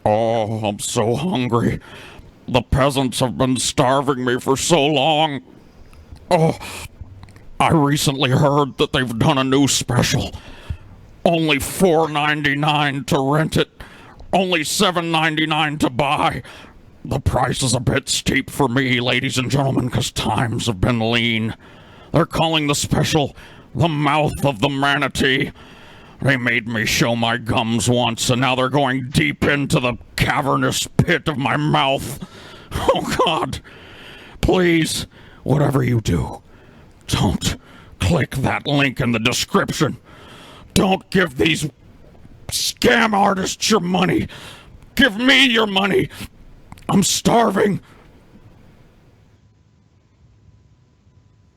Oh, I'm so hungry. The peasants have been starving me for so long. Oh, I recently heard that they've done a new special. Only $4.99 to rent it. Only $7.99 to buy. The price is a bit steep for me, ladies and gentlemen, because times have been lean. They're calling the special the Mouth of the Manatee. They made me show my gums once, and now they're going deep into the cavernous pit of my mouth. Oh, God. Please, whatever you do, don't click that link in the description. Don't give these scam artists your money. Give me your money. I'm starving.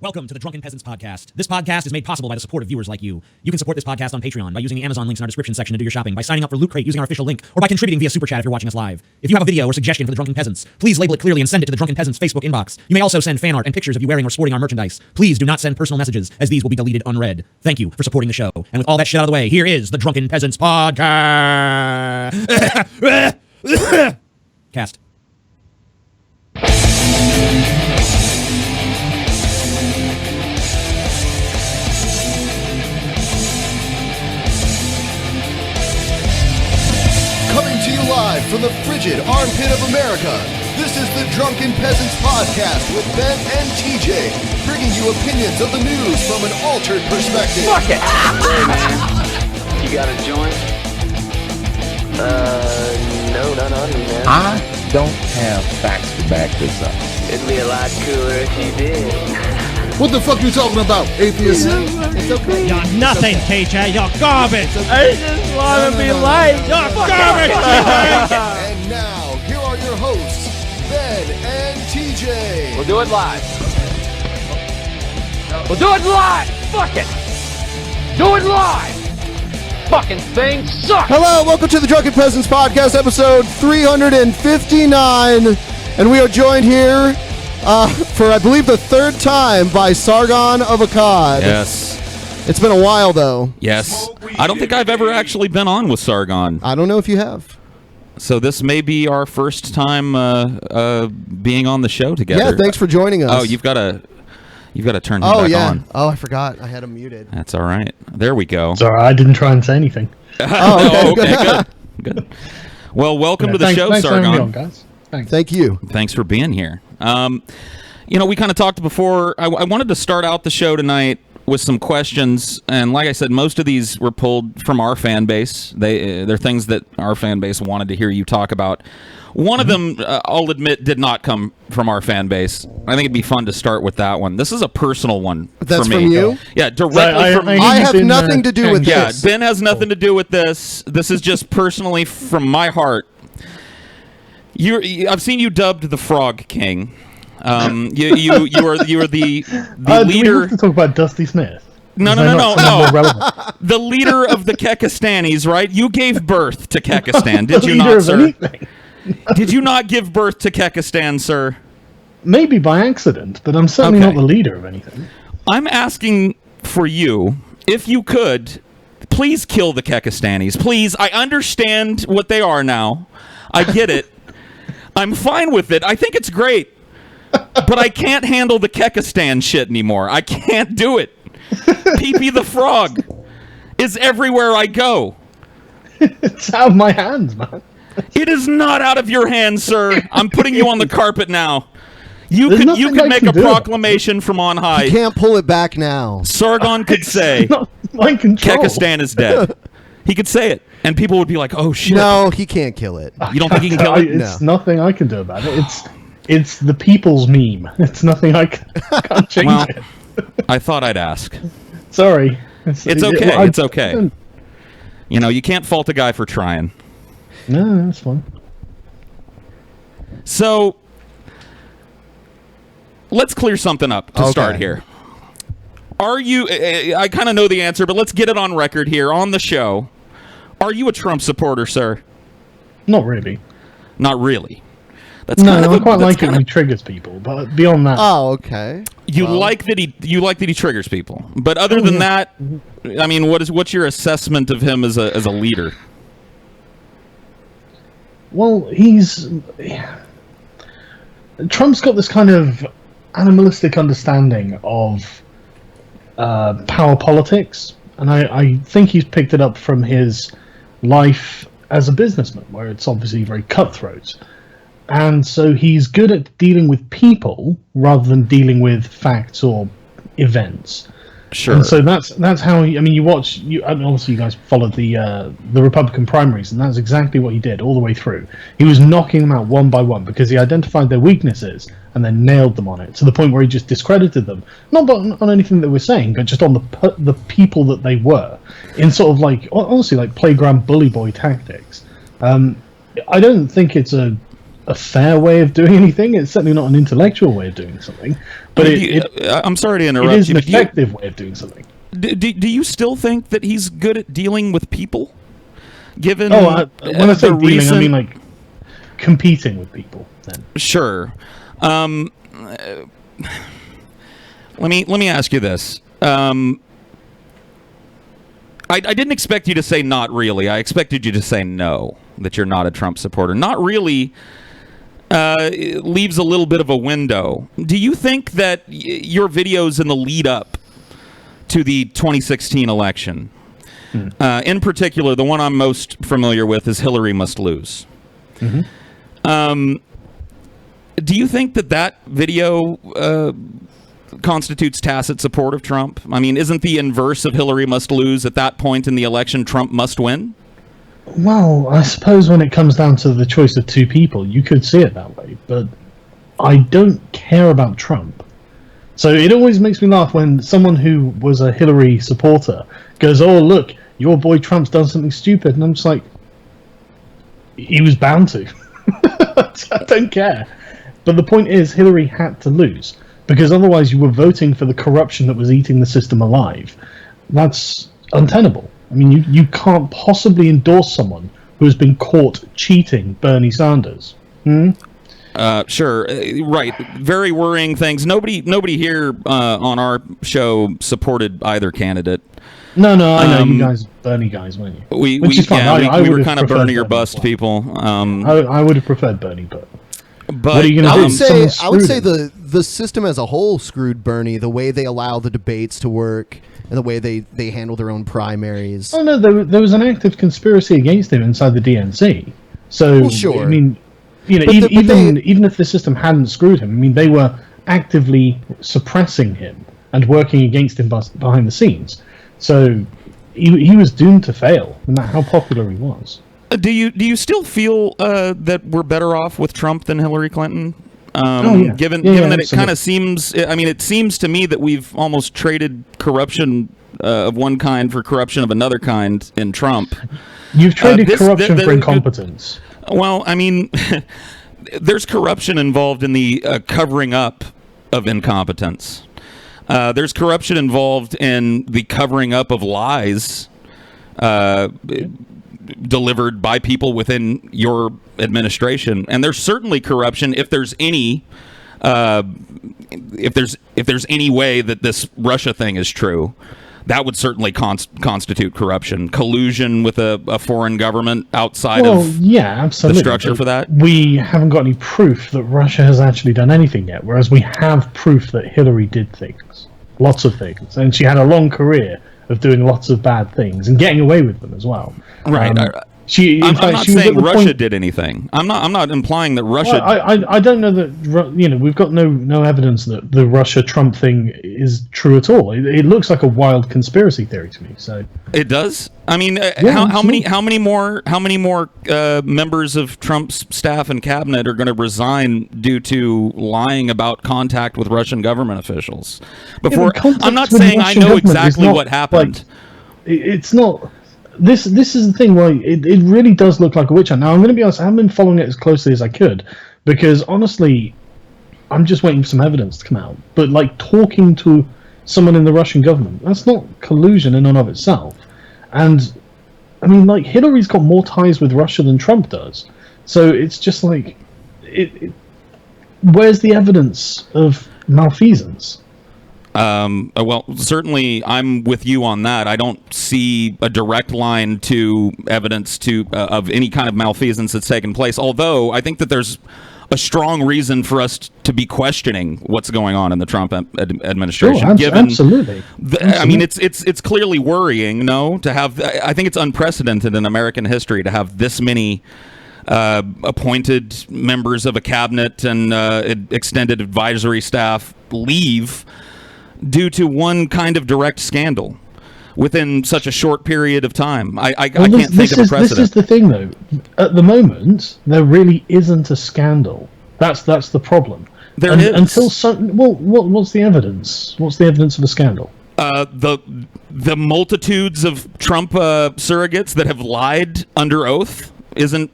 Welcome to the Drunken Peasants podcast. This podcast is made possible by the support of viewers like you. You can support this podcast on Patreon by using the Amazon links in our description section to do your shopping, by signing up for Loot Crate using our official link, or by contributing via Super Chat if you're watching us live. If you have a video or suggestion for the Drunken Peasants, please label it clearly and send it to the Drunken Peasants Facebook inbox. You may also send fan art and pictures of you wearing or sporting our merchandise. Please do not send personal messages, as these will be deleted unread. Thank you for supporting the show. And with all that shit out of the way, here is the Drunken Peasants podcast. Cast. Coming to you live from the frigid armpit of America, this is the Drunken Peasants Podcast with Ben and TJ, bringing you opinions of the news from an altered perspective. Fuck it! Hey man, you got a joint? No, not on me, man. I don't have facts to back this up. It'd be a lot cooler if you did. What the fuck you talking about, atheist? It's okay. You're nothing, TJ. You're garbage. I just want to be liked. You're garbage. And now, here are your hosts, Ben and TJ. We'll do it live. We'll do it live. Fuck it. Do it live. Fucking thing sucks. Hello, welcome to the Drunken Peasants Podcast, episode 359. And we are joined here for, I believe, the third time by Sargon of Akkad. Yes. It's been a while, though. Yes. I don't think I've ever actually been on with Sargon. I don't know if you have. So this may be our first time being on the show together. Yeah, thanks for joining us. Oh, you've got to turn him back on. Oh, I forgot. I had him muted. That's all right. There we go. Sorry, I didn't try and say anything. Oh, okay. Good. Well, welcome to the show, thanks Sargon. for having me on, guys. Thanks. Thank you. Thanks for being here. We kind of talked before. I wanted to start out the show tonight with some questions, and like I said, most of these were pulled from our fan base. They're things that our fan base wanted to hear you talk about. One of them, I'll admit, did not come from our fan base. I think it'd be fun to start with that one. This is a personal one That's for me. from you? Yeah, directly from me. I have nothing to do with Yeah, this. Ben has nothing to do with this. This is just personally from my heart. I've seen you dubbed the Frog King. You are the Do we leader. have to talk about Dusty Smith? No. The The leader of the Kekistanis, right? You gave birth to Kekistan, did you leader not, of sir? anything. Did you not give birth to Kekistan, sir? Maybe by accident, but I'm certainly Okay. not the leader of anything. I'm asking for you, if you could, please kill the Kekistanis. Please, I understand what they are now. I get it. I'm fine with it. I think it's great. But I can't handle the Kekistan shit anymore. I can't do it. Pee-Pee the Frog is everywhere I go. It's out of my hands, man. It is not out of your hands, sir. I'm putting you on the carpet now. You There's could nothing I make can a do. proclamation from on high. You can't pull it back now. Sargon could say, Not my control. Kekistan is dead. He could say it, and people would be like, oh, shit. No, he can't kill it. You don't think he can kill it? It's nothing I can do about it. It's the people's meme. It's nothing I can't change Well, it. I thought I'd ask. Sorry. It's okay. It's okay. You know, you can't fault a guy for trying. No, that's fine. So, let's clear something up to start here. Are you, I kind of know the answer, but let's get it on record here on the show. Are you a Trump supporter, sir? Not really. Not really. That's No, kind of I quite like it when he triggers people, but beyond that... Oh, okay. You like that he triggers people. But other than that, I mean, what's your assessment of him as a leader? Well, Trump's got this kind of animalistic understanding of power politics, and I think he's picked it up from his life as a businessman, where it's obviously very cutthroat. And so he's good at dealing with people rather than dealing with facts or events. Sure. And so that's how he. I mean, obviously you guys followed the Republican primaries, and that's exactly what he did all the way through. He was knocking them out one by one because he identified their weaknesses and then nailed them on it, to the point where he just discredited them, not on anything that we're saying, but just on the people that they were, in sort of like, honestly, like playground bully boy tactics. I don't think it's a fair way of doing anything. It's certainly not an intellectual way of doing something. But I'm sorry to interrupt. It is an effective way of doing something. Do you still think that he's good at dealing with people? Given when I say dealing, I mean like competing with people. Then sure. Let me ask you this. I didn't expect you to say not really. I expected you to say no, that you're not a Trump supporter. Not really leaves a little bit of a window. Do you think that your videos in the lead up to the 2016 election, in particular, the one I'm most familiar with is Hillary Must Lose. Mm-hmm. Do you think that video constitutes tacit support of Trump? I mean, isn't the inverse of Hillary Must Lose at that point in the election Trump must win? Well, I suppose when it comes down to the choice of two people, you could see it that way, but I don't care about Trump. So it always makes me laugh when someone who was a Hillary supporter goes, "Oh, look, your boy Trump's done something stupid," and I'm just like, he was bound to. I don't care. But the point is, Hillary had to lose, because otherwise you were voting for the corruption that was eating the system alive. That's untenable. I mean, you can't possibly endorse someone who has been caught cheating Bernie Sanders. Sure, right. Very worrying things. Nobody here on our show supported either candidate. No, I know you guys, Bernie guys, weren't you? We were kind of Bernie or bust people. I would have preferred Bernie, but what are you going to do? I would say the system as a whole screwed Bernie. The way they allow the debates to work and the way they handle their own primaries. Oh no, there was an active conspiracy against him inside the DNC. So well, sure. I mean, even if the system hadn't screwed him, I mean, they were actively suppressing him and working against him behind the scenes. So he was doomed to fail, no matter how popular he was. Do you still feel that we're better off with Trump than Hillary Clinton? Given that it kind of seems, I mean, it seems to me that we've almost traded corruption of one kind for corruption of another kind in Trump. You've traded corruption for incompetence. Well, I mean, there's corruption involved in the covering up of incompetence. There's corruption involved in the covering up of lies delivered by people within your administration, and there's certainly corruption if there's any way that this Russia thing is true. That would certainly constitute corruption, collusion with a foreign government outside absolutely. The structure for that. We haven't got any proof that Russia has actually done anything yet, whereas we have proof that Hillary did things, lots of things, and she had a long career of doing lots of bad things and getting away with them as well. Right. I'm not saying Russia did anything. I'm not implying that Russia. Well, I don't know that we've got no evidence that the Russia-Trump thing is true at all. It looks like a wild conspiracy theory to me. So it does. I mean, how many more members of Trump's staff and cabinet are going to resign due to lying about contact with Russian government officials? I'm not saying I know exactly what happened. It's not. This is the thing where it really does look like a witch hunt. Now, I'm going to be honest, I haven't been following it as closely as I could, because honestly, I'm just waiting for some evidence to come out. But like talking to someone in the Russian government, that's not collusion in and of itself. And I mean, like, Hillary's got more ties with Russia than Trump does. So it's just like, where's the evidence of malfeasance? Well, certainly I'm with you on that. I don't see a direct line to evidence of any kind of malfeasance that's taken place, although I think that there's a strong reason for us to be questioning what's going on in the Trump administration. Sure, absolutely. I mean, it's clearly worrying, to have. I think it's unprecedented in American history to have this many appointed members of a cabinet and extended advisory staff leave due to one kind of direct scandal within such a short period of time. I can't think of a precedent. This is the thing, though. At the moment, there really isn't a scandal. That's the problem. There is. Until what's the evidence? What's the evidence of a scandal? The multitudes of Trump surrogates that have lied under oath isn't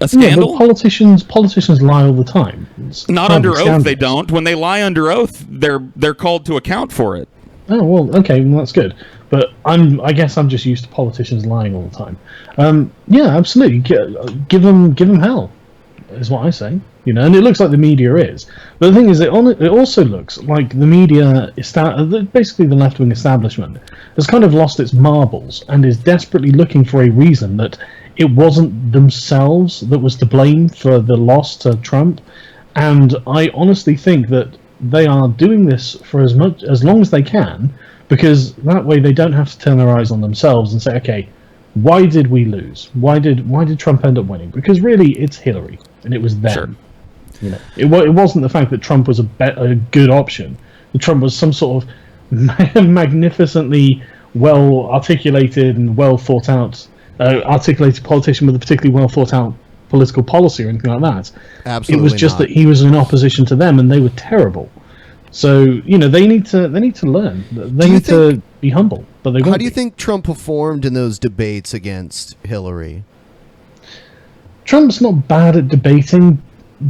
a scandal. Yeah, but politicians lie all the time. Not under oath, they don't. When they lie under oath, they're called to account for it. Oh well, okay, well, that's good. But I guess I'm just used to politicians lying all the time. Yeah, absolutely. Give them hell, is what I say. And it looks like the media is. But the thing is, it also looks like the media, basically the left-wing establishment, has kind of lost its marbles and is desperately looking for a reason that it wasn't themselves that was to blame for the loss to Trump. And I honestly think that they are doing this for as long as they can, because that way they don't have to turn their eyes on themselves and say, okay, why did we lose? Why did Trump end up winning? Because really, it's Hillary, and it was them. Sure. It wasn't the fact that Trump was a good option. That Trump was some sort of magnificently well articulated and well thought out articulated politician with a particularly well thought out political policy or anything like that. Absolutely, it was just not. that he was in opposition to them, and they were terrible. So they need to learn. They need to be humble, but they won't. How do you think Trump performed in those debates against Hillary? Trump's not bad at debating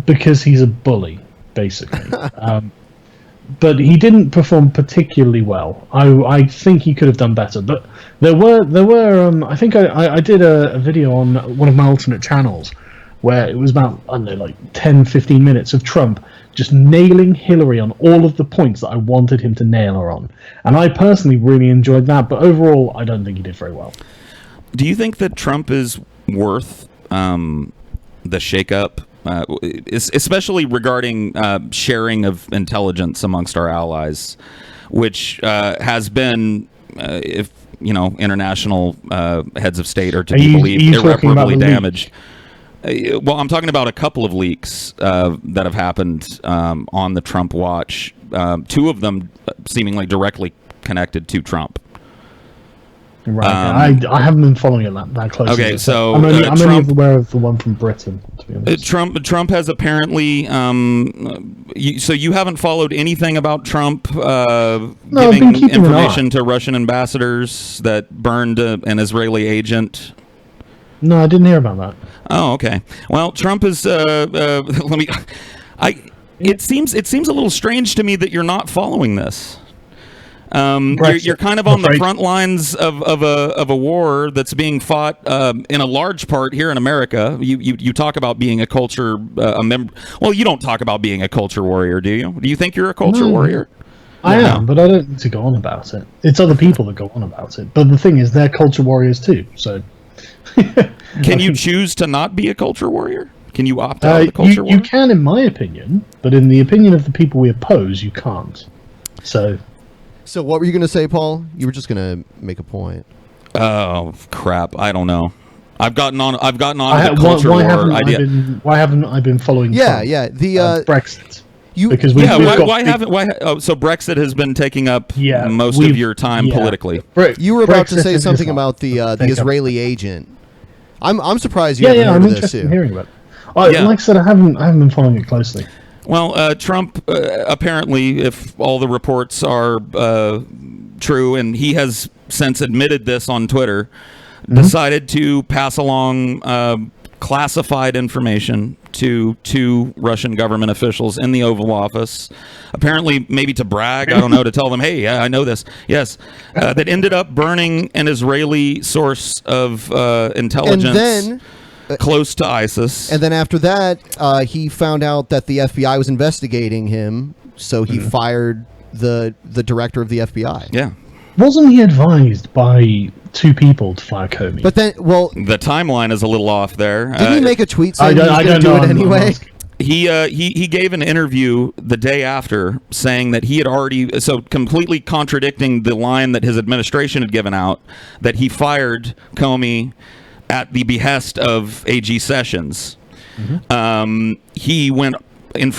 because he's a bully, basically. But he didn't perform particularly well. I think he could have done better. But there were I think I did a video on one of my alternate channels where it was about, I don't know, like 10, 15 minutes of Trump just nailing Hillary on all of the points that I wanted him to nail her on. And I personally really enjoyed that, but overall, I don't think he did very well. Do you think that Trump is worth the shakeup, especially regarding sharing of intelligence amongst our allies, which has been, if international heads of state are to be believed, irreparably damaged? Well, I'm talking about a couple of leaks that have happened on the Trump watch. Two of them seemingly directly connected to Trump. Right. I haven't been following it that closely. Okay, so I'm only aware of the one from Britain, to be honest. Trump has apparently. So you haven't followed anything about Trump giving information to Russian ambassadors that burned an Israeli agent? No, I didn't hear about that. Oh, okay. Well, Trump is. It seems a little strange to me that you're not following this. You're kind of on the front lines of a war that's being fought in a large part here in America. You talk about being a culture member. Well, you don't talk about being a culture warrior, do you? Do you think you're a culture warrior? I am, but I don't need to go on about it. It's other people that go on about it. But the thing is, they're culture warriors too. So, can you choose to not be a culture warrior? Can you opt out of the culture war? You can, in my opinion, but in the opinion of the people we oppose, you can't. So what were you going to say, Paul? You were just going to make a point. Oh crap! I don't know. I've gotten on the culture war idea. Why haven't I been following? Yeah, Trump? The Brexit. So Brexit has been taking up most of your time politically. You were about to say something about the Israeli agent. I'm surprised you haven't heard I'm of this interested too. in hearing about it. Like I said, I haven't been following it closely. Well, Trump apparently, if all the reports are true, and he has since admitted this on Twitter, decided to pass along classified information to two Russian government officials in the Oval Office, apparently maybe to brag, I don't know, to tell them, hey, I know this. Yes, that ended up burning an Israeli source of intelligence. And then, close to ISIS. And then after that, he found out that the FBI was investigating him, so he fired the director of the FBI. Yeah. Wasn't he advised by 2 people to fire Comey? But then, well, The timeline is a little off there. didn't he make a tweet I saying he was don't going to do know. it anyway? He gave an interview the day after saying that he had already, so completely contradicting the line that his administration had given out, that he fired Comey at the behest of AG Sessions. He went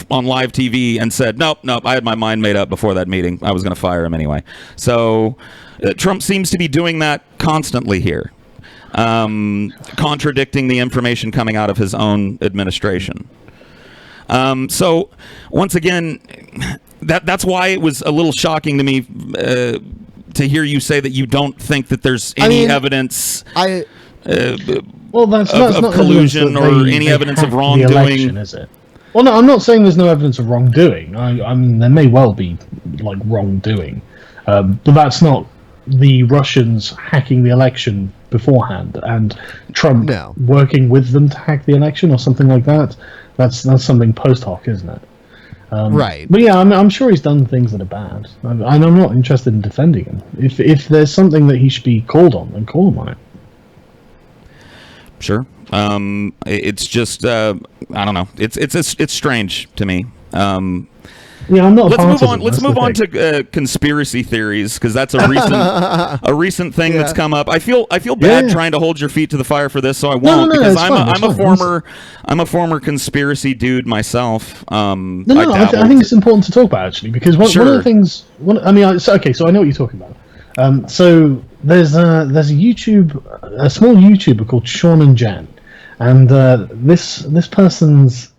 on live TV and said, nope, I had my mind made up before that meeting. I was going to fire him anyway. So Trump seems to be doing that constantly here, contradicting the information coming out of his own administration. So once again, that's why it was a little shocking to me to hear you say that you don't think that there's any evidence well, that's of not collusion evidence or that any they evidence of hacked the wrongdoing. election, is it? Well, no, I'm not saying there's no evidence of wrongdoing. I mean, there may well be like wrongdoing, but that's not the Russians hacking the election beforehand and Trump working with them to hack the election or something like that. That's something post hoc, isn't it? Right. But yeah, I'm sure he's done things that are bad, and I'm not interested in defending him. If there's something that he should be called on, then call him on it. Sure. It's just I don't know. It's strange to me. Yeah, I'm not. Let's move on. Let's move on to conspiracy theories, because that's a recent thing that's come up. I feel bad trying to hold your feet to the fire for this, so I won't, because I'm a former conspiracy dude myself. I think it's important to talk about, actually, because one of the things. So I know what you're talking about. So there's a small YouTuber called Sean and Jen, and this person's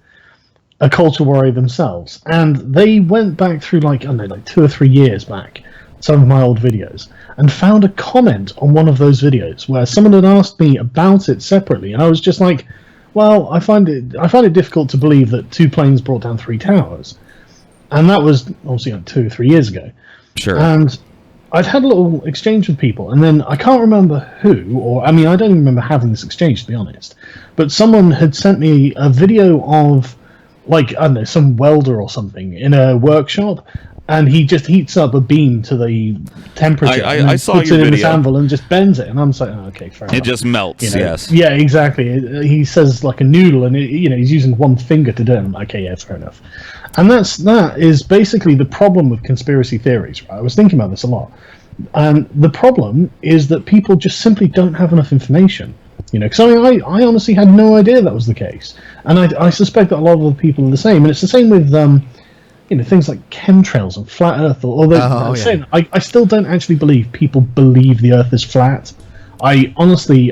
a culture warrior themselves, and they went back through like 2 or 3 years back, some of my old videos, and found a comment on one of those videos where someone had asked me about it separately, and I was just like, well, I find it difficult to believe that 2 planes brought down 3 towers, and that was obviously 2 or 3 years ago. Sure. And I'd had a little exchange with people, and then I can't remember who, I don't even remember having this exchange, to be honest, but someone had sent me a video of, like, I don't know, some welder or something in a workshop, and he just heats up a beam to the temperature I saw puts your it in video. this anvil and just bends it, and I'm just like, oh, okay, fair enough. It just melts, yes. Yeah, exactly. He says like a noodle, and he's using one finger to do it. I'm like, okay, yeah, fair enough. And that is basically the problem with conspiracy theories, right? I was thinking about this a lot. And the problem is that people just simply don't have enough information. Because I honestly had no idea that was the case, and I suspect that a lot of the people are the same. And it's the same with things like chemtrails and flat Earth. I still don't actually believe people believe the Earth is flat. I honestly,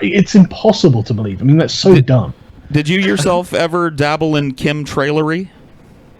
it's impossible to believe. I mean, that's so dumb. Did you yourself ever dabble in chemtrailery?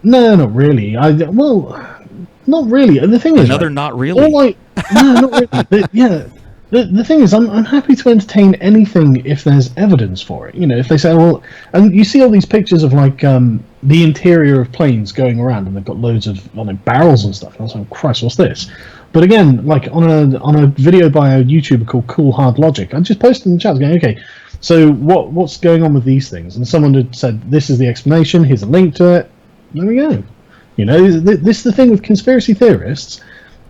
No, not really. Not really. And the thing is, not really. Not really. The thing is, I'm happy to entertain anything if there's evidence for it. If they say, well, and you see all these pictures of like the interior of planes going around, and they've got loads of barrels and stuff. And I was like, Christ, what's this? But again, like on a video by a YouTuber called Cool Hard Logic, I just posted in the chat going, okay, so what's going on with these things? And someone had said, this is the explanation. Here's a link to it. There we go. This is the thing with conspiracy theorists.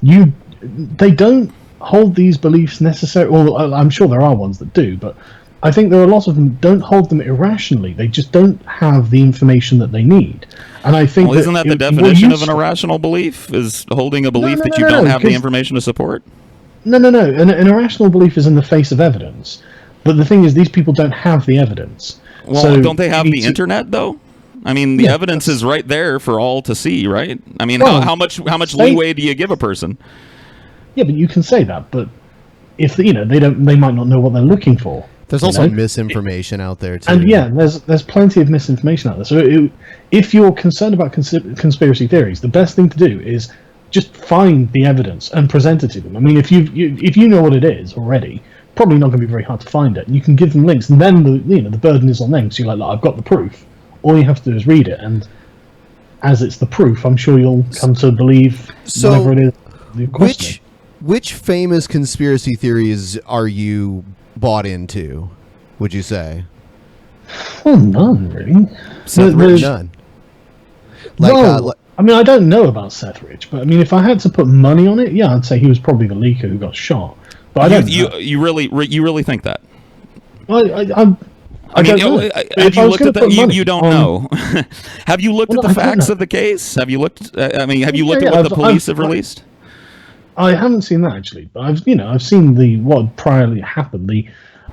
They don't hold these beliefs necessarily. Well, I'm sure there are ones that do, but I think there are a lot of them don't hold them irrationally. They just don't have the information that they need. And I think isn't that the definition of an irrational belief? Is holding a belief that you don't have the information to support? No. An irrational belief is in the face of evidence. But the thing is, these people don't have the evidence. Well, so don't they have the internet though? I mean, the evidence is right there for all to see, right? I mean, how much leeway do you give a person? Yeah, but you can say that. But if they might not know what they're looking for. There's also misinformation out there too. And there's plenty of misinformation out there. So if you're concerned about conspiracy theories, the best thing to do is just find the evidence and present it to them. I mean, if you know what it is already, probably not going to be very hard to find it. And you can give them links, and then the burden is on them. So you're like, I've got the proof. All you have to do is read it, and as it's the proof, I'm sure you'll come to believe whatever it is. Which famous conspiracy theories are you bought into, would you say? Well, none, really. None. I mean, I don't know about Seth Rich, but I mean, if I had to put money on it, yeah, I'd say he was probably the leaker who got shot. But I don't know. You really think that? I don't know. Have you looked at that? You don't know. Have you looked at the facts of the case? Have you looked? Have you looked at what the police have released? I haven't seen that actually, but I've seen what priorly happened,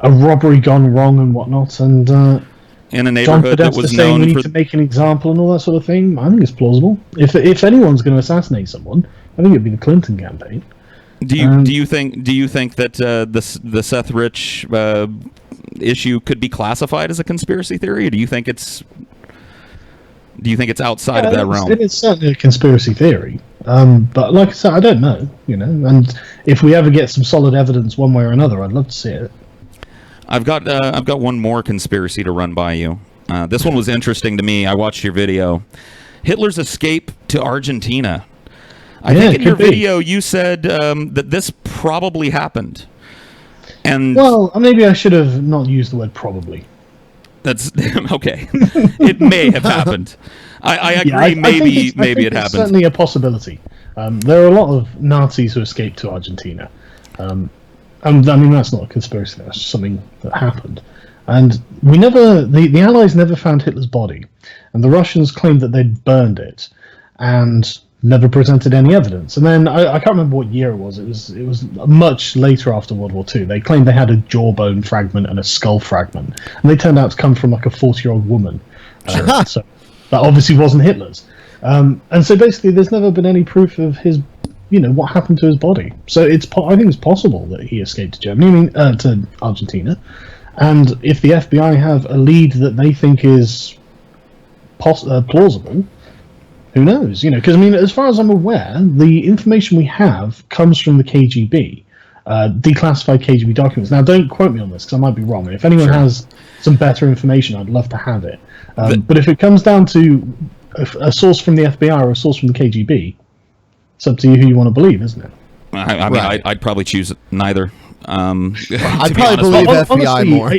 a robbery gone wrong and whatnot, and in a neighborhood that was known we need to make an example and all that sort of thing. I think it's plausible. If anyone's going to assassinate someone, I think it'd be the Clinton campaign. Do you think that the Seth Rich issue could be classified as a conspiracy theory, or do you think it's outside of that realm? It is certainly a conspiracy theory, but like I said, I don't know. And if we ever get some solid evidence one way or another, I'd love to see it. I've got one more conspiracy to run by you. This one was interesting to me. I watched your video. Hitler's escape to Argentina. I think in your video you said that this probably happened. And well, maybe I should have not used the word probably. That's okay. It may have happened. I agree. Maybe it happened. It's certainly a possibility. There are a lot of Nazis who escaped to Argentina. I mean, that's not a conspiracy. That's just something that happened. And the Allies never found Hitler's body, and the Russians claimed that they'd burned it, and never presented any evidence. And then I can't remember what year it was. It was much later after World War II. They claimed they had a jawbone fragment and a skull fragment, and they turned out to come from like a 40-year-old woman. So that obviously wasn't Hitler's. And so basically, there's never been any proof of his, what happened to his body. So I think it's possible that he escaped to Germany, to Argentina. And if the FBI have a lead that they think is plausible, who knows? Because as far as I'm aware, the information we have comes from the KGB, declassified KGB documents. Now, don't quote me on this because I might be wrong. If anyone has some better information, I'd love to have it. But if it comes down to a source from the FBI or a source from the KGB, it's up to you who you want to believe, isn't it? I mean, I'd probably choose neither. I'd probably believe FBI honestly, more.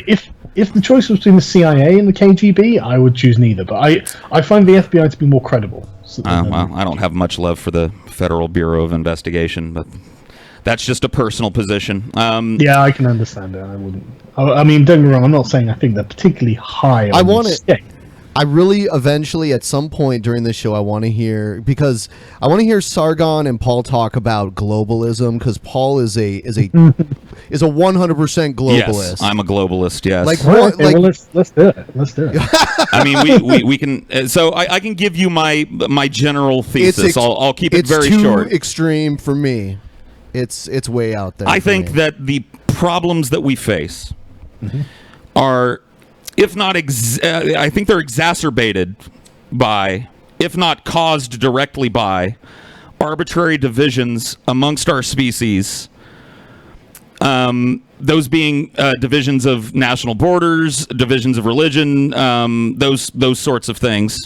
If the choice was between the CIA and the KGB, I would choose neither. But I find the FBI to be more credible. Well, I don't have much love for the Federal Bureau of Investigation, but that's just a personal position. Yeah, I can understand it. I wouldn't. I mean, don't get me wrong. I'm not saying I think they're particularly high. I really eventually, at some point during this show, I want to hear Sargon and Paul talk about globalism, because Paul is a 100% globalist. Yes, I'm a globalist. Yes. Well, let's do it. Let's do it. I mean, we can. So I can give you my general thesis. I'll keep it very short. It's too extreme for me. It's way out there. I think that the problems that we face are, if not, I think they're exacerbated by, if not caused directly by, arbitrary divisions amongst our species. Those being divisions of national borders, divisions of religion, those sorts of things.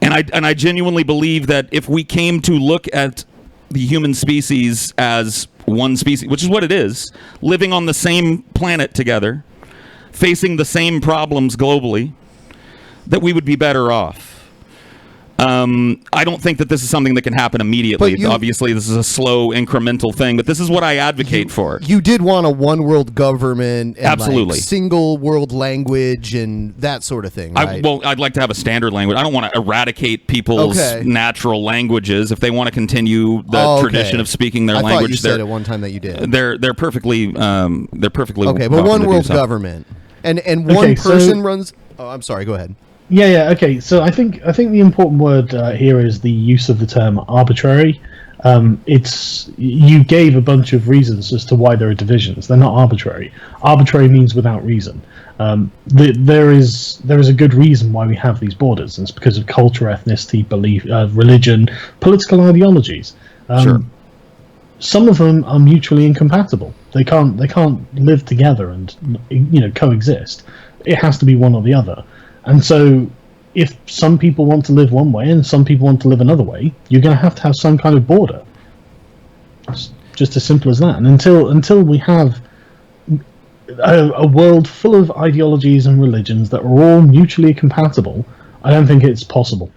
And I genuinely believe that if we came to look at the human species as one species, which is what it is, living on the same planet together, facing the same problems globally, that we would be better off. I don't think that this is something that can happen immediately. Obviously, this is a slow, incremental thing, but this is what I advocate for. You did want a one-world government, and absolutely, single world language and that sort of thing, right? I'd like to have a standard language. I don't want to eradicate people's natural languages. If they want to continue the tradition of speaking their language, I thought you said at one time that you did. They're perfectly okay, but one world government, and one person runs. Oh, I'm sorry. Go ahead. Yeah. Okay. So I think the important word here is the use of the term arbitrary. You gave a bunch of reasons as to why there are divisions. They're not arbitrary. Arbitrary means without reason. There is a good reason why we have these borders. And it's because of culture, ethnicity, belief, religion, political ideologies. Sure. Some of them are mutually incompatible. They can't live together and coexist. It has to be one or the other. And so, if some people want to live one way and some people want to live another way, you're going to have some kind of border. It's just as simple as that. And until we have a world full of ideologies and religions that are all mutually compatible, I don't think it's possible.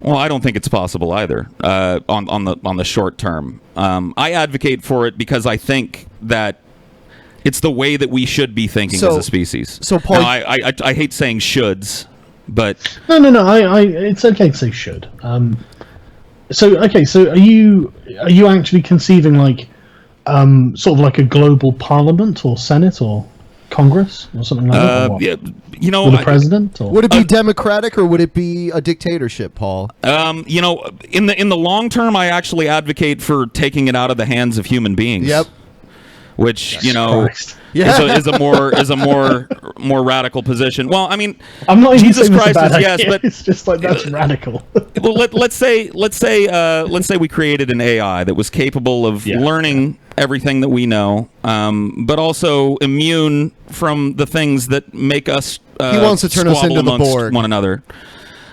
Well, I don't think it's possible either on the short term. I advocate for it because I think that it's the way that we should be thinking as a species. So, Paul, now, I hate saying shoulds, but no. It's okay to say should. So are you actually conceiving like sort of like a global parliament or senate or Congress or something like that? Or what? Yeah, With a president? Or? Would it be democratic or would it be a dictatorship, Paul? In the long term, I actually advocate for taking it out of the hands of human beings. Yep. Which is a more radical position. Well, I mean, I'm not even Jesus saying Christ it's a bad is yes, idea. but It's just like that's radical. Well, let's say we created an AI that was capable of learning everything that we know, but also immune from the things that make us he wants to turn us into the Borg. One another.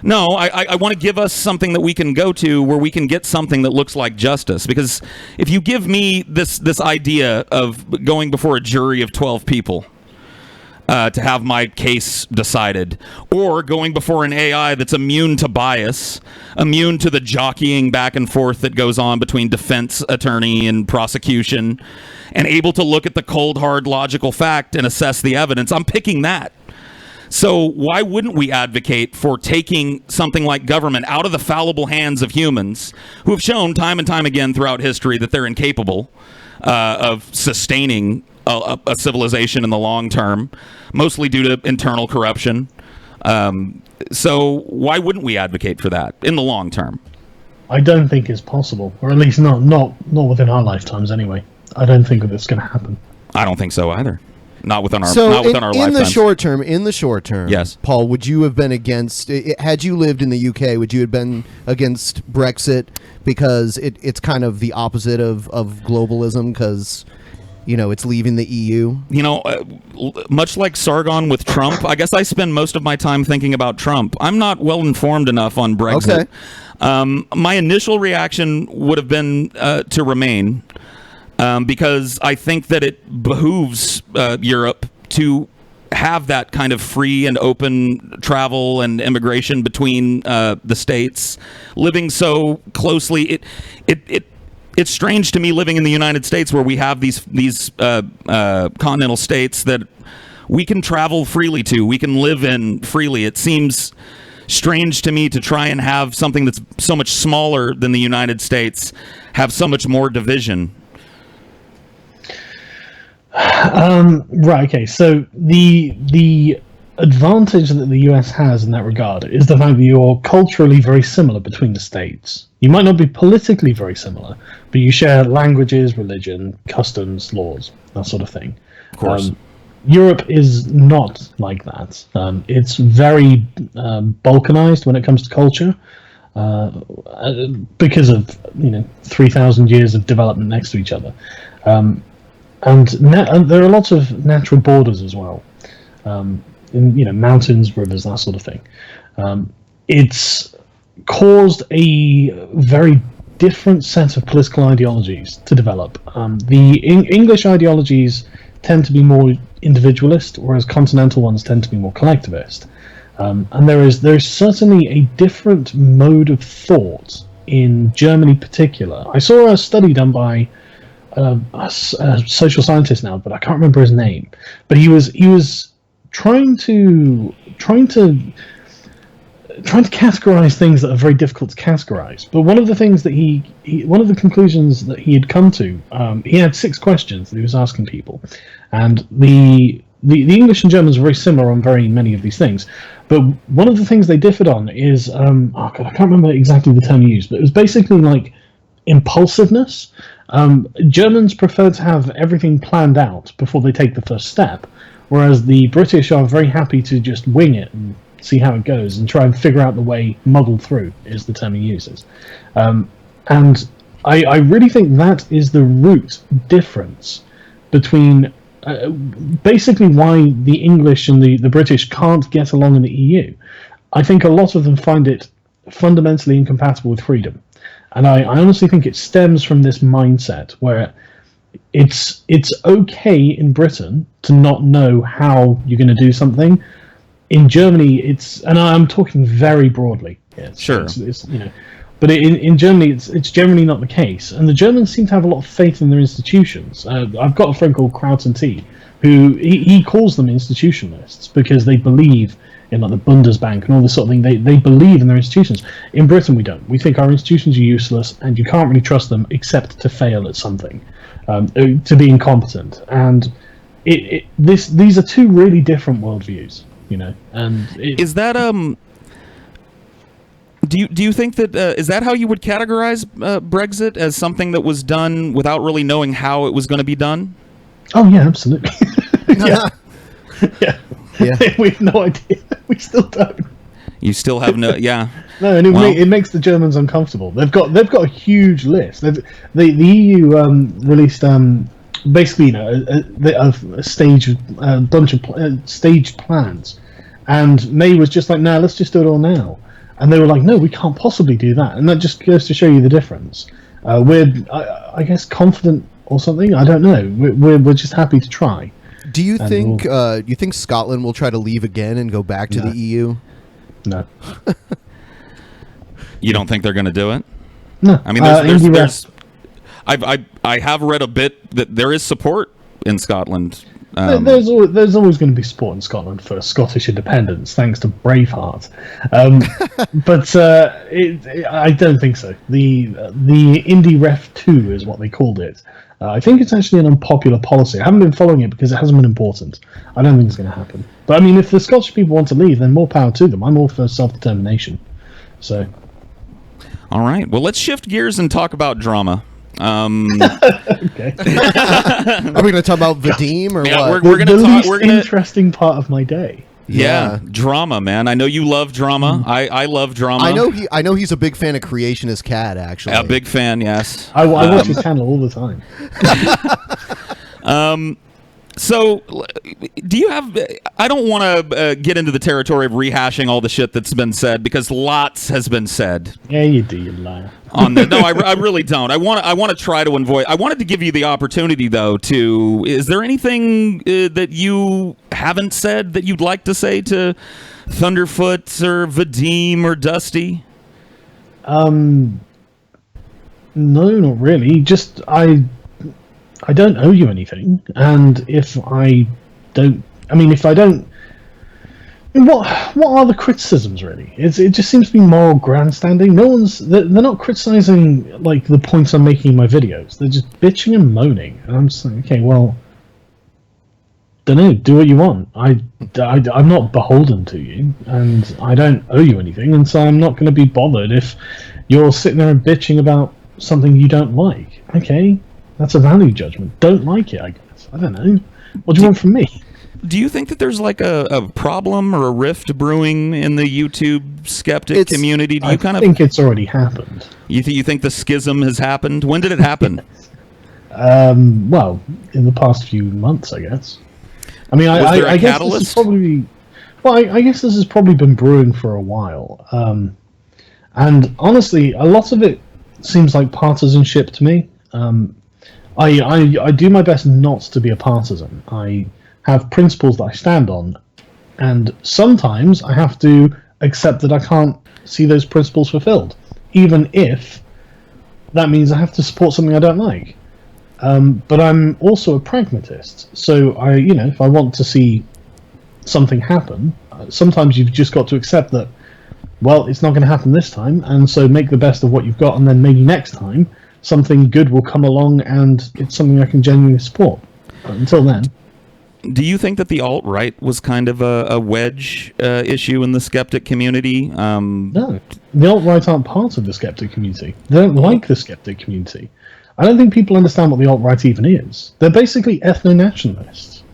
No, I want to give us something that we can go to where we can get something that looks like justice. Because if you give me this idea of going before a jury of 12 people to have my case decided, or going before an AI that's immune to bias, immune to the jockeying back and forth that goes on between defense attorney and prosecution, and able to look at the cold, hard, logical fact and assess the evidence, I'm picking that. So why wouldn't we advocate for taking something like government out of the fallible hands of humans who have shown time and time again throughout history that they're incapable of sustaining a civilization in the long term, mostly due to internal corruption. So why wouldn't we advocate for that in the long term? I don't think it's possible, or at least not within our lifetimes anyway. I don't think that it's going to happen. I don't think so either. Not within our in lifetimes. In the short term, yes. Paul, would you have been against? Had you lived in the UK, would you have been against Brexit because it's kind of the opposite of globalism because it's leaving the EU? Much like Sargon with Trump, I guess I spend most of my time thinking about Trump. I'm not well informed enough on Brexit. Okay. My initial reaction would have been to remain. Because I think that it behooves Europe to have that kind of free and open travel and immigration between the states. Living so closely, it's strange to me living in the United States where we have these continental states that we can travel freely to, we can live in freely. It seems strange to me to try and have something that's so much smaller than the United States have so much more division. Right. Okay. So the advantage that the US has in that regard is the fact that you're culturally very similar between the states. You might not be politically very similar, but you share languages, religion, customs, laws, that sort of thing. Of course. Europe is not like that. It's very balkanized when it comes to culture. Because of 3,000 years of development next to each other. And there are lots of natural borders as well, in mountains, rivers, that sort of thing. It's caused a very different set of political ideologies to develop. The English ideologies tend to be more individualist, whereas continental ones tend to be more collectivist. And there is certainly a different mode of thought in Germany, in particular. I saw a study done by a social scientist now, but I can't remember his name. But he was trying to categorize things that are very difficult to categorize. But one of the things that one of the conclusions that he had come to, he had 6 questions that he was asking people, and the English and Germans are very similar on very many of these things. But one of the things they differed on is, I can't remember exactly the term he used, but it was basically like impulsiveness. Germans prefer to have everything planned out before they take the first step, whereas the British are very happy to just wing it and see how it goes and try and figure out the way, muddle through is the term he uses. And I really think that is the root difference between basically why the English and the British can't get along in the EU. I think a lot of them find it fundamentally incompatible with freedom. And I honestly think it stems from this mindset where it's okay in Britain to not know how you're going to do something. in Germany, and I'm talking very broadly. Yes, Sure. It's, but in Germany, it's generally not the case, and the Germans seem to have a lot of faith in their institutions. I've got a friend called Krauton T, who he calls them institutionalists because they believe in like the Bundesbank and all this sort of thing. They believe in their institutions. In Britain, we don't. We think our institutions are useless, and you can't really trust them except to fail at something, to be incompetent. And these are two really different worldviews, And is that Do you think that is that how you would categorize Brexit, as something that was done without really knowing how it was going to be done? Oh yeah, absolutely. yeah. We have no idea. We still don't. You still have no, yeah. No, and it makes the Germans uncomfortable. They've got a huge list. The EU released basically a bunch of staged plans, and May was just like, "No, let's just do it all now." And they were like, "No, we can't possibly do that." And that just goes to show you the difference. We're, I guess, confident or something. I don't know. We're just happy to try. Do you think you think Scotland will try to leave again and go back to the EU? No. You don't think they're going to do it? No. I mean, there's I have read a bit that there is support in Scotland. There's always going to be support in Scotland for Scottish independence, thanks to Braveheart. But I don't think so. The Indie Ref 2 is what they called it. I think it's actually an unpopular policy. I haven't been following it because it hasn't been important. I don't think it's going to happen. But I mean, if the Scottish people want to leave, then more power to them. I'm all for self-determination. So. All right. Well, let's shift gears and talk about drama. Okay. Are we going to talk about Vadim or what? We're going to talk. We're interesting part of my day. Yeah, drama, man. I know you love drama. I love drama. I know he's a big fan of Creationist Cat, actually. A big fan, yes. I watch his channel all the time. So, do you have... I don't want to get into the territory of rehashing all the shit that's been said, because lots has been said. Yeah, you do, you liar. No, I really don't. I want to try to avoid... I wanted to give you the opportunity, though, to... Is there anything that you haven't said that you'd like to say to Thunderfoot or Vadim or Dusty? No, not really. Just, I don't owe you anything, and if I don't, what are the criticisms really? It just seems to be moral grandstanding. They're not criticizing like the points I'm making in my videos. They're just bitching and moaning, and I'm just like, okay, well, don't know, do what you want. I'm not beholden to you, and I don't owe you anything, and so I'm not going to be bothered if you're sitting there and bitching about something you don't like. Okay. That's a value judgment. Don't like it, I guess. I don't know. What do you want from me? Do you think that there's like a problem or a rift brewing in the YouTube skeptic community? Do you I think it's already happened. You think the schism has happened? When did it happen? Well, in the past few months, I guess. I mean, I guess catalyst? this is probably... Well, I guess this has probably been brewing for a while. And honestly, a lot of it seems like partisanship to me. I do my best not to be a partisan. I have principles that I stand on, and sometimes I have to accept that I can't see those principles fulfilled, even if that means I have to support something I don't like. But I'm also a pragmatist, so if I want to see something happen, sometimes you've just got to accept that, well, it's not going to happen this time, and so make the best of what you've got, and then maybe next time something good will come along and it's something I can genuinely support. But until then. Do you think that the alt-right was kind of a wedge issue in the skeptic community? No. The alt-right aren't part of the skeptic community. They don't like the skeptic community. I don't think people understand what the alt-right even is. They're basically ethno-nationalists.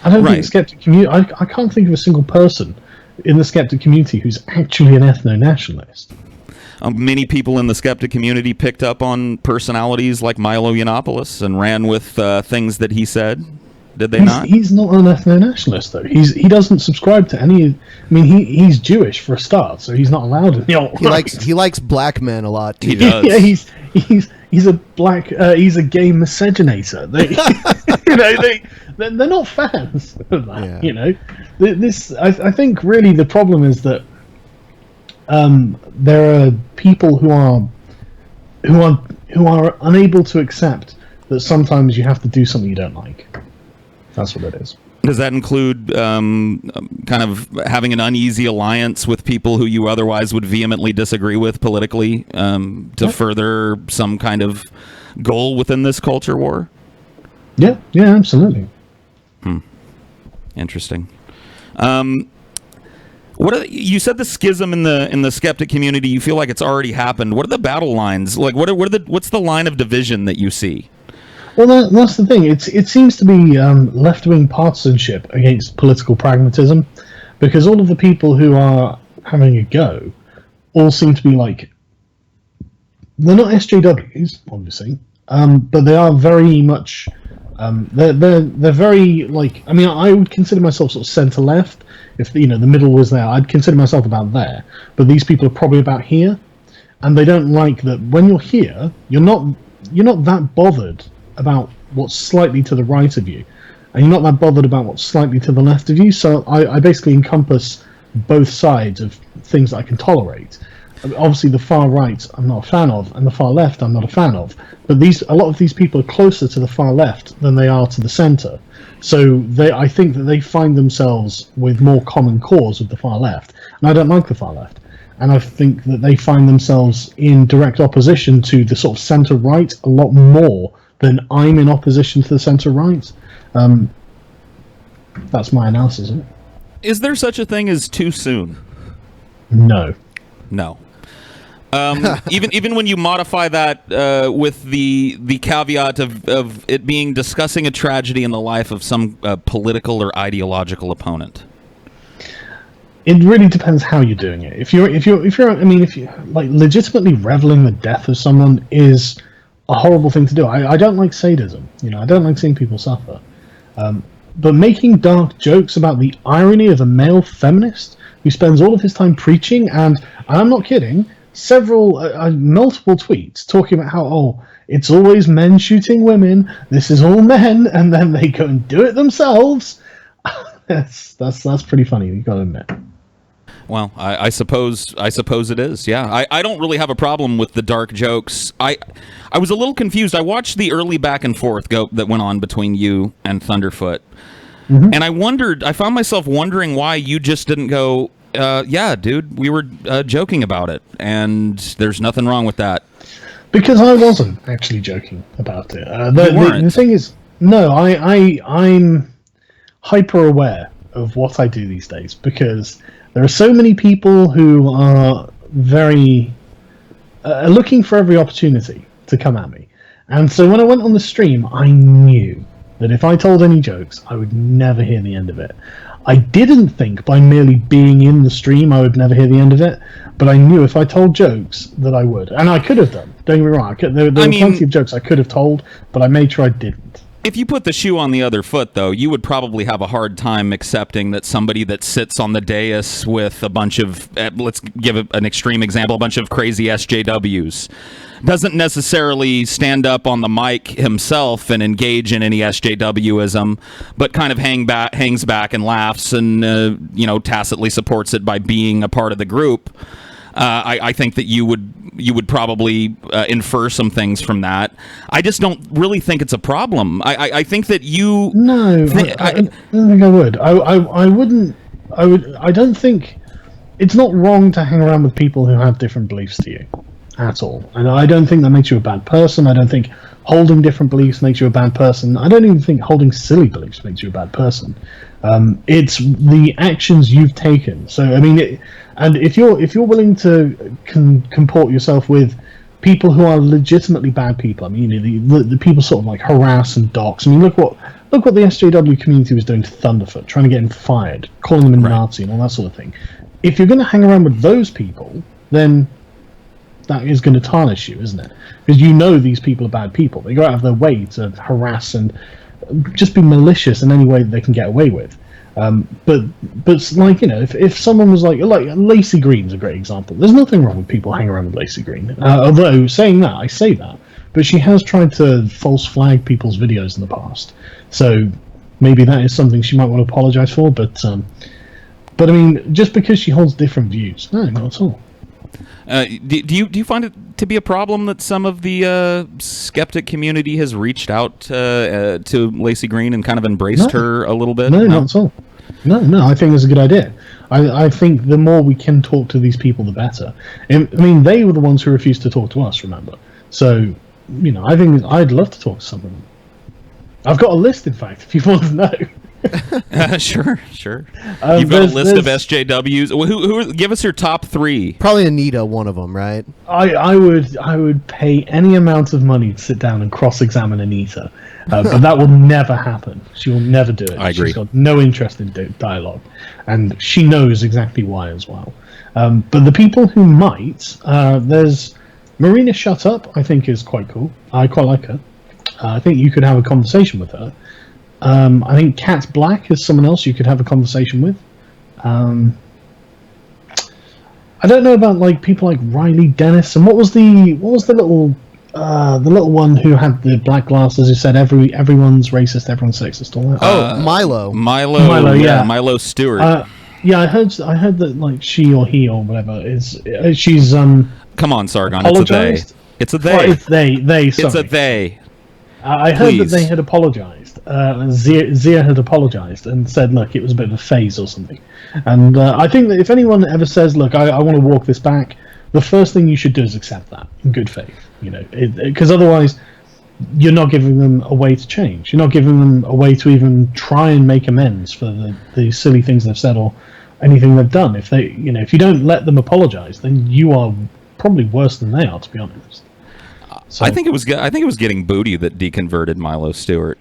I don't think the skeptic community... I can't think of a single person in the skeptic community who's actually an ethno-nationalist. Many people in the skeptic community picked up on personalities like Milo Yiannopoulos and ran with things that he said. Did they not? He's not an ethno-nationalist, though. He doesn't subscribe to any... I mean, he's Jewish for a start, so he's not allowed in the alt-right. He likes black men a lot, too. He does. Yeah, he's a black... he's a gay miscegenator. They're not fans of that, I think really the problem is that there are people who are unable to accept that sometimes you have to do something you don't like. That's what it is. Does that include kind of having an uneasy alliance with people who you otherwise would vehemently disagree with politically to further some kind of goal within this culture war? Yeah, absolutely. Interesting. You said the schism in the skeptic community, you feel like it's already happened. What are the battle lines? Like, what's the line of division that you see? Well, that's the thing. It seems to be left-wing partisanship against political pragmatism, because all of the people who are having a go all seem to be like, they're not SJWs, obviously, but they are very much. They're very like. I mean, I would consider myself sort of centre-left. If the middle was there, I'd consider myself about there. But these people are probably about here, and they don't like that. When you're here, you're not that bothered about what's slightly to the right of you, and you're not that bothered about what's slightly to the left of you. So I basically encompass both sides of things that I can tolerate. Obviously, the far right I'm not a fan of, and the far left I'm not a fan of. But a lot of these people are closer to the far left than they are to the centre. So I think that they find themselves with more common cause with the far left, and I don't like the far left. And I think that they find themselves in direct opposition to the sort of centre right a lot more than I'm in opposition to the centre right. That's my analysis of it. Is there such a thing as too soon? No. Even when you modify that with the caveat of it being discussing a tragedy in the life of some political or ideological opponent. It really depends how you're doing it. If you're like legitimately reveling the death of someone is a horrible thing to do. I don't like sadism. I don't like seeing people suffer. But making dark jokes about the irony of a male feminist who spends all of his time preaching, and I'm not kidding, multiple tweets talking about how, it's always men shooting women, this is all men, and then they go and do it themselves. That's pretty funny, you gotta admit. Well, I suppose it is. Yeah, I don't really have a problem with the dark jokes. I was a little confused. I watched the early back and forth that went on between you and Thunderfoot, and I found myself wondering why you just didn't go, yeah, dude, we were joking about it, and there's nothing wrong with that. Because I wasn't actually joking about it. The thing is, no, I'm hyper aware of what I do these days, because there are so many people who are very looking for every opportunity to come at me. And so when I went on the stream, I knew that if I told any jokes, I would never hear the end of it. I didn't think by merely being in the stream I would never hear the end of it, but I knew if I told jokes that I would. And I could have done. Don't get me wrong. There were plenty of jokes I could have told, but I made sure I didn't. If you put the shoe on the other foot, though, you would probably have a hard time accepting that somebody that sits on the dais with a bunch of, let's give an extreme example, a bunch of crazy SJWs, doesn't necessarily stand up on the mic himself and engage in any SJWism, but kind of hangs back and laughs and, tacitly supports it by being a part of the group. I think that you would probably infer some things from that. I just don't really think it's a problem. I think that you... No, I don't think I would. I wouldn't... I don't think... It's not wrong to hang around with people who have different beliefs to you. At all. And I don't think that makes you a bad person. I don't think holding different beliefs makes you a bad person. I don't even think holding silly beliefs makes you a bad person. It's the actions you've taken. So, I mean... And if you're willing to comport yourself with people who are legitimately bad people, I mean, the people sort of like harass and dox. I mean, look what the SJW community was doing to Thunderfoot, trying to get him fired, calling him a Nazi and all that sort of thing. If you're going to hang around with those people, then that is going to tarnish you, isn't it? Because these people are bad people. They go out of their way to harass and just be malicious in any way that they can get away with. But like, if someone was like Lacey Green's a great example. There's nothing wrong with people hanging around with Lacey Green. Although saying that, I say that, but she has tried to false flag people's videos in the past. So maybe that is something she might want to apologize for. But I mean, just because she holds different views, no, not at all. Do you find it to be a problem that some of the skeptic community has reached out to Lacey Green and kind of embraced her a little bit? No, not at all. No, I think it's a good idea. I think the more we can talk to these people, the better. I mean, they were the ones who refused to talk to us, remember? So, you know, I think I'd love to talk to some of them. I've got a list, in fact, if you want to know. Sure. You've got a list of SJWs. Who? Give us your top 3. Probably Anita, one of them, right? I would pay any amount of money to sit down and cross-examine Anita, but that will never happen. She will never do it. I agree. She's got no interest in dialogue, and she knows exactly why as well. But the people who might, there's Marina Shut Up. I think is quite cool. I quite like her. I think you could have a conversation with her. I think Cat Black is someone else you could have a conversation with. I don't know about like people like Riley Dennis, and what was the little one who had the black glasses who said everyone's racist, everyone's sexist, all that. Milo, yeah. Milo Stewart. Yeah, I heard that like she or he or whatever she's Come on, Sargon, apologized. It's a they. Well, it's they. Sorry. It's a they. I heard that they had apologized. Zia had apologized and said, look, it was a bit of a phase or something. And I think that if anyone ever says, look, I want to walk this back, the first thing you should do is accept that in good faith. You know, because otherwise you're not giving them a way to change. You're not giving them a way to even try and make amends for the silly things they've said or anything they've done. If you don't let them apologize, then you are probably worse than they are, to be honest. So, I think it was getting booty that deconverted Milo Stewart.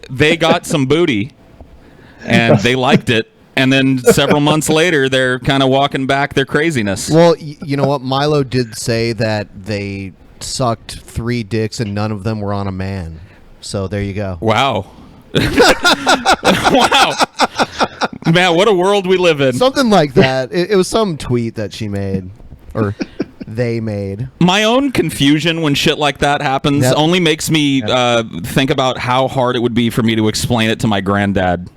They got some booty, and they liked it. And then several months later, they're kind of walking back their craziness. Well, you know what? Milo did say that they sucked 3 dicks and none of them were on a man. So there you go. Wow. Wow. Man, what a world we live in. Something like that. It was some tweet that she made. Or they made. My own confusion when shit like that happens only makes me think about how hard it would be for me to explain it to my granddad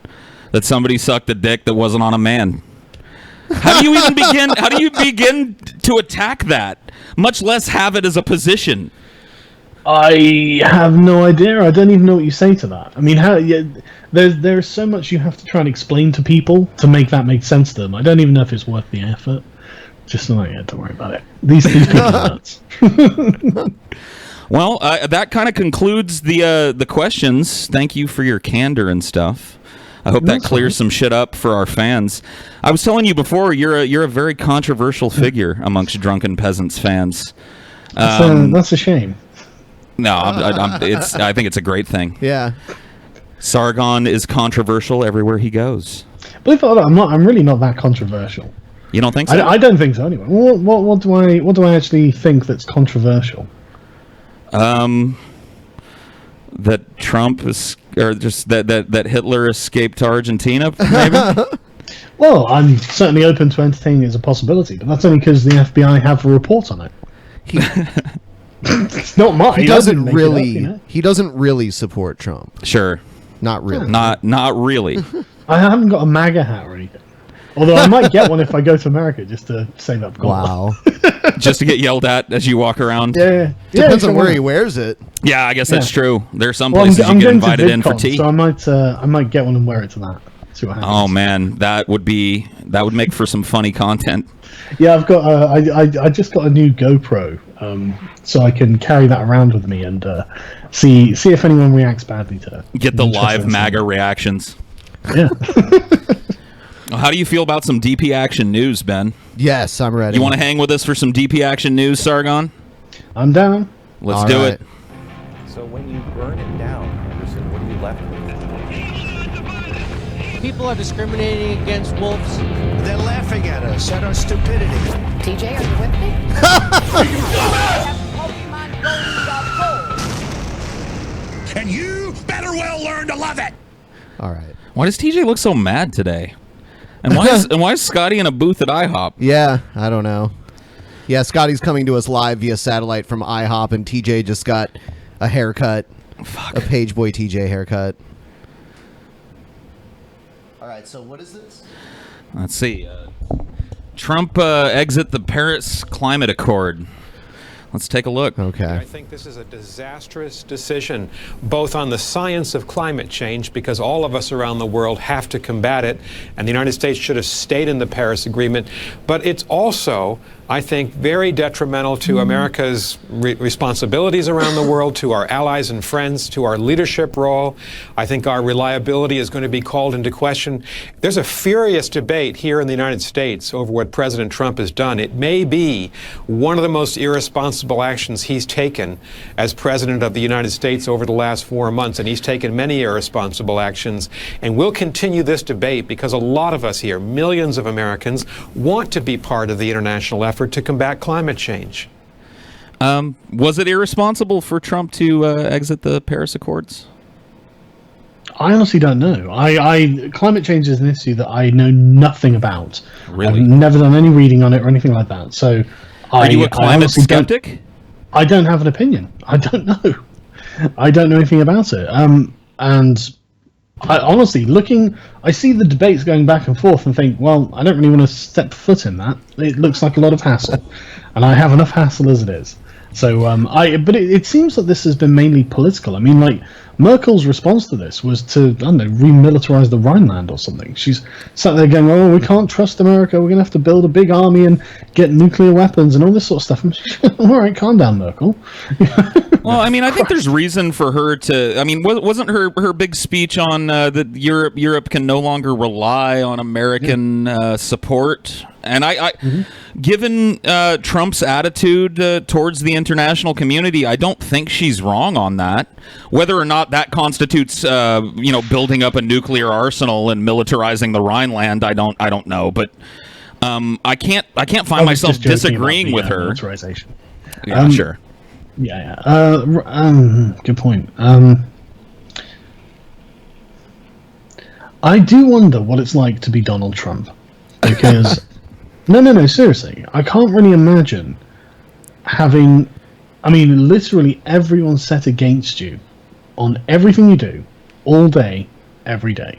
that somebody sucked a dick that wasn't on a man. How do you even begin? How do you begin to attack that? Much less have it as a position. I have no idea. I don't even know what you say to that. I mean, there's so much you have to try and explain to people to make that make sense to them. I don't even know if it's worth the effort. Just don't worry about it. These people are nuts. Well, that kind of concludes the questions. Thank you for your candor and stuff. I hope that clears some shit up for our fans. I was telling you before, you're a very controversial figure amongst Drunken Peasants fans. That's a shame. No, I think it's a great thing. Yeah. Sargon is controversial everywhere he goes. Believe it or not, I'm really not that controversial. You don't think so? I don't think so. Anyway, what do I actually think that's controversial? That Trump is, or just that Hitler escaped to Argentina, maybe. Well, I'm certainly open to entertaining it as a possibility, but that's only because the FBI have a report on it. It's not mine. He doesn't really support Trump. Sure. Not really. Not really. I haven't got a MAGA hat or anything. Although I might get one if I go to America just to save up gold. Wow. Just to get yelled at as you walk around. Yeah. Depends on where he wears it. Yeah, I guess that's true. There are some places you get invited in for tea. So I might get one and wear it to that. See what happens. Oh man, that would make for some funny content. Yeah, I've got. I just got a new GoPro, so I can carry that around with me and see if anyone reacts badly to it. Get the live MAGA reactions. Yeah. How do you feel about some DP Action news, Ben? Yes, I'm ready. You want to hang with us for some DP Action news, Sargon? I'm down. Let's do it. So when you burn it down, Anderson, what are you left with? People are discriminating against wolves. They're laughing at us, at our stupidity. TJ, are you with me? And you better well learn to love it. All right. Why does TJ look so mad today? And why is Scotty in a booth at IHOP? Yeah, I don't know. Yeah, Scotty's coming to us live via satellite from IHOP, and TJ just got a haircut. Fuck. A Pageboy TJ haircut. right, so what is this? Let's see. Trump exit the Paris Climate Accord. Let's take a look. Okay. I think this is a disastrous decision, both on the science of climate change, because all of us around the world have to combat it, and the United States should have stayed in the Paris Agreement. But it's also, I think, very detrimental to America's responsibilities around the world, to our allies and friends, to our leadership role. I think our reliability is going to be called into question. There's a furious debate here in the United States over what President Trump has done. It may be one of the most irresponsible actions he's taken as President of the United States over the last 4 months, and he's taken many irresponsible actions. And we'll continue this debate because a lot of us here, millions of Americans, want to be part of the international effort to combat climate change. Was it irresponsible for Trump to exit the Paris Accords? I honestly don't know. Climate change is an issue that I know nothing about. Really? I've never done any reading on it or anything like that. So, are you a climate skeptic? I don't have an opinion. I don't know. I don't know anything about it. And I honestly, I see the debates going back and forth and think, well, I don't really want to step foot in that. It looks like a lot of hassle, and I have enough hassle as it is. So, but it seems that this has been mainly political. I mean, like, Merkel's response to this was to, I don't know, remilitarize the Rhineland or something. She's sat there going, oh, we can't trust America, we're going to have to build a big army and get nuclear weapons and all this sort of stuff. And all right, calm down, Merkel. Well, I mean, I think there's reason for her to, I mean, wasn't her big speech on that Europe can no longer rely on American support? And given Trump's attitude towards the international community, I don't think she's wrong on that. Whether or not that constitutes, building up a nuclear arsenal and militarizing the Rhineland, I don't know. But I can't find myself disagreeing with her. Militarization. Yeah, sure. Yeah. Good point. I do wonder what it's like to be Donald Trump, because. No, seriously. I can't really imagine having, literally everyone set against you on everything you do, all day, every day.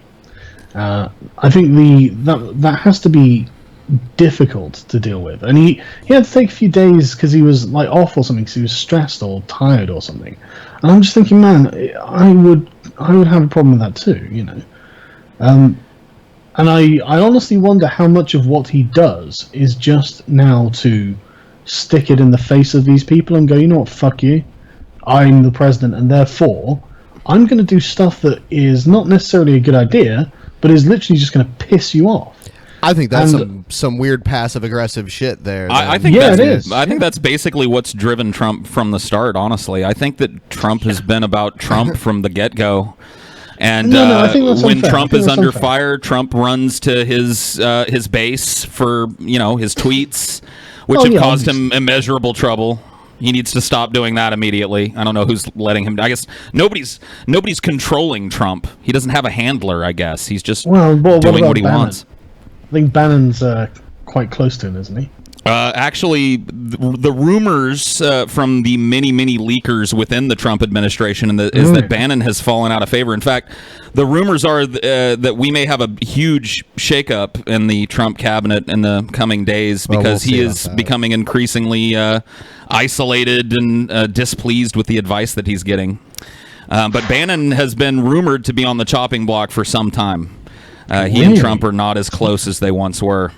I think that has to be difficult to deal with. And he had to take a few days because he was like off or something, because he was stressed or tired or something. And I'm just thinking, man, I would have a problem with that too, you know. And I honestly wonder how much of what he does is just now to stick it in the face of these people and go, you know what, fuck you. I'm the president, and therefore I'm going to do stuff that is not necessarily a good idea, but is literally just going to piss you off. I think that's some weird passive-aggressive shit there. I think it is. I think that's basically what's driven Trump from the start, honestly. I think that Trump has been about Trump from the get-go. And I think that's when unfair. Trump is under fire, Trump runs to his base for his tweets, which have caused him immeasurable trouble. He needs to stop doing that immediately. I don't know who's letting him. I guess nobody's controlling Trump. He doesn't have a handler. I guess he's just doing what he wants. I think Bannon's quite close to him, isn't he? Actually, the rumors from the many leakers within the Trump administration is that Bannon has fallen out of favor. In fact, the rumors are that we may have a huge shakeup in the Trump cabinet in the coming days because he is becoming increasingly isolated and displeased with the advice that he's getting. But Bannon has been rumored to be on the chopping block for some time. He and Trump are not as close as they once were.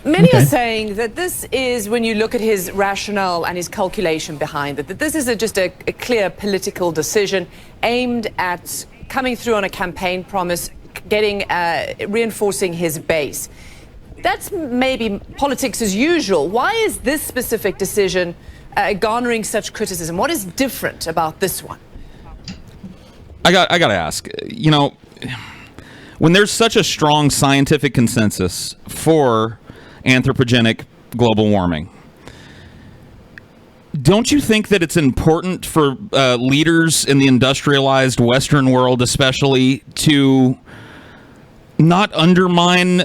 Many are saying that this is, when you look at his rationale and his calculation behind it, that this is just a clear political decision aimed at coming through on a campaign promise, reinforcing his base. That's maybe politics as usual. Why is this specific decision garnering such criticism? What is different about this one? I got to ask, when there's such a strong scientific consensus for anthropogenic global warming, don't you think that it's important for leaders in the industrialized Western world especially to not undermine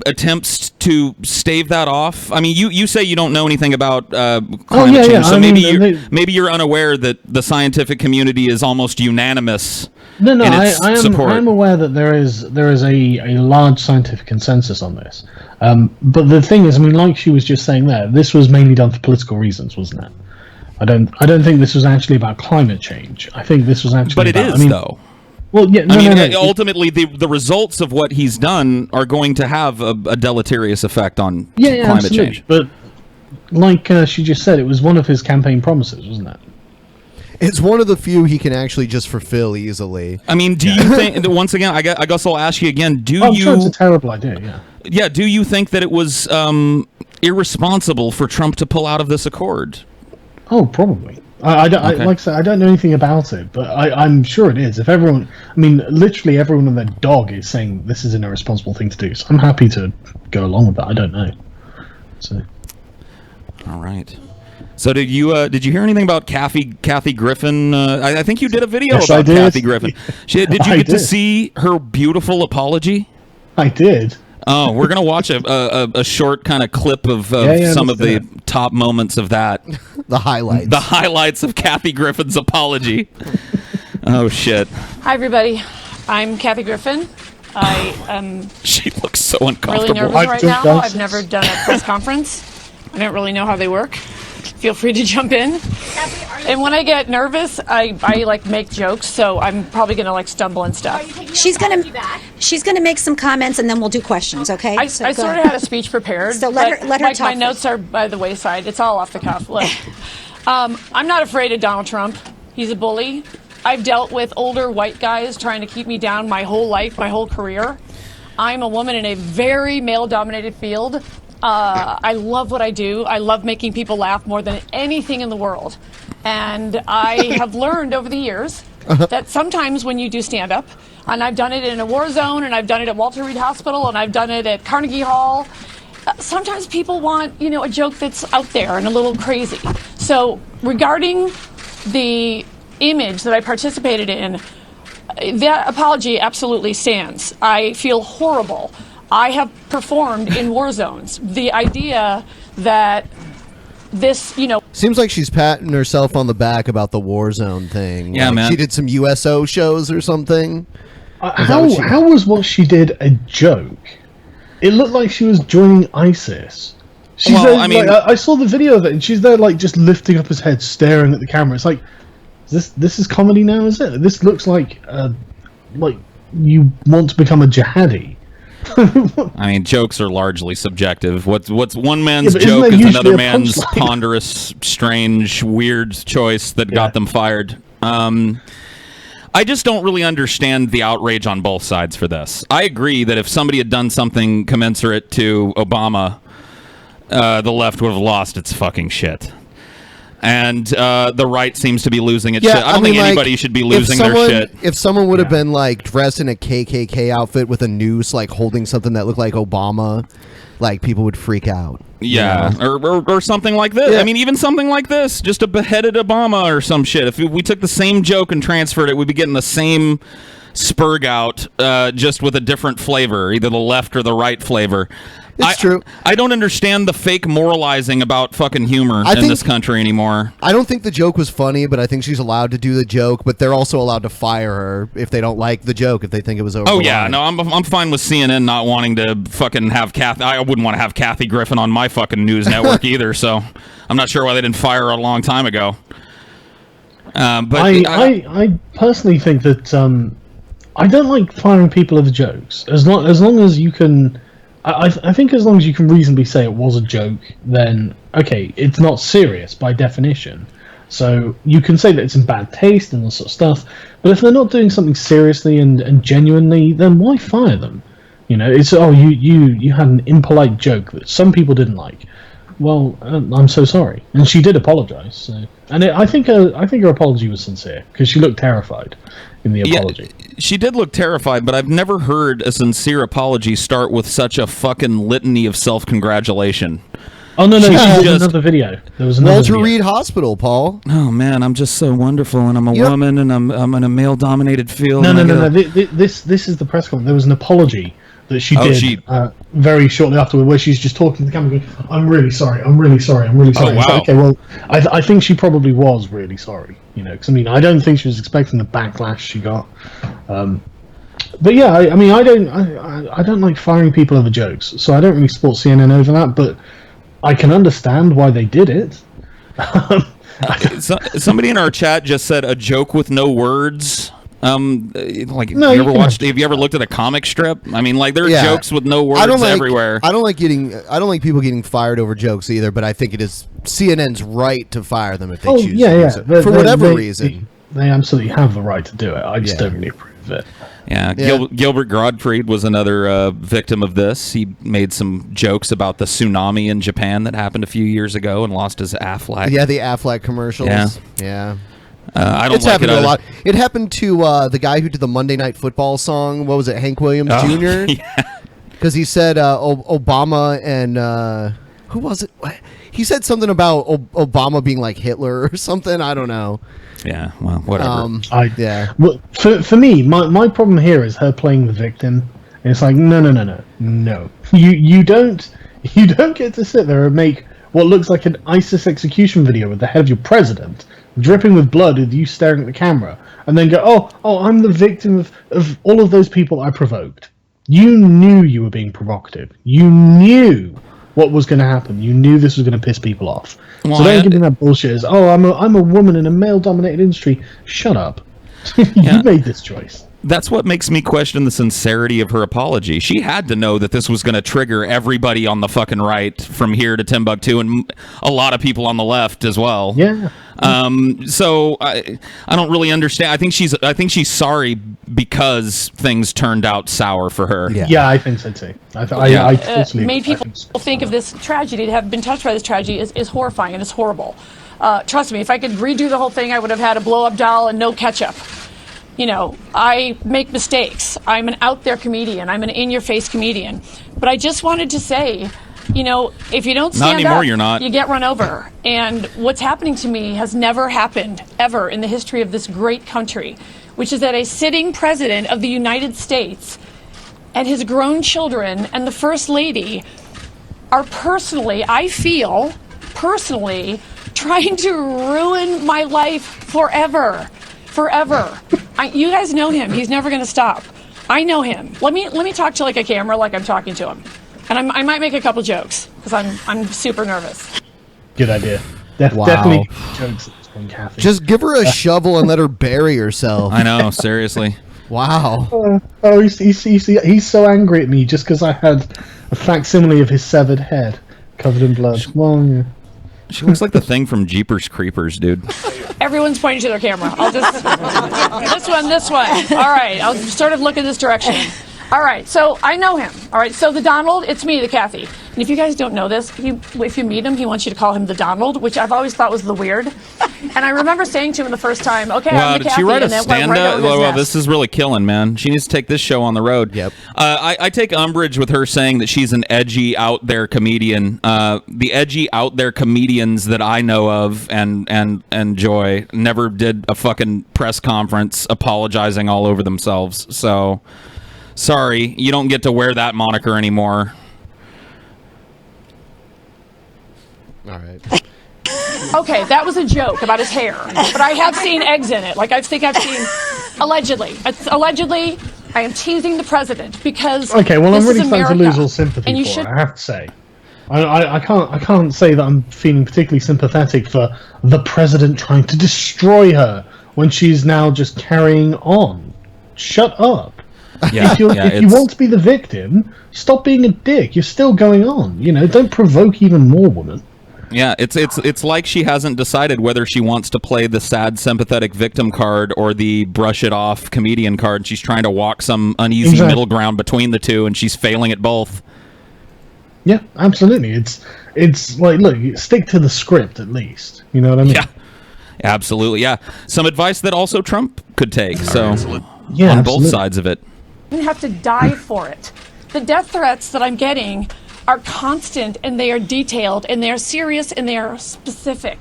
attempts to stave that off? I mean, you say you don't know anything about climate change, so maybe you're unaware that the scientific community is almost unanimous. No, I'm aware that there is a large scientific consensus on this. But the thing is, I mean, like she was just saying there, this was mainly done for political reasons, wasn't it? I don't think this was actually about climate change. I think this was actually. But it is, though. Well, yeah. No. Ultimately, the results of what he's done are going to have a deleterious effect on climate absolutely. change. But like she just said, it was one of his campaign promises, wasn't it? It's one of the few he can actually just fulfill easily. I mean, do you think? Once again, I guess I'll ask you again. I'm sure it's a terrible idea. Yeah. Yeah. Do you think that it was irresponsible for Trump to pull out of this accord? Oh, probably. Like I said, I don't know anything about it, but I'm sure it is. If everyone, I mean, literally everyone and their dog is saying this is an irresponsible thing to do, so I'm happy to go along with that. I don't know. So. All right. So did you hear anything about Kathy Griffin? I think you did a video about Kathy Griffin. Did you get to see her beautiful apology? I did. Oh, we're gonna watch a short kind of clip of some of the top moments of that. The highlights. The highlights of Kathy Griffin's apology. Oh shit. Hi everybody, I'm Kathy Griffin. I am. She looks so uncomfortable. Really nervous right now. I've never done a press conference. I don't really know how they work. Feel free to jump in. And when I get nervous, I like make jokes, so I'm probably gonna like stumble and stuff. She's gonna make some comments and then we'll do questions, okay? I sort of had a speech prepared. So let her talk. My notes are by the wayside. It's all off the cuff. Look, I'm not afraid of Donald Trump. He's a bully. I've dealt with older white guys trying to keep me down my whole life, my whole career. I'm a woman in a very male-dominated field. I love what I do. I love making people laugh more than anything in the world. And I have learned over the years that sometimes when you do stand-up, and I've done it in a war zone, and I've done it at Walter Reed Hospital, and I've done it at Carnegie Hall, sometimes people want, a joke that's out there and a little crazy. So regarding the image that I participated in, that apology absolutely stands. I feel horrible. I have performed in war zones. The idea that this, Seems like she's patting herself on the back about the war zone thing. Yeah, man. She did some USO shows or something. How was what she did a joke? It looked like she was joining ISIS. She's there, I saw the video of it, and she's there, like, just lifting up his head, staring at the camera. It's like, this is comedy now, is it? This looks like you want to become a jihadi. I mean, jokes are largely subjective. What's one man's joke is another man's ponderous, strange, weird choice that got them fired. I just don't really understand the outrage on both sides for this. I agree that if somebody had done something commensurate to Obama, the left would have lost its fucking shit. And the right seems to be losing its shit. I don't think anybody should be losing their shit. If someone would have been like dressed in a KKK outfit with a noose, like holding something that looked like Obama, like people would freak out. Yeah, or something like this. I mean, even something like this, just a beheaded Obama or some shit. If we took the same joke and transferred it, we'd be getting the same spurg out, just with a different flavor, either the left or the right flavor. It's true. I don't understand the fake moralizing about fucking humor in this country anymore. I don't think the joke was funny, but I think she's allowed to do the joke, but they're also allowed to fire her if they don't like the joke, if they think it was over. Oh, yeah. No, I'm fine with CNN not wanting to fucking have Kathy. I wouldn't want to have Kathy Griffin on my fucking news network either, so I'm not sure why they didn't fire her a long time ago. But I personally think that I don't like firing people over jokes. As long as you can... I think as long as you can reasonably say it was a joke, then, okay, it's not serious by definition. So you can say that it's in bad taste and all sort of stuff, but if they're not doing something seriously and genuinely, then why fire them? It's, you had an impolite joke that some people didn't like. Well, I'm so sorry. And she did apologize. So. And I think her apology was sincere, because she looked terrified in the apology. Yeah, she did look terrified, but I've never heard a sincere apology start with such a fucking litany of self-congratulation. Oh, no, there was another video. There was another Walter video. Reed Hospital, Paul. Oh, man, I'm just so wonderful, and I'm a woman, and I'm in a male-dominated field. No. This is the press conference. There was an apology that she did very shortly afterward, where she's just talking to the camera going, I'm really sorry, I'm really sorry, I'm really sorry. Oh, wow. So, okay, well, I think she probably was really sorry, you know, because I mean, I don't think she was expecting the backlash she got. But yeah, I mean, I don't like firing people over jokes, so I don't really support CNN over that, but I can understand why they did it. Somebody in our chat just said a joke with no words. Like, No, have you ever looked at a comic strip? I mean, like, there are jokes with no words everywhere. I don't like people getting fired over jokes either, but I think it is CNN's right to fire them if they choose to use it. For whatever reason. They absolutely have the right to do it. I just don't really approve of it. Yeah, Gilbert Gottfried was another victim of this. He made some jokes about the tsunami in Japan that happened a few years ago and lost his Aflac. Yeah, the Aflac commercials. Yeah. I don't it's like happened it a lot. It happened to the guy who did the Monday Night Football song. What was it, Hank Williams Jr.? Because he said Obama and who was it? He said something about Obama being like Hitler or something. I don't know. Yeah, well, whatever. Well, for me, my problem here is her playing the victim. And it's like, no. You don't get to sit there and make what looks like an ISIS execution video with the head of your president dripping with blood with you staring at the camera, and then go, oh, I'm the victim of all of those people I provoked. You knew you were being provocative. You knew what was going to happen. You knew this was going to piss people off. Well, so don't give me that bullshit as, I'm a woman in a male-dominated industry. Shut up. You made this choice. That's what makes me question the sincerity of her apology. She had to know that this was going to trigger everybody on the fucking right from here to Timbuktu, and a lot of people on the left as well. Yeah. So I don't really understand. I think she's sorry because things turned out sour for her. Yeah, I think so too. I totally made people think of this tragedy, to have been touched by this tragedy, is horrifying and it's horrible. Trust me, if I could redo the whole thing, I would have had a blow-up doll and no ketchup. You know, I make mistakes. I'm an out-there comedian. I'm an in-your-face comedian. But I just wanted to say, you know, if you don't stand anymore, up, you're not. You get run over. And what's happening to me has never happened, ever, in the history of this great country, which is that a sitting president of the United States and his grown children and the First Lady are personally, I feel, trying to ruin my life forever. You guys know him. He's never going to stop. I know him. Let me talk to like a camera, like I'm talking to him, and I might make a couple jokes because I'm super nervous. Good idea. Wow. Definitely jokes at this point, Kathy. Just give her a shovel and let her bury herself. I know, seriously. Wow. He's so angry at me just because I had a facsimile of his severed head covered in blood. Well, yeah. She looks like the thing from Jeepers Creepers, dude. Everyone's pointing to their camera. I'll just this one. All right, I'll sort of look in this direction. All right, so I know him. All right, so the Donald, it's me, the Kathy. And if you guys don't know this, if you meet him, he wants you to call him the Donald, which I've always thought was the weird. And I remember saying to him the first time, okay, wow, I'm the did Kathy. she write a and it went right stand-up? over his Well, nest. this is really killing, man. She needs to take this show on the road. Yep. I take umbrage with her saying that she's an edgy, out-there comedian. The edgy, out-there comedians that I know of and enjoy never did a fucking press conference apologizing all over themselves. So, sorry, you don't get to wear that moniker anymore. All right. Okay, that was a joke about his hair, but I have seen eggs in it. Like I think I've seen, allegedly. Allegedly, I am teasing the president because okay. Well, this I'm really is starting to America, lose all sympathy and you for should. her, I have to say. I can't say that I'm feeling particularly sympathetic for the president trying to destroy her when she's now just carrying on. Shut up. Yeah, if you want to be the victim, stop being a dick. You're still going on. You know, don't provoke even more, woman. Yeah, it's like she hasn't decided whether she wants to play the sad, sympathetic victim card or the brush it off comedian card. She's trying to walk some uneasy middle ground between the two, and she's failing at both. Yeah, absolutely. It's like, look, stick to the script at least. You know what I mean? Yeah, absolutely. Yeah, some advice that also Trump could take. So, yeah, on both sides of it. You have to die for it. The death threats that I'm getting are constant, and they are detailed, and they are serious, and they are specific.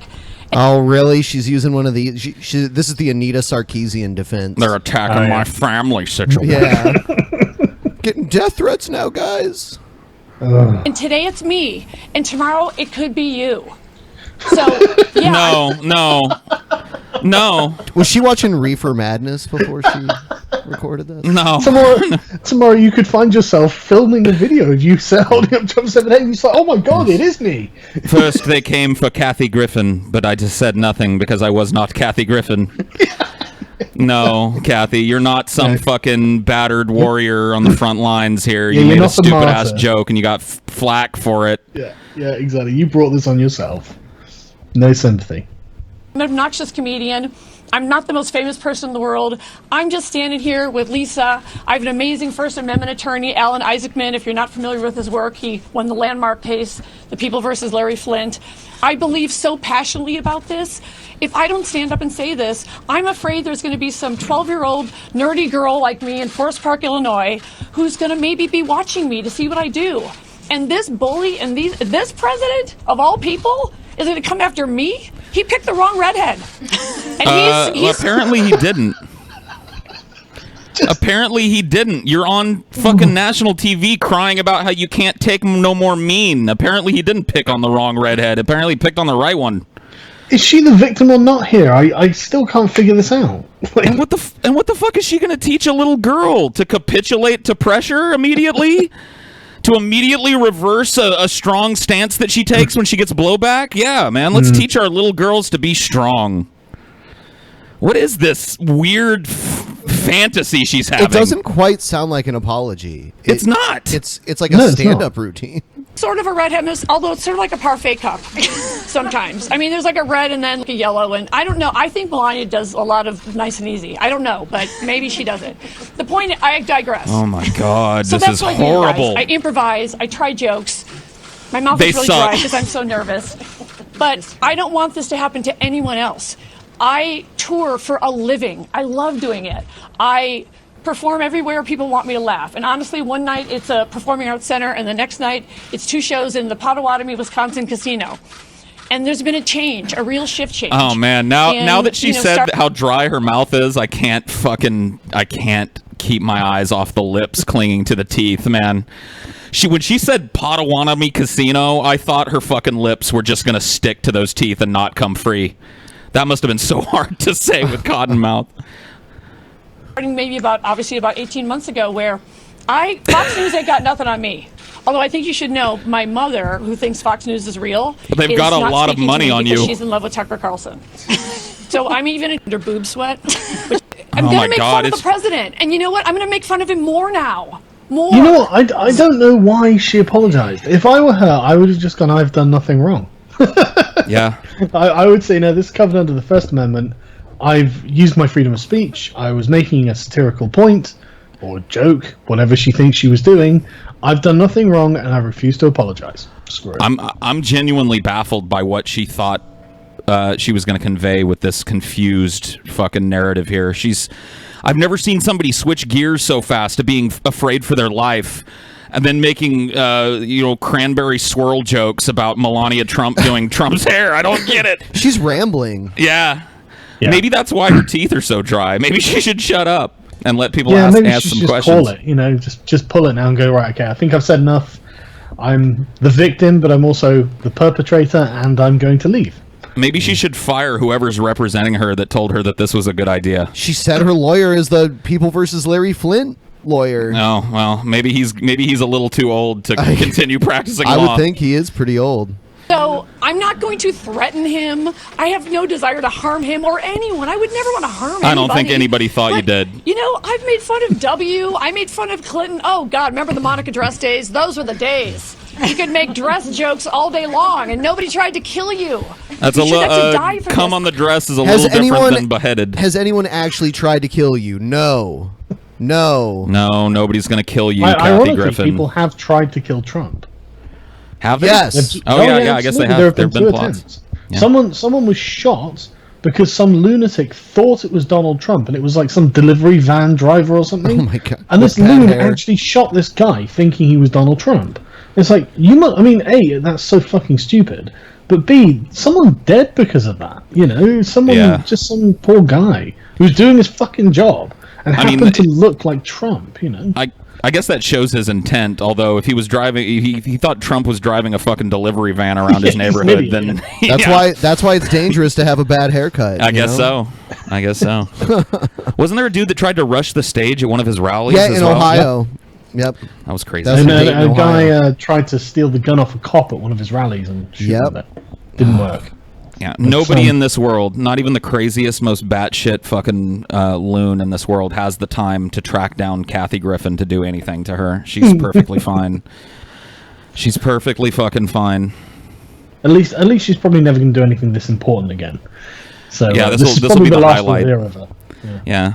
Oh, really? She's using one of the... this is the Anita Sarkeesian defense. They're attacking my family situation. Yeah. Getting death threats now, guys. And today it's me, and tomorrow it could be you. So, yeah. No. Was she watching Reefer Madness before she recorded this? No. Tomorrow you could find yourself filming a video of you holding up Trump 7 and you're like, oh my god, it is me. First they came for Kathy Griffin, but I just said nothing because I was not Kathy Griffin. No, Kathy, you're not some fucking battered warrior on the front lines here. You made a stupid-ass joke and you got flack for it. Yeah, exactly. You brought this on yourself. No sympathy. I'm an obnoxious comedian. I'm not the most famous person in the world. I'm just standing here with Lisa. I have an amazing First Amendment attorney, Alan Isaacman. If you're not familiar with his work, he won the landmark case, The People versus Larry Flint. I believe so passionately about this. If I don't stand up and say this, I'm afraid there's going to be some 12-year-old nerdy girl like me in Forest Park, Illinois, who's going to maybe be watching me to see what I do. And this bully and this president, of all people, is going to come after me? He picked the wrong redhead. And well, apparently he didn't. Apparently he didn't. You're on fucking national TV crying about how you can't take no more mean. Apparently he didn't pick on the wrong redhead. Apparently he picked on the right one. Is she the victim or not here? I still can't figure this out. And what the fuck is she going to teach a little girl? To capitulate to pressure immediately? To immediately reverse a strong stance that she takes when she gets blowback? Yeah, man, let's teach our little girls to be strong. What is this weird fantasy she's having? It doesn't quite sound like an apology. It's not. It's like a stand-up routine. sort of a redhead, although it's sort of like a parfait cup sometimes. I mean, there's like a red and then like a yellow, and I don't know. I think Melania does a lot of nice and easy. I don't know, but maybe she doesn't. The point, I digress. Oh my God, so this is horrible. I improvise. I try jokes. My mouth is really dry because I'm so nervous. But I don't want this to happen to anyone else. I tour for a living. I love doing it. I perform everywhere people want me to laugh. And honestly, one night it's a performing arts center, and the next night it's 2 shows in the Potawatomi, Wisconsin casino. And there's been a change, a real shift change. Oh man, now that she said how dry her mouth is, I can't keep my eyes off the lips clinging to the teeth, man. When she said Potawatomi casino, I thought her fucking lips were just gonna stick to those teeth and not come free. That must have been so hard to say with cotton mouth. Starting maybe about 18 months ago, where Fox News ain't got nothing on me. Although I think you should know, my mother, who thinks Fox News is real, but they've got a lot of money on you. She's in love with Tucker Carlson. So I'm even under boob sweat. I'm gonna make fun of the president, and you know what? I'm gonna make fun of him more now. More. You know what? I don't know why she apologized. If I were her, I would have just gone, I've done nothing wrong. Yeah. I would say, no, this is covered under the First Amendment. I've used my freedom of speech. I was making a satirical point or joke, whatever she thinks she was doing. I've done nothing wrong, and I refuse to apologize. Screw it. I'm genuinely baffled by what she thought she was going to convey with this confused fucking narrative here. I've never seen somebody switch gears so fast to being afraid for their life, and then making cranberry swirl jokes about Melania Trump doing Trump's hair. I don't get it. She's rambling. Yeah. Maybe that's why her teeth are so dry. Maybe she should shut up and let people ask some questions. Call it, just pull it now and go, right, okay, I think I've said enough. I'm the victim, but I'm also the perpetrator, and I'm going to leave. Maybe she should fire whoever's representing her that told her that this was a good idea. She said her lawyer is the People versus Larry Flint lawyer. Oh, well, maybe he's a little too old to continue practicing law. I would think he is pretty old. So I'm not going to threaten him. I have no desire to harm him or anyone. I would never want to harm anybody. I don't think anybody thought you did. You know, I've made fun of I made fun of Clinton. Oh, God, remember the Monica dress days? Those were the days. You could make dress jokes all day long, and nobody tried to kill you. That's a little. Come on the dress is a little different than beheaded. Has anyone actually tried to kill you? No. No, nobody's going to kill you, Kathy Griffin. People have tried to kill Trump. Have they? Yes. Yeah, I guess they have. There have been plots. Yeah. Someone was shot because some lunatic thought it was Donald Trump, and it was like some delivery van driver or something. Oh my God. And this loon actually shot this guy thinking he was Donald Trump. It's like, A, that's so fucking stupid. But B, someone dead because of that. You know, just some poor guy who's doing his fucking job and happened to look like Trump, you know. I guess that shows his intent. Although if he was driving, he thought Trump was driving a fucking delivery van around his neighborhood. Then that's why it's dangerous to have a bad haircut. I guess so. Wasn't there a dude that tried to rush the stage at one of his rallies? Yeah, in Ohio. Yep. That was crazy. And a guy tried to steal the gun off a cop at one of his rallies and shoot him. That didn't work. Yeah, nobody in this world, not even the craziest, most batshit fucking loon in this world, has the time to track down Kathy Griffin to do anything to her. She's perfectly fine. She's perfectly fucking fine. At least she's probably never going to do anything this important again. So yeah, this will be the highlight. Yeah.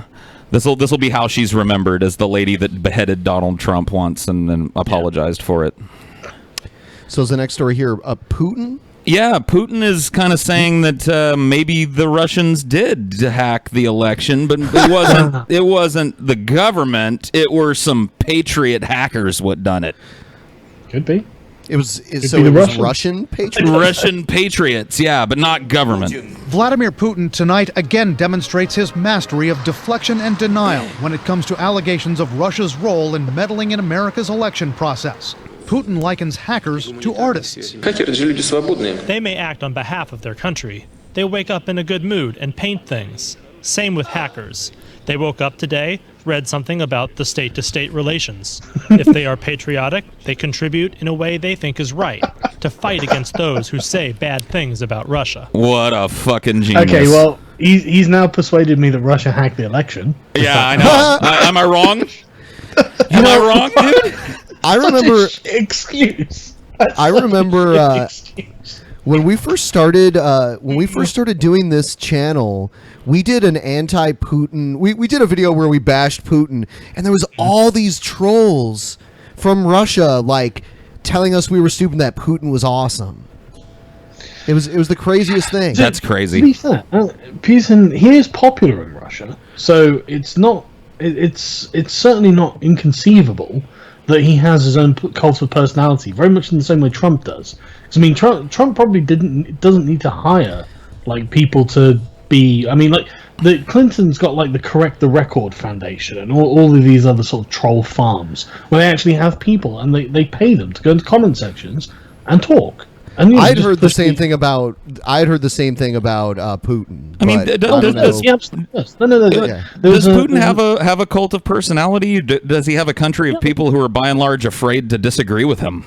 This will be how she's remembered as the lady that beheaded Donald Trump once and then apologized for it. So is the next story here Putin? Yeah, Putin is kind of saying that maybe the Russians did hack the election, but it wasn't the government. It were some patriot hackers what done it. Could be. It was Russian patriots? Russian patriots, yeah, but not government. Vladimir Putin tonight again demonstrates his mastery of deflection and denial when it comes to allegations of Russia's role in meddling in America's election process. Putin likens hackers to artists. They may act on behalf of their country. They wake up in a good mood and paint things. Same with hackers. They woke up today, read something about the state-to-state relations. If they are patriotic, they contribute in a way they think is right, to fight against those who say bad things about Russia. What a fucking genius. Okay, well, he's now persuaded me that Russia hacked the election. Yeah, I know. Am I wrong? Am I wrong, dude? I remember excuse. I remember when we first started doing this channel, we did an anti-Putin. We did a video where we bashed Putin, and there was all these trolls from Russia like telling us we were stupid, that Putin was awesome. It was the craziest thing. That's crazy. To be fair, Putin, he is popular in Russia, so it's not. It's certainly not inconceivable that he has his own cult of personality, very much in the same way Trump does. I mean, Trump probably doesn't need to hire like people to be. I mean, like the Clintons got like the Correct the Record Foundation and all of these other sort of troll farms where they actually have people and they pay them to go into comment sections and talk. And, I'd heard the same thing about Putin. I mean, does Putin have a cult of personality? Does he have a country of people who are by and large afraid to disagree with him?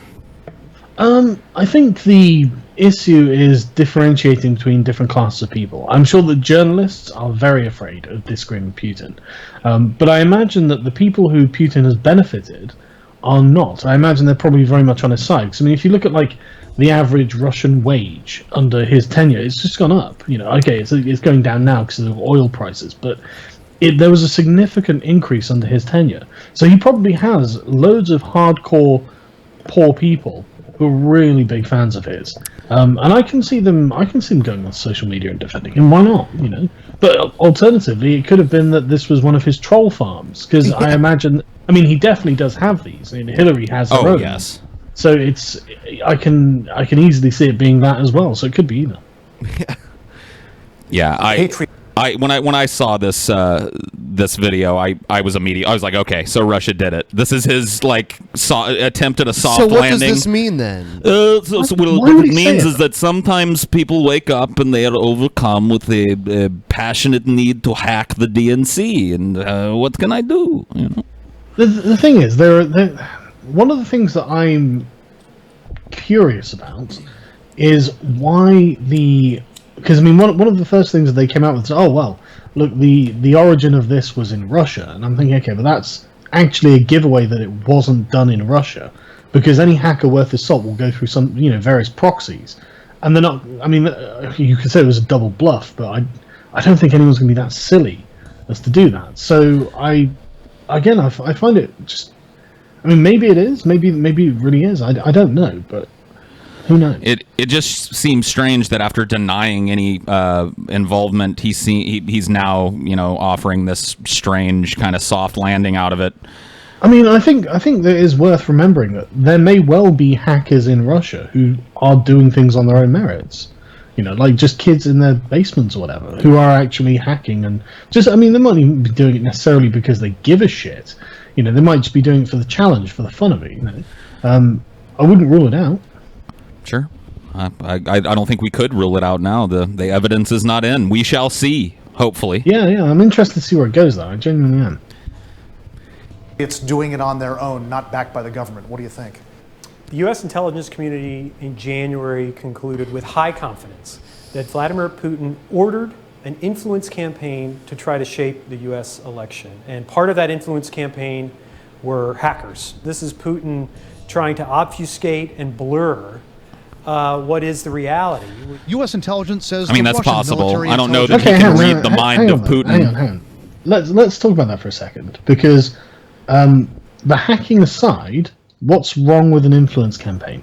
I think the issue is differentiating between different classes of people. I'm sure that journalists are very afraid of disagreeing with Putin, but I imagine that the people who Putin has benefited are not. I imagine they're probably very much on his side. Because, I mean, if you look at like the average Russian wage under his tenure, it's just gone up. You know, okay, it's going down now because of oil prices, but there was a significant increase under his tenure. So he probably has loads of hardcore poor people who are really big fans of his, and I can see them going on social media and defending him. Why not? You know, but alternatively, it could have been that this was one of his troll farms. Because I imagine, I mean, he definitely does have these. I mean, Hillary has her own. Yes. So I can easily see it being that as well. So it could be either. Yeah, when I saw this video, I was like, okay, so Russia did it. This is his attempt at a soft landing. So what does this mean then? What it means is that sometimes people wake up and they are overcome with a passionate need to hack the DNC, and what can I do? You know. The thing is, one of the things that I'm curious about is why because I mean, one of the first things that they came out with is, oh well, look, the origin of this was in Russia, and I'm thinking, okay, but that's actually a giveaway that it wasn't done in Russia, because any hacker worth his salt will go through some various proxies, and they're not. I mean, you could say it was a double bluff, but I don't think anyone's going to be that silly as to do that. So I find it just. I mean, maybe it is. Maybe it really is. I don't know, but who knows? It just seems strange that after denying any involvement, he's now offering this strange kind of soft landing out of it. I mean, I think that it is worth remembering that there may well be hackers in Russia who are doing things on their own merits. Like just kids in their basements or whatever, who are actually hacking and just. I mean, they might even be doing it necessarily because they give a shit. You know, they might just be doing it for the challenge, for the fun of it. You know, I wouldn't rule it out. Sure. I don't think we could rule it out now. The evidence is not in. We shall see, hopefully. Yeah, I'm interested to see where it goes, though. I genuinely am. It's doing it on their own, not backed by the government. What do you think? The U.S. intelligence community in January concluded with high confidence that Vladimir Putin ordered an influence campaign to try to shape the U.S. election. And part of that influence campaign were hackers. This is Putin trying to obfuscate and blur what is the reality. U.S. intelligence says I mean, the that's Russian possible. military I don't know that intelligence- you can read the mind of Putin. Hang on. Let's talk about that for a second, because the hacking aside, what's wrong with an influence campaign?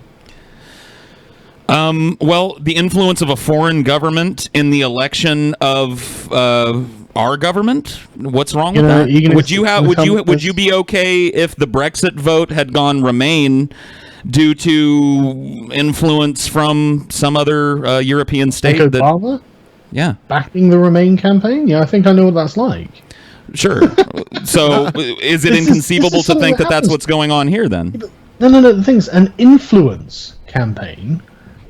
Well, the influence of a foreign government in the election of our government. What's wrong with that? Would you be okay if the Brexit vote had gone Remain due to influence from some other European state? Like Obama? Yeah. Backing the Remain campaign? Yeah, I think I know what that's like. Sure. So, is it inconceivable to think that that's what's going on here then? No. The thing's, an influence campaign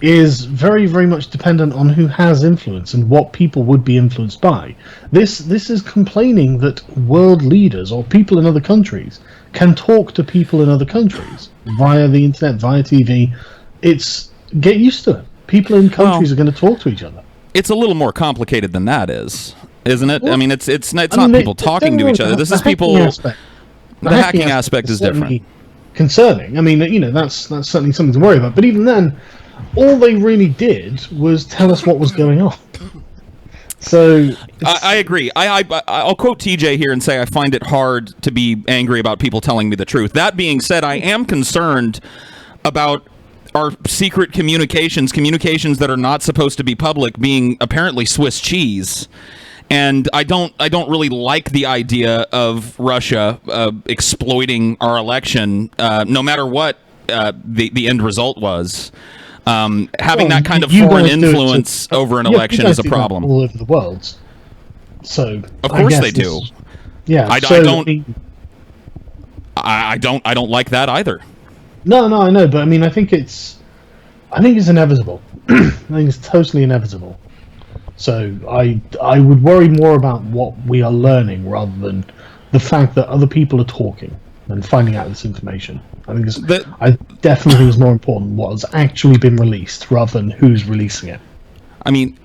is very, very much dependent on who has influence and what people would be influenced by. This is complaining that world leaders or people in other countries can talk to people in other countries via the internet, via TV. It's, get used to it. People in countries are going to talk to each other. It's a little more complicated than that isn't it? Well, I mean, it's not people talking to each other. This is people. The hacking aspect is different. Concerning. I mean, you know, that's certainly something to worry about. But even then, all they really did was tell us what was going on. So I agree. I'll quote TJ here and say I find it hard to be angry about people telling me the truth. That being said, I am concerned about our secret communications that are not supposed to be public being apparently Swiss cheese. And I don't really like the idea of Russia exploiting our election, no matter what the end result was. Having that kind of foreign influence over an election is a problem. All over the world. So of course they do. Yeah, I don't like that either. No, I know, but I mean, I think it's inevitable. I think it's totally inevitable. So I would worry more about what we are learning rather than the fact that other people are talking and finding out this information. I think I definitely think it's more important what has actually been released rather than who's releasing it. I mean,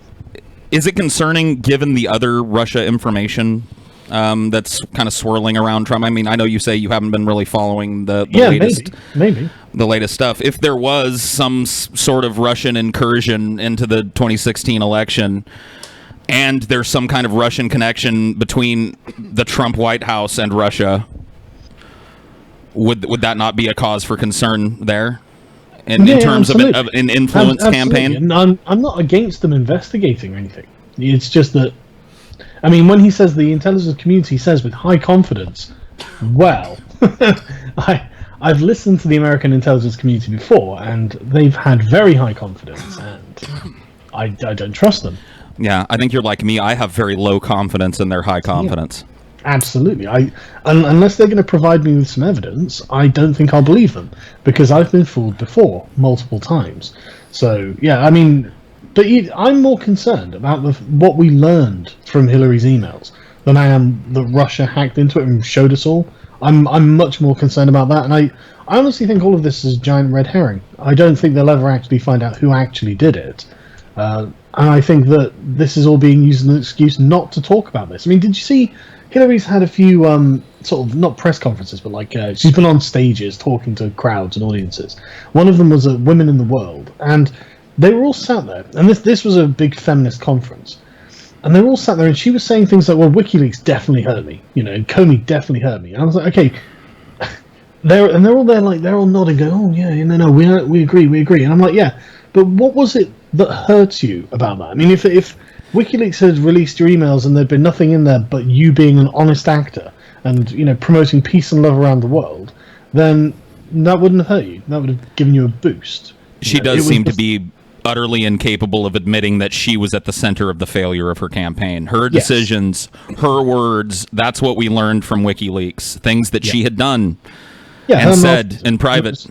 is it concerning given the other Russia information that's kind of swirling around Trump? I mean, I know you say you haven't been really following the latest, maybe the latest stuff. If there was some sort of Russian incursion into the 2016 election, and there's some kind of Russian connection between the Trump White House and Russia, would that not be a cause for concern there? In terms of an influence campaign? And I'm not against them investigating or anything. It's just that, I mean, when he says the intelligence community says with high confidence, well, I've listened to the American intelligence community before, and they've had very high confidence, and I don't trust them. Yeah, I think you're like me. I have very low confidence in their high confidence. Yeah, absolutely. Unless they're going to provide me with some evidence, I don't think I'll believe them, because I've been fooled before, multiple times. So, yeah, I mean, but I'm more concerned about what we learned from Hillary's emails than I am that Russia hacked into it and showed us all. I'm much more concerned about that, and I honestly think all of this is a giant red herring. I don't think they'll ever actually find out who actually did it. And I think that this is all being used as an excuse not to talk about this. I mean, did you see Hillary's had a few sort of, not press conferences, but like she's been on stages talking to crowds and audiences. One of them was Women in the World, and they were all sat there, and this was a big feminist conference, and they were all sat there, and she was saying things like, well, WikiLeaks definitely hurt me, you know, Comey definitely hurt me. And I was like, okay, they're all there, like, they're all nodding, going, oh yeah, no, we agree. And I'm like, yeah, but what was it that hurts you about that? I mean, if WikiLeaks had released your emails and there'd been nothing in there but you being an honest actor and, you know, promoting peace and love around the world, then that wouldn't have hurt you. That would have given you a boost. She does seem to be utterly incapable of admitting that she was at the center of the failure of her campaign. Her decisions, her words, that's what we learned from WikiLeaks. Things that she had done and said in private.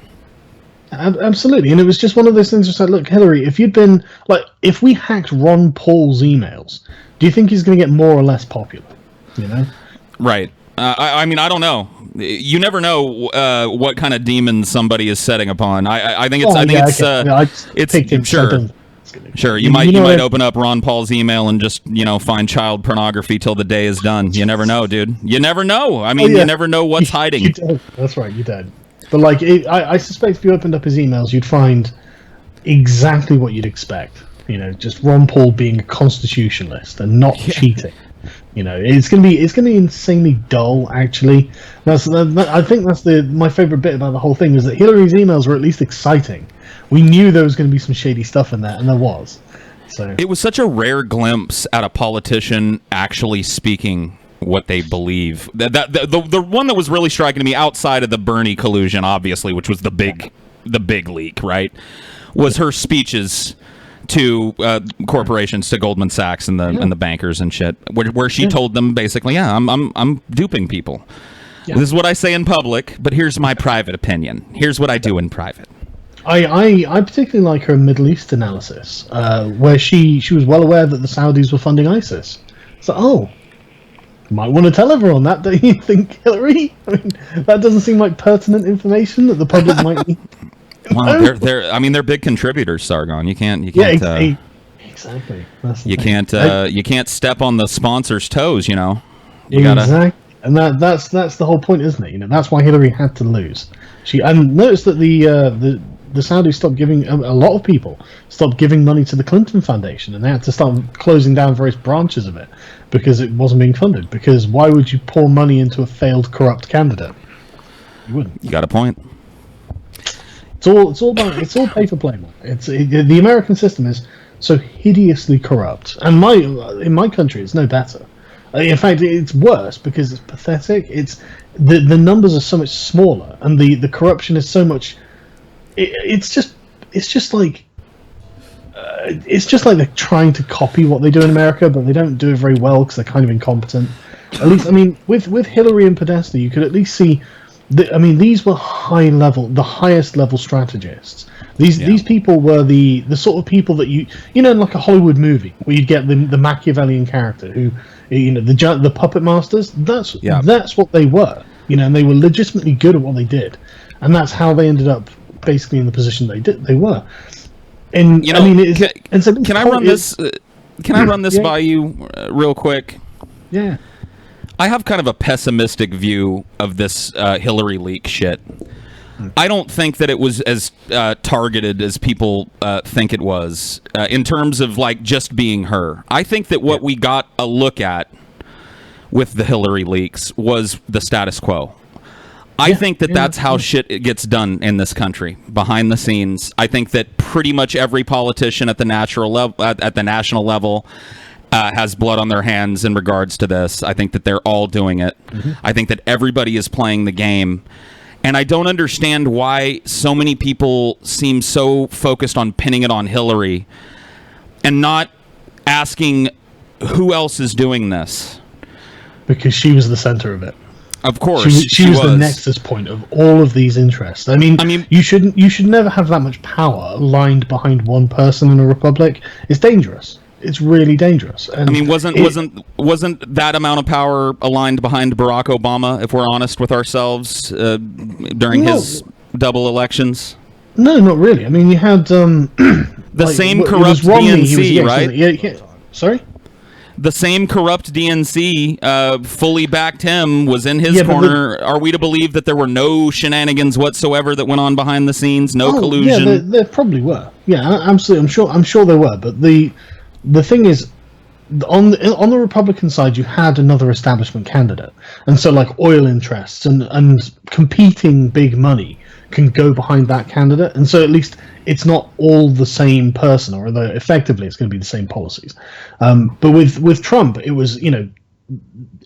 Absolutely. And it was just one of those things just like, look, Hillary, if you'd been, like, if we hacked Ron Paul's emails, do you think he's going to get more or less popular? You know? Right. I mean, I don't know. You never know what kind of demons somebody is setting upon. I think it's. It's sure. You might open up Ron Paul's email and just find child pornography till the day is done. You never know, dude. You never know. I mean, you never know what's hiding. You did. That's right. You did. But like, I suspect if you opened up his emails, you'd find exactly what you'd expect. Just Ron Paul being a constitutionalist and not cheating. It's gonna be insanely dull. Actually, I think that's my favorite bit about the whole thing is that Hillary's emails were at least exciting. We knew there was going to be some shady stuff in there, and there was. So it was such a rare glimpse at a politician actually speaking what they believe. The one that was really striking to me outside of the Bernie collusion, obviously, which was the big leak, right? Was her speeches to corporations, to Goldman Sachs and the bankers and shit, where she told them basically, I'm duping people. Yeah. This is what I say in public, but here's my private opinion. Here's what I do in private. I particularly like her Middle East analysis, where she was well aware that the Saudis were funding ISIS. So, might want to tell everyone that, don't you think, Hillary? I mean, that doesn't seem like pertinent information that the public might need. Well, they're big contributors, Sargon. You can't. Exactly. You can't step on the sponsor's toes. You gotta. Exactly. And that's the whole point, isn't it? That's why Hillary had to lose. And notice that the Saudis stopped giving, a lot of people stopped giving money to the Clinton Foundation, and they had to start closing down various branches of it because it wasn't being funded. Because why would you pour money into a failed, corrupt candidate? You wouldn't. You got a point. It's all pay for play, man. The American system is so hideously corrupt, and in my country it's no better. In fact, it's worse because it's pathetic. It's the numbers are so much smaller, and the corruption is so much. It's just like they're trying to copy what they do in America, but they don't do it very well because they're kind of incompetent. At least, I mean, with Hillary and Podesta, you could at least see. These were the highest level strategists. These people were the sort of people that in like a Hollywood movie where you'd get the Machiavellian character who, the puppet masters. That's what they were. And they were legitimately good at what they did, and that's how they ended up basically in the position they were. And can I run this? Can I run this by you real quick? Yeah. I have kind of a pessimistic view of this Hillary leak shit. I don't think that it was as targeted as people think it was in terms of like just being her. I think that what we got a look at with the Hillary leaks was the status quo. I think that that's how shit gets done in this country, behind the scenes. I think that pretty much every politician at the national level has blood on their hands in regards to this. I think that they're all doing it. Mm-hmm. I think that everybody is playing the game. And I don't understand why so many people seem so focused on pinning it on Hillary and not asking who else is doing this. Because she was the center of it. Of course, she was the nexus point of all of these interests. I mean, you should never have that much power aligned behind one person in a republic. It's dangerous. It's really dangerous. And I mean, wasn't that amount of power aligned behind Barack Obama, if we're honest with ourselves, during his double elections? No, not really. I mean, you had the same corrupt DNC, right? Yeah. Sorry? The same corrupt DNC fully backed him, was in his corner. Are we to believe that there were no shenanigans whatsoever that went on behind the scenes? No collusion? Yeah, there probably were. Yeah, absolutely. I'm sure there were. But the thing is, on the Republican side, you had another establishment candidate, and so like oil interests and competing big money can go behind that candidate, and so at least it's not all the same person, or although effectively it's going to be the same policies. But with Trump, it was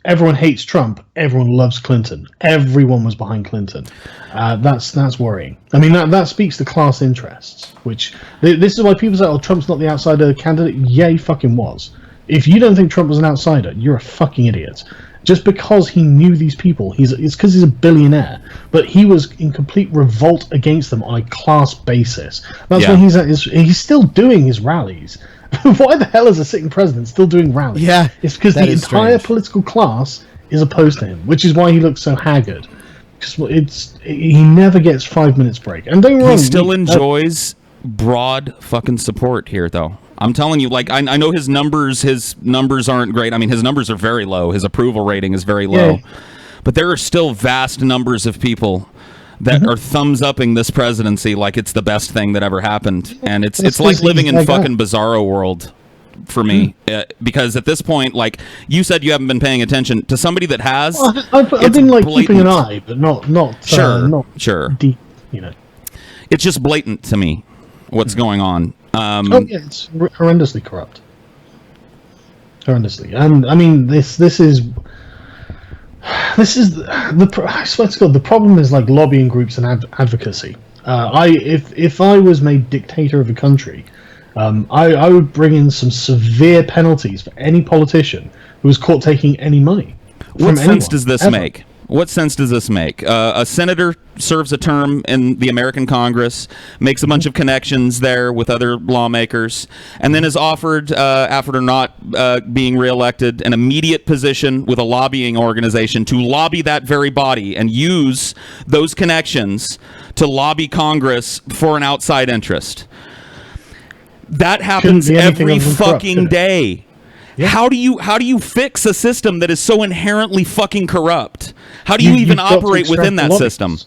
everyone hates Trump, everyone loves Clinton. Everyone was behind Clinton. That's worrying. I mean, that speaks to class interests, which this is why people say, "Oh, Trump's not the outsider candidate." Yeah, he fucking was. If you don't think Trump was an outsider, you're a fucking idiot. Just because he knew these people, it's because he's a billionaire. But he was in complete revolt against them on a class basis. That's when he's still doing his rallies. Why the hell is a sitting president still doing rallies? Yeah, it's because the entire political class is opposed to him, which is why he looks so haggard. Because he never gets 5 minutes break. And don't get me wrong, he still enjoys broad fucking support here, though. I'm telling you, like, I know his numbers aren't great. I mean, his numbers are very low. His approval rating is very low. Yeah. But there are still vast numbers of people that are thumbs-upping this presidency like it's the best thing that ever happened. And it's like living in fucking bizarro world for me. Because at this point, like, you said you haven't been paying attention. To somebody that has, well, I've been, like, keeping an eye, but not sure. Deep, you know. It's just blatant to me what's going on. It's horrendously corrupt. Horrendously. And I mean, this is I swear to God, the problem is like lobbying groups and advocacy. If I was made dictator of a country, I would bring in some severe penalties for any politician who was caught taking any money. What sense does this make? What sense does this make? A senator serves a term in the American Congress, makes a bunch of connections there with other lawmakers, and then is offered, after not being reelected, an immediate position with a lobbying organization to lobby that very body and use those connections to lobby Congress for an outside interest. That happens every fucking day. Yeah. How do you fix a system that is so inherently fucking corrupt? How do you even operate within that system?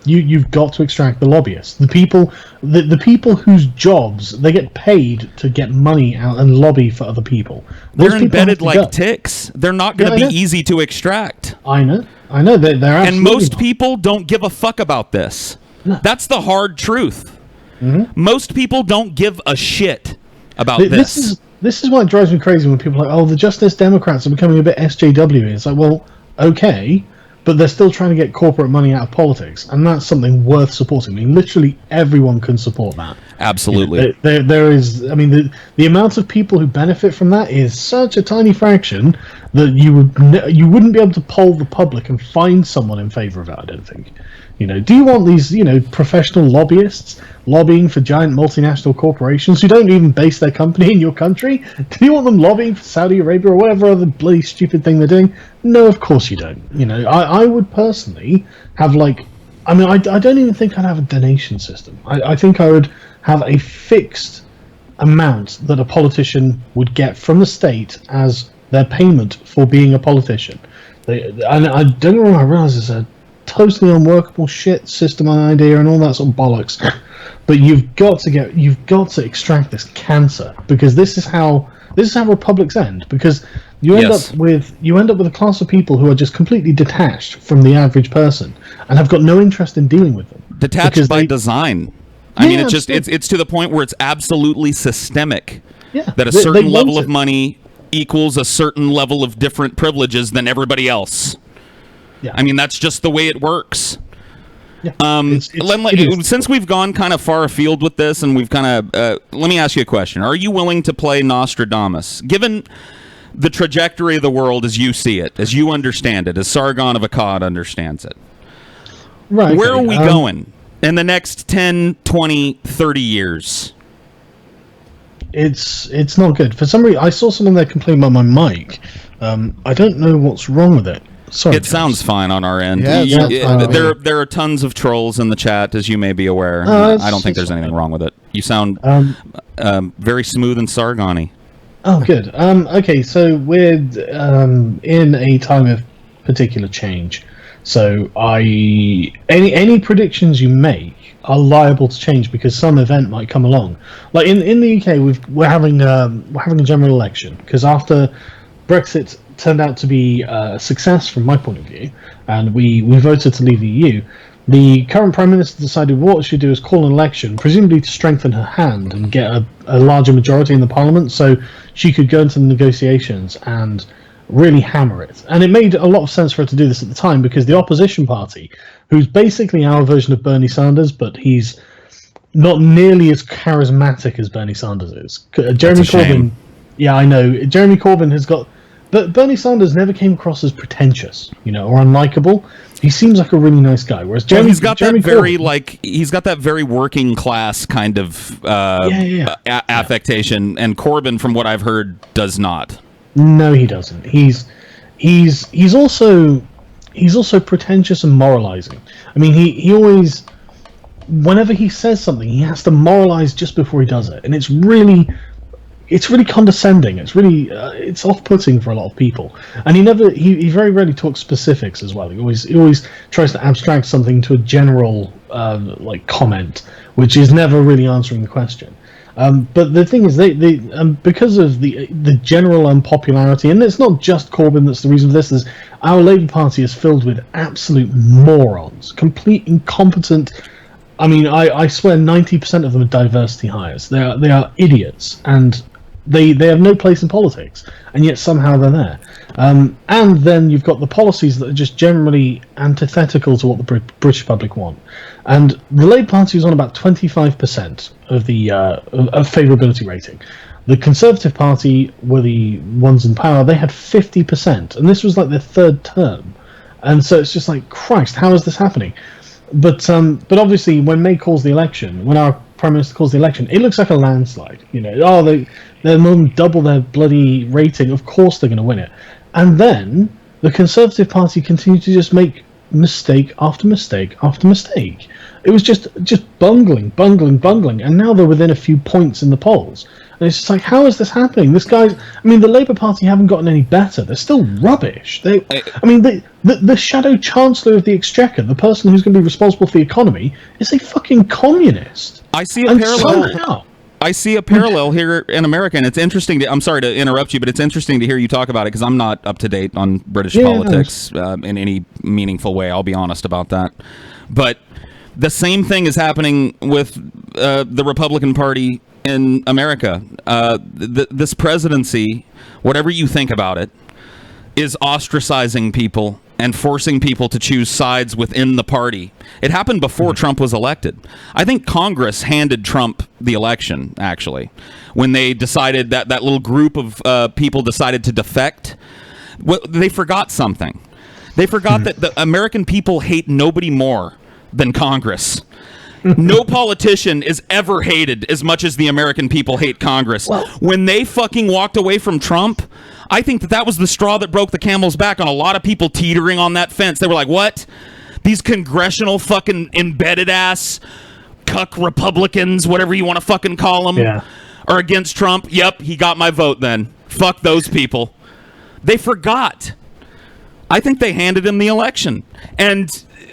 You've got to extract the lobbyists, the people whose jobs they get paid to get money out and lobby for other people. They're embedded like ticks. They're not going to be easy to extract. I know. They're and most people don't give a fuck about this. No. That's the hard truth. Mm-hmm. Most people don't give a shit about this. This is what drives me crazy when people are like, oh, the Justice Democrats are becoming a bit SJW. It's like, well, okay, but they're still trying to get corporate money out of politics, and that's something worth supporting. I mean, literally everyone can support that. Absolutely. You know, there is, I mean, the amount of people who benefit from that is such a tiny fraction that you wouldn't be able to poll the public and find someone in favor of it, I don't think. You know, do you want these, professional lobbyists lobbying for giant multinational corporations who don't even base their company in your country? Do you want them lobbying for Saudi Arabia or whatever other bloody stupid thing they're doing? No, of course you don't. I would personally have I don't even think I'd have a donation system. I think I would have a fixed amount that a politician would get from the state as their payment for being a politician. And I don't know, I realize it's a totally unworkable shit system idea and all that sort of bollocks, but you've got to extract this cancer, because this is how republics end, because you end up with a class of people who are just completely detached from the average person and have got no interest in dealing with them. Detached by design. I mean, it's to the point where it's absolutely systemic. Yeah, that a certain level of money equals a certain level of different privileges than everybody else. Yeah. I mean, that's just the way it works. Yeah. Since we've gone kind of far afield with this, and we've kind of let me ask you a question. Are you willing to play Nostradamus? Given the trajectory of the world as you see it, as you understand it, as Sargon of Akkad understands it, right? Where are we going in the next 10, 20, 30 years? It's not good. For some reason, I saw someone there complain about my mic. I don't know what's wrong with it. Sorry, it sounds fine on our end. Yeah, there are tons of trolls in the chat, as you may be aware. I don't think there's anything wrong with it. You sound very smooth and Sargon-y. Oh, good. Okay, so we're in a time of particular change. So any predictions you make are liable to change because some event might come along. Like in the UK, we're having a general election because after Brexit turned out to be a success from my point of view, and we voted to leave the EU. The current Prime Minister decided what she should do is call an election, presumably to strengthen her hand and get a larger majority in the Parliament, so she could go into the negotiations and really hammer it. And it made a lot of sense for her to do this at the time, because the opposition party, who's basically our version of Bernie Sanders, but he's not nearly as charismatic as Bernie Sanders is. Jeremy Corbyn, yeah, I know. Jeremy Corbyn has got... But Bernie Sanders never came across as pretentious, or unlikable. He seems like a really nice guy, whereas he's got that very working class kind of affectation, and Corbyn, from what I've heard, does not. No, he doesn't. He's also pretentious and moralizing. I mean, he always, whenever he says something, he has to moralize just before he does it, and it's really condescending. It's really it's off-putting for a lot of people. And he very rarely talks specifics as well. He always tries to abstract something to a general comment, which is never really answering the question. But the thing is, they because of the general unpopularity, and it's not just Corbyn that's the reason for this. Our Labour Party is filled with absolute morons, complete incompetent. I mean, I swear 90% of them are diversity hires. They are idiots, and they have no place in politics, and yet somehow they're there. And then you've got the policies that are just generally antithetical to what the British public want. And the Labour Party was on about 25% of the of favourability rating. The Conservative Party were the ones in power. They had 50%, and this was like their third term. And so it's just like, Christ, how is this happening? But obviously, when May calls the election, when our Prime Minister calls the election, it looks like a landslide. They're more than double their bloody rating. Of course they're going to win it. And then the Conservative Party continued to just make mistake after mistake after mistake. It was just bungling. And now they're within a few points in the polls. And it's just like, how is this happening? The Labour Party haven't gotten any better. They're still rubbish. The Shadow Chancellor of the Exchequer, the person who's going to be responsible for the economy, is a fucking communist. I see a parallel here in America, and it's interesting. I'm sorry to interrupt you, but it's interesting to hear you talk about it, because I'm not up to date on British politics in any meaningful way. I'll be honest about that. But the same thing is happening with the Republican Party in America. This presidency, whatever you think about it, is ostracizing people and forcing people to choose sides within the party. It happened before Trump was elected. I think Congress handed Trump the election, actually, when they decided that little group of people decided to defect. They forgot something. They forgot that the American people hate nobody more than Congress. No politician is ever hated as much as the American people hate Congress. When they fucking walked away from Trump, I think that was the straw that broke the camel's back on a lot of people teetering on that fence. They were like, what? These congressional fucking embedded ass cuck Republicans, whatever you want to fucking call them, are against Trump. Yep, he got my vote then. Fuck those people. They forgot. I think they handed him the election. And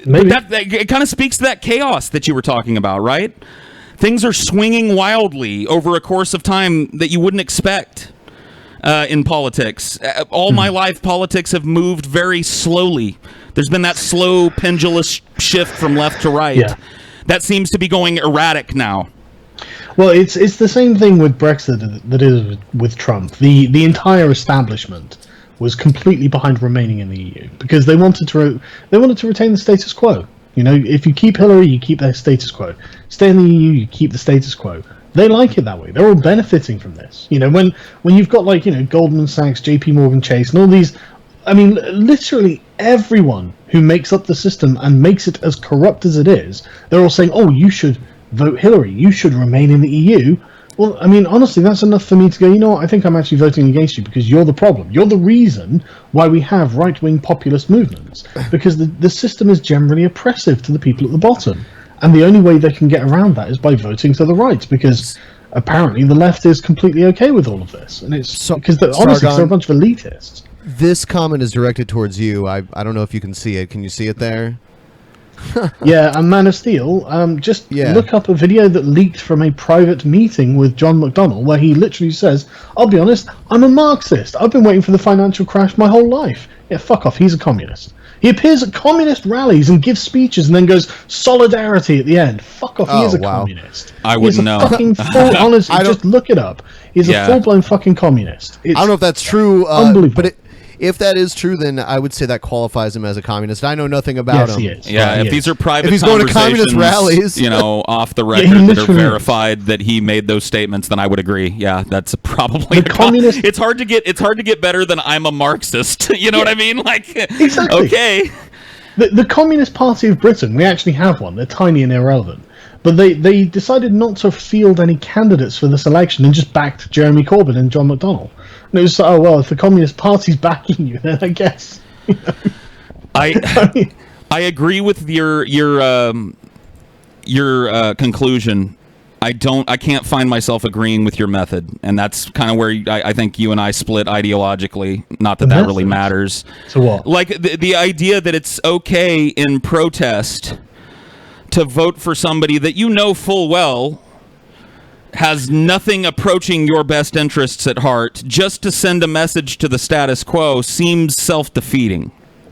that it kind of speaks to that chaos that you were talking about, right? Things are swinging wildly over a course of time that you wouldn't expect in politics. All my life, politics have moved very slowly. There's been that slow pendulous shift from left to right. That seems to be going erratic now. Well, it's the same thing with Brexit that is with Trump. The entire establishment was completely behind remaining in the EU because they wanted to retain the status quo. If you keep Hillary, you keep their status quo. Stay in the EU, you keep the status quo. They like it that way. They're all benefiting from this. When you've got Goldman Sachs, JP Morgan Chase, and all these, literally everyone who makes up the system and makes it as corrupt as it is, they're all saying, "Oh, you should vote Hillary. You should remain in the EU." Well, honestly, that's enough for me to go, you know what, I think I'm actually voting against you because you're the problem. You're the reason why we have right-wing populist movements, because the system is generally oppressive to the people at the bottom. And the only way they can get around that is by voting to the right, because apparently the left is completely okay with all of this. And it's because honestly, they're a bunch of elitists. This comment is directed towards you. I don't know if you can see it. Can you see it there? Yeah, and Man of Steel, look up a video that leaked from a private meeting with John McDonnell where he literally says, I'll be honest, I'm a Marxist. I've been waiting for the financial crash my whole life. Yeah, fuck off, he's a communist. He appears at communist rallies and gives speeches and then goes, solidarity at the end. Fuck off, he is a communist. I wouldn't know. Honestly, just look it up. He's a full-blown fucking communist. I don't know if that's true, unbelievable. but if that is true, then I would say that qualifies him as a communist. I know nothing about him. He is. Yeah, if these are private if he's going to communist conversations, rallies, off the record that are verified that he made those statements, then I would agree. Yeah, that's probably communist. It's hard to get better than I'm a Marxist. You know what I mean? Like, exactly. Okay. The Communist Party of Britain, we actually have one. They're tiny and irrelevant. But they decided not to field any candidates for this election and just backed Jeremy Corbyn and John McDonnell. And it was, oh, well, if the Communist Party's backing you, then I guess. I agree with your conclusion. I can't find myself agreeing with your method, and that's kind of where I think you and I split ideologically. Not that really matters. So what? Like the idea that it's okay in protest to vote for somebody that you know full well has nothing approaching your best interests at heart, just to send a message to the status quo seems self-defeating.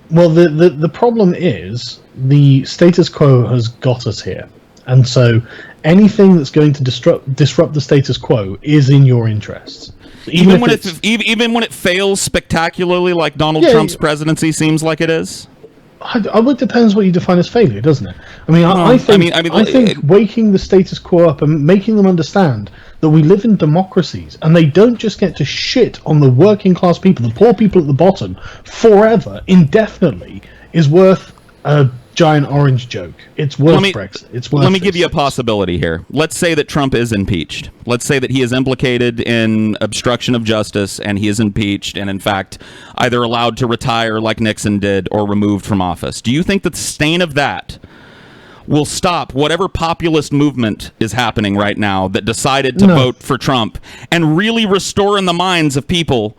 Well, the problem is the status quo has got us here. And so anything that's going to disrupt the status quo is in your interests. Even when it fails spectacularly, like Donald Trump's presidency seems like it is? It depends what you define as failure, doesn't it? I mean, I think waking the status quo up and making them understand that we live in democracies and they don't just get to shit on the working class people, the poor people at the bottom, forever, indefinitely, is worth a giant orange joke. It's worth Brexit. It's worth. Let me give you a possibility here. Let's say that Trump is impeached. Let's say that he is implicated in obstruction of justice and he is impeached and, in fact, either allowed to retire like Nixon did or removed from office. Do you think that the stain of that will stop whatever populist movement is happening right now that decided to vote for Trump and really restore in the minds of people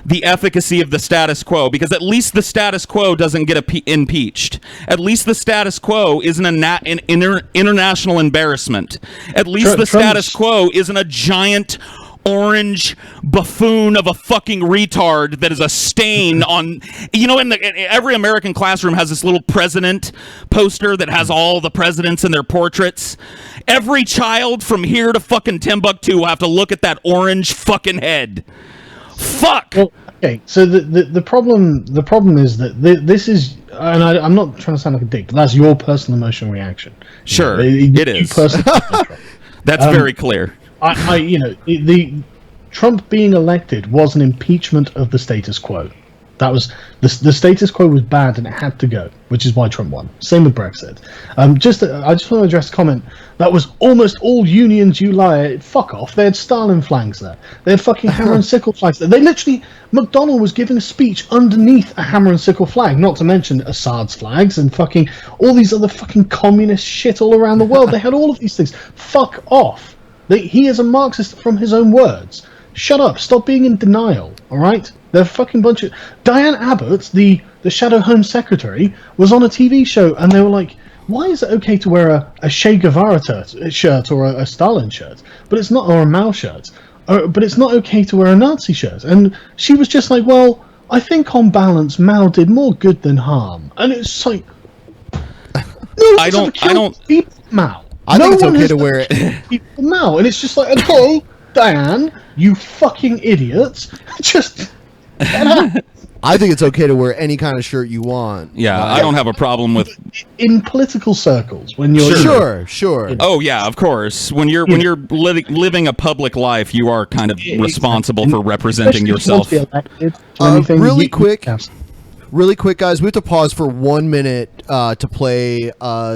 the efficacy of the status quo? Because at least the status quo doesn't get impeached. At least the status quo isn't an international embarrassment. At least the status quo isn't a giant orange buffoon of a fucking retard that is a stain on, every American classroom has this little president poster that has all the presidents and their portraits. Every child from here to fucking Timbuktu will have to look at that orange fucking head. Fuck. Well, okay, so the problem is that this is, and I'm not trying to sound like a dick, but that's your personal emotional reaction. Sure, it is. That's very clear. The Trump being elected was an impeachment of the status quo. That was the status quo was bad and it had to go, which is why Trump won. Same with Brexit. I just want to address a comment. That was almost all unions, you liar. Fuck off. They had Stalin flags there. They had fucking hammer and sickle flags there. They literally, McDonnell was giving a speech underneath a hammer and sickle flag, not to mention Assad's flags and fucking all these other fucking communist shit all around the world. They had all of these things. Fuck off. He is a Marxist from his own words. Shut up. Stop being in denial. All right? They're a fucking bunch of... Diane Abbott, the Shadow Home Secretary, was on a TV show and they were like, why is it okay to wear a Che Guevara shirt or a Stalin shirt, but it's not, or a Mao shirt, but it's not okay to wear a Nazi shirt? And she was just like, well, I think on balance Mao did more good than harm. And it's like... I don't... Mao. I think it's okay to wear it. Mao. And it's just like, okay, Diane, you fucking idiots. Just... I think it's okay to wear any kind of shirt you want. Yeah, I don't have a problem with in political circles when you're sure. Oh yeah, of course. When you're living a public life, you are kind of responsible for representing yourself. Really quick, guys. We have to pause for 1 minute to play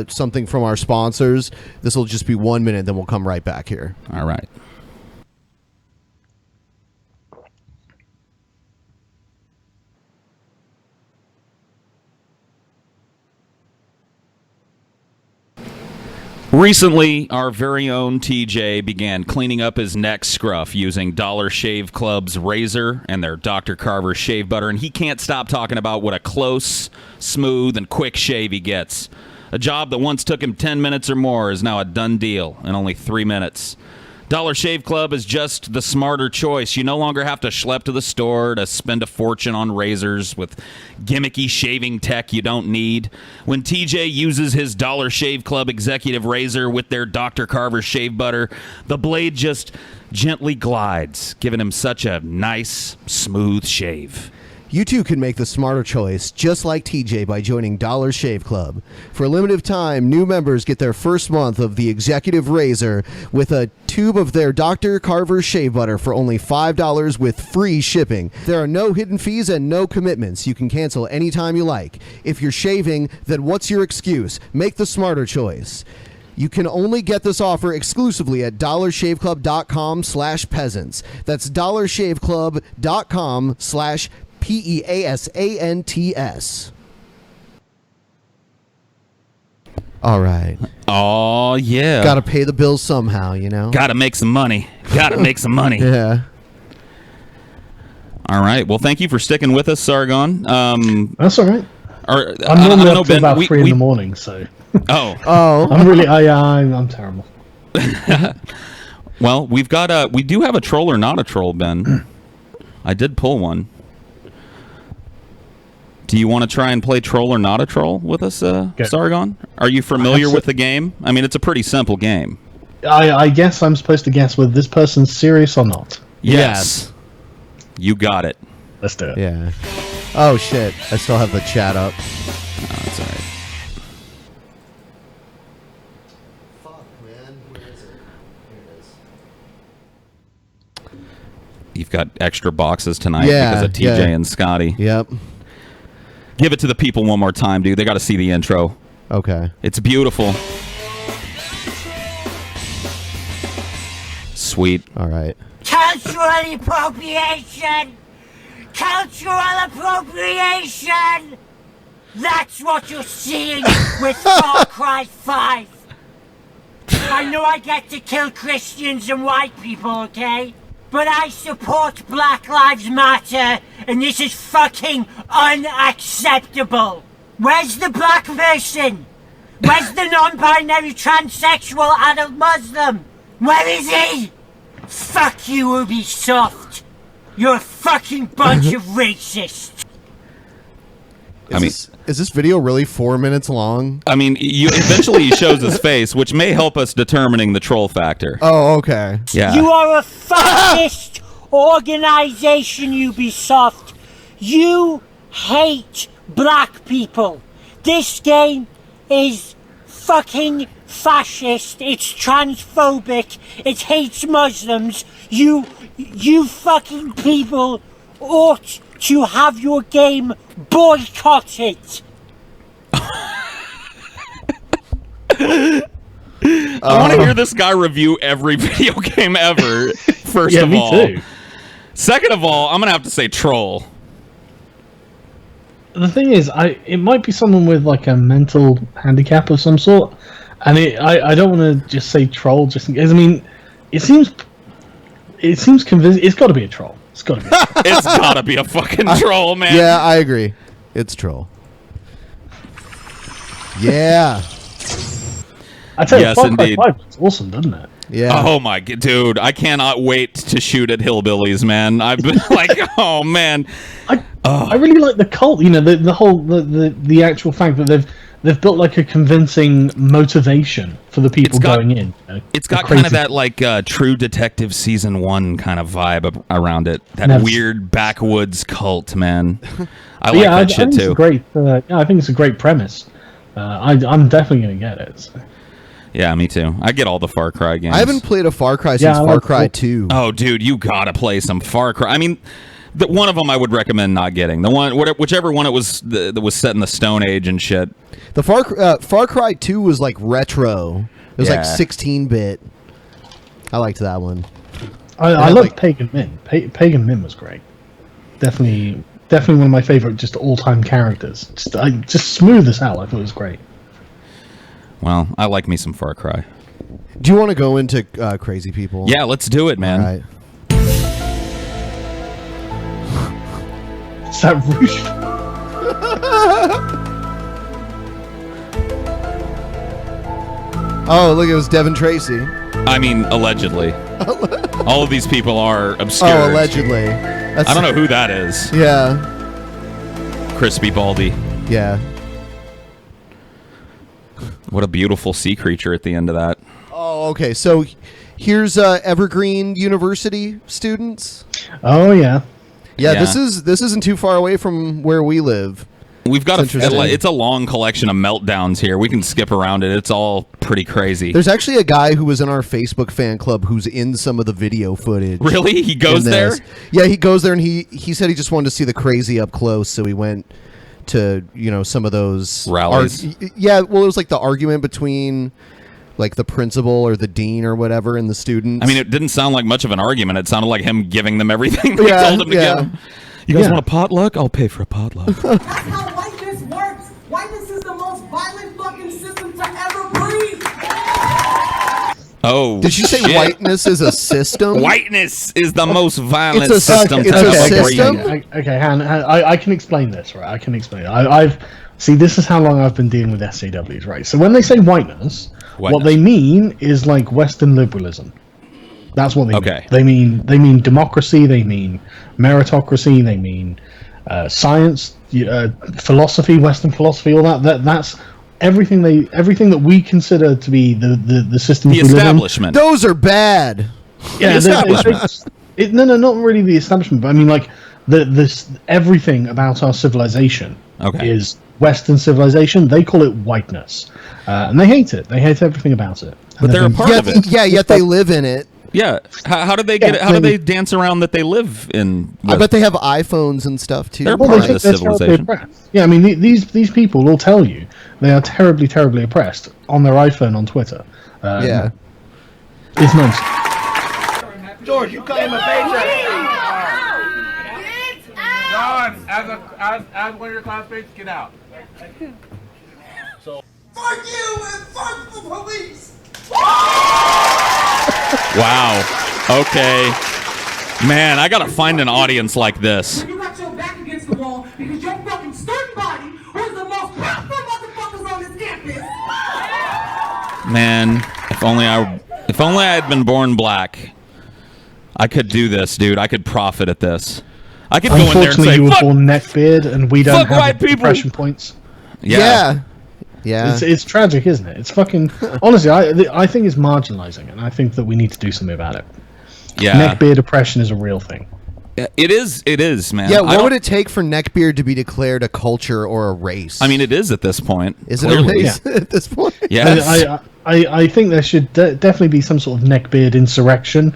something from our sponsors. This will just be 1 minute, then we'll come right back here. All right. Recently, our very own TJ began cleaning up his neck scruff using Dollar Shave Club's razor and their Dr. Carver shave butter, and he can't stop talking about what a close, smooth, and quick shave he gets. A job that once took him 10 minutes or more is now a done deal in only 3 minutes. Dollar Shave Club is just the smarter choice. You no longer have to schlep to the store to spend a fortune on razors with gimmicky shaving tech you don't need. When TJ uses his Dollar Shave Club executive razor with their Dr. Carver shave butter, the blade just gently glides, giving him such a nice, smooth shave. You too can make the smarter choice, just like TJ, by joining Dollar Shave Club. For a limited time, new members get their first month of the Executive Razor with a tube of their Dr. Carver shave butter for only $5 with free shipping. There are no hidden fees and no commitments. You can cancel anytime you like. If you're shaving, then what's your excuse? Make the smarter choice. You can only get this offer exclusively at dollarshaveclub.com/peasants. That's dollarshaveclub.com/peasants. All right. Oh, yeah. Got to pay the bills somehow, you know? Got to make some money. Got to make some money. Yeah. All right. Well, thank you for sticking with us, Sargon. That's all right. I'm normally up till about 3 in the morning, so... Oh. I'm terrible. Well, we do have a troll or not a troll, Ben. I did pull one. Do you want to try and play troll or not a troll with us, Sargon? Are you familiar with the game? I mean, it's a pretty simple game. I guess I'm supposed to guess whether this person's serious or not. Yes. You got it. Let's do it. Yeah. Oh, shit. I still have the chat up. Oh, that's all right. Fuck, man. Where is it? Here it is. You've got extra boxes tonight Yeah, because of TJ yeah. and Scotty. Yep. Give it to the people one more time, dude. They got to see the intro. Okay. It's beautiful. Sweet. All right. Cultural appropriation! Cultural appropriation! That's what you're seeing with Far Cry 5. I know I get to kill Christians and white people, okay? But I support Black Lives Matter, and this is fucking unacceptable. Where's the black person? Where's the non-binary transsexual adult Muslim? Where is he? Fuck you, Ubisoft. You're a fucking bunch of racists. Is this video really 4 minutes long? I mean, eventually he shows his face, which may help us determining the troll factor. Oh, okay. Yeah. You are a fascist organization, Ubisoft. You hate black people. This game is fucking fascist. It's transphobic. It hates Muslims. You fucking people ought to have your game boycotted. I want to hear this guy review every video game ever, first Yeah, of me all. too. Second of all, I'm going to have to say troll. The thing is, it might be someone with like a mental handicap of some sort, and I don't want to just say troll just in case. I mean, it seems convincing. It's got to be a troll. It's got to be. It's got to be a fucking troll, man. Yeah, I agree. It's troll. Yeah. I tell you, Yes, Far Cry indeed. 5 looks awesome, doesn't it? Yeah. Oh my dude, I cannot wait to shoot at hillbillies, man. I've been like, oh man. I really like the cult. You know, the whole the actual fact that they've built like a convincing motivation for the people going in. You know? It's got The kind of crazy- that like True Detective season 1 kind of vibe around it. That Never- weird backwoods cult, man. I But like yeah, that I shit think too. It's a great. I think it's a great premise. I'm definitely gonna get it. So. Yeah, me too. I get all the Far Cry games. I haven't played a Far Cry since I Far like Cry Far- 2. Oh, dude, you gotta play some Far Cry. I mean, one of them I would recommend not getting. The one, whichever one it was that was set in the Stone Age and shit. The Far Cry 2 was like retro. It was like Yeah. 16-bit. I liked that one. I love Pagan Min. Pagan Min was great. Definitely one of my favorite just all-time characters. Just smooth as hell. I thought it was great. Well, I like me some Far Cry. Do you want to go into Crazy People? Yeah, let's do it, man. All right. Is that Roosh? Oh, look, it was Devin Tracy. I mean, allegedly. All of these people are obscure. Oh, allegedly. I don't know who that is. Yeah. Crispy Baldy. Yeah. What a beautiful sea creature at the end of that. Oh, okay. So here's Evergreen University students. Oh yeah. Yeah, this isn't too far away from where we live. We've got it's a long collection of meltdowns here. We can skip around it. It's all pretty crazy. There's actually a guy who was in our Facebook fan club who's in some of the video footage. Really? He goes there? Yeah, he goes there, and he said he just wanted to see the crazy up close, so he went to, some of those rallies. Yeah, well, it was like the argument between like the principal or the dean or whatever and the students. I mean, it didn't sound like much of an argument. It sounded like him giving them everything they told him to give them. You guys want a potluck? I'll pay for a potluck. That's how whiteness works. Whiteness is the most violent fucking system to ever breathe. Oh, did you say whiteness is a system? Whiteness is the most violent it's a system to ever breathe. Okay, Han, I can explain this, right? I can explain it. See, this is how long I've been dealing with SJWs, right? So when they say whiteness, what they mean is like Western liberalism. That's what they mean. They mean democracy. They mean meritocracy. They mean science, philosophy, Western philosophy. All that. That's everything that we consider to be the systems. The establishment. Those are bad. Yeah, the establishment. No, not really the establishment. But I mean, like this everything about our civilization is Western civilization. They call it whiteness, and they hate it. They hate everything about it. But they're a part of it. Yeah, yet they live in it. Yeah. How do they get it? How do they dance around that they live in? I bet they have iPhones and stuff too. They're part of the civilization. Yeah, I mean these people will tell you they are terribly, terribly oppressed on their iPhone on Twitter. Yeah, it's nonsense. George, you claim a paycheck. John, as one of your classmates, get out. So. Fuck you and fuck the police. Wow. Okay. Man, I gotta find an audience like this. You got your back against the wall because your fucking student body was the most powerful motherfuckers on this campus. Man, if only I had been born black, I could do this, dude. I could profit at this. I could go in there and Unfortunately, say, you were fuck, born neckbeard, and we don't fuck white have depression points. Yeah. It's tragic, isn't it? It's fucking honestly. I think it's marginalizing, and I think that we need to do something about it. Yeah, neckbeard oppression is a real thing. It is, man. Yeah, what would it take for neckbeard to be declared a culture or a race? I mean, it is at this point. Is it a race at this point? Yes. I think there should definitely be some sort of neckbeard insurrection.